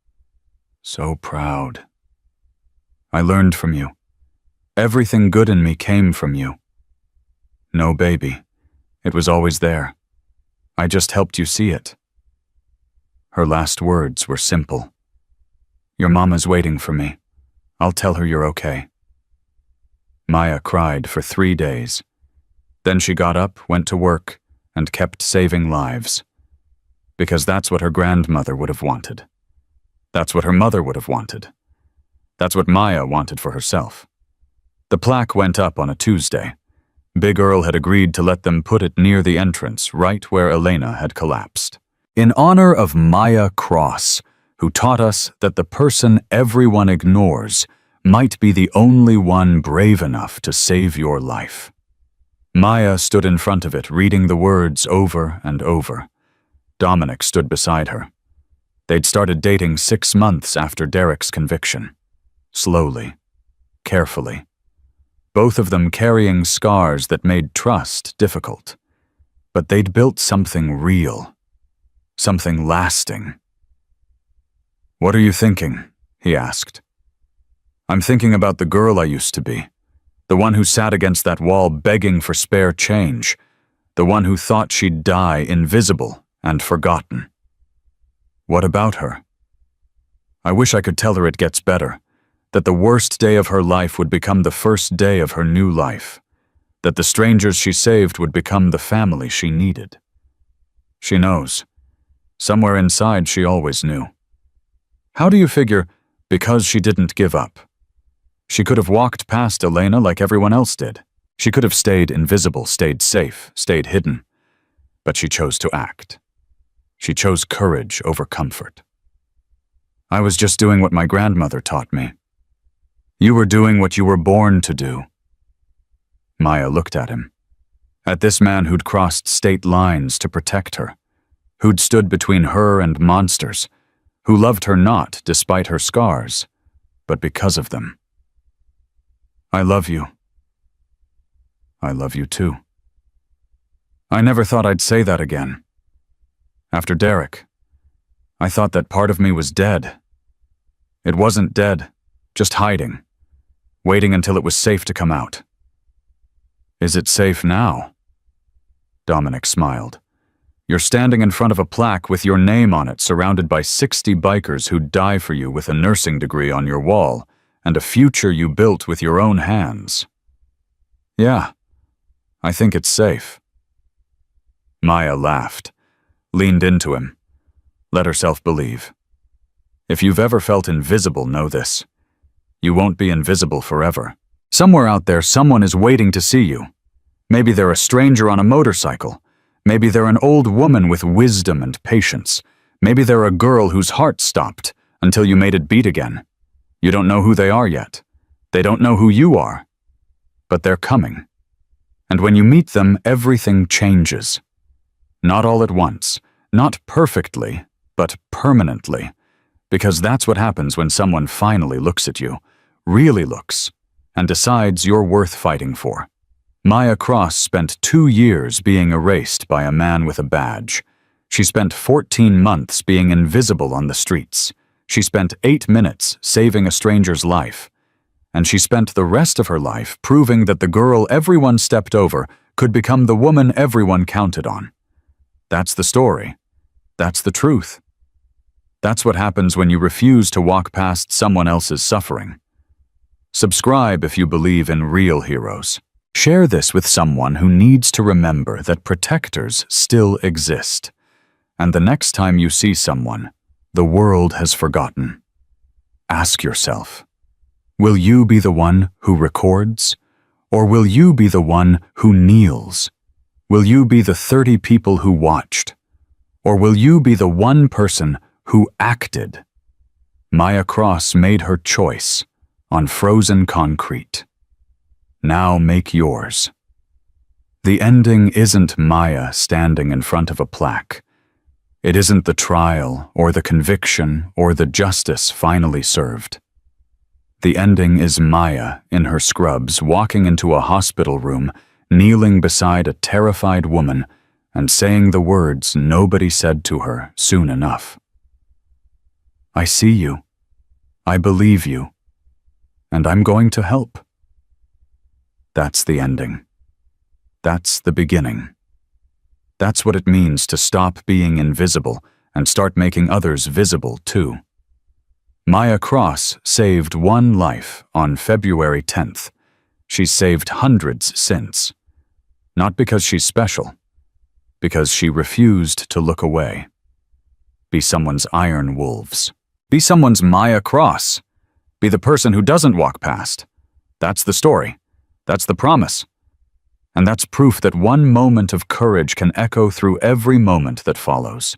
So proud. I learned from you. Everything good in me came from you. No baby. It was always there. I just helped you see it. Her last words were simple. Your mama's waiting for me. I'll tell her you're okay. Maya cried for 3 days. Then she got up, went to work, and kept saving lives. Because that's what her grandmother would have wanted. That's what her mother would have wanted. That's what Maya wanted for herself. The plaque went up on a Tuesday. Big Earl had agreed to let them put it near the entrance, right where Elena had collapsed. In honor of Maya Cross, who taught us that the person everyone ignores might be the only one brave enough to save your life. Maya stood in front of it, reading the words over and over. Dominic stood beside her. They'd started dating 6 months after Derek's conviction. Slowly, carefully. Both of them carrying scars that made trust difficult. But they'd built something real. Something lasting. "What are you thinking?" he asked. "I'm thinking about the girl I used to be. The one who sat against that wall begging for spare change. The one who thought she'd die invisible and forgotten. What about her? I wish I could tell her it gets better, that the worst day of her life would become the first day of her new life, that the strangers she saved would become the family she needed. She knows. Somewhere inside she always knew. How do you figure, because she didn't give up? She could have walked past Elena like everyone else did. She could have stayed invisible, stayed safe, stayed hidden. But she chose to act. She chose courage over comfort. I was just doing what my grandmother taught me. You were doing what you were born to do. Maya looked at him. At this man who'd crossed state lines to protect her, who'd stood between her and monsters, who loved her not despite her scars, but because of them. I love you. I love you too. I never thought I'd say that again. After Derek, I thought that part of me was dead. It wasn't dead, just hiding, waiting until it was safe to come out. Is it safe now? Dominic smiled. You're standing in front of a plaque with your name on it, surrounded by 60 bikers who'd die for you, with a nursing degree on your wall and a future you built with your own hands. Yeah, I think it's safe. Maya laughed, leaned into him, let herself believe. If you've ever felt invisible, know this. You won't be invisible forever. Somewhere out there, someone is waiting to see you. Maybe they're a stranger on a motorcycle. Maybe they're an old woman with wisdom and patience. Maybe they're a girl whose heart stopped until you made it beat again. You don't know who they are yet. They don't know who you are. But they're coming. And when you meet them, everything changes. Not all at once, not perfectly, but permanently. Because that's what happens when someone finally looks at you, really looks, and decides you're worth fighting for. Maya Cross spent 2 years being erased by a man with a badge. She spent 14 months being invisible on the streets. She spent 8 minutes saving a stranger's life. And she spent the rest of her life proving that the girl everyone stepped over could become the woman everyone counted on. That's the story. That's the truth. That's what happens when you refuse to walk past someone else's suffering. Subscribe if you believe in real heroes. Share this with someone who needs to remember that protectors still exist. And the next time you see someone the world has forgotten, ask yourself, will you be the one who records? Or will you be the one who kneels? Will you be the 30 people who watched? Or will you be the one person who acted? Maya Cross made her choice on frozen concrete. Now make yours. The ending isn't Maya standing in front of a plaque. It isn't the trial or the conviction or the justice finally served. The ending is Maya in her scrubs walking into a hospital room, kneeling beside a terrified woman and saying the words nobody said to her soon enough. I see you. I believe you. And I'm going to help. That's the ending. That's the beginning. That's what it means to stop being invisible and start making others visible too. Maya Cross saved 1 life on February 10th. She's saved hundreds since. Not because she's special, because she refused to look away. Be someone's iron wolves. Be someone's Maya cross. Be the person who doesn't walk past. That's the story. That's the promise. And that's proof that one moment of courage can echo through every moment that follows.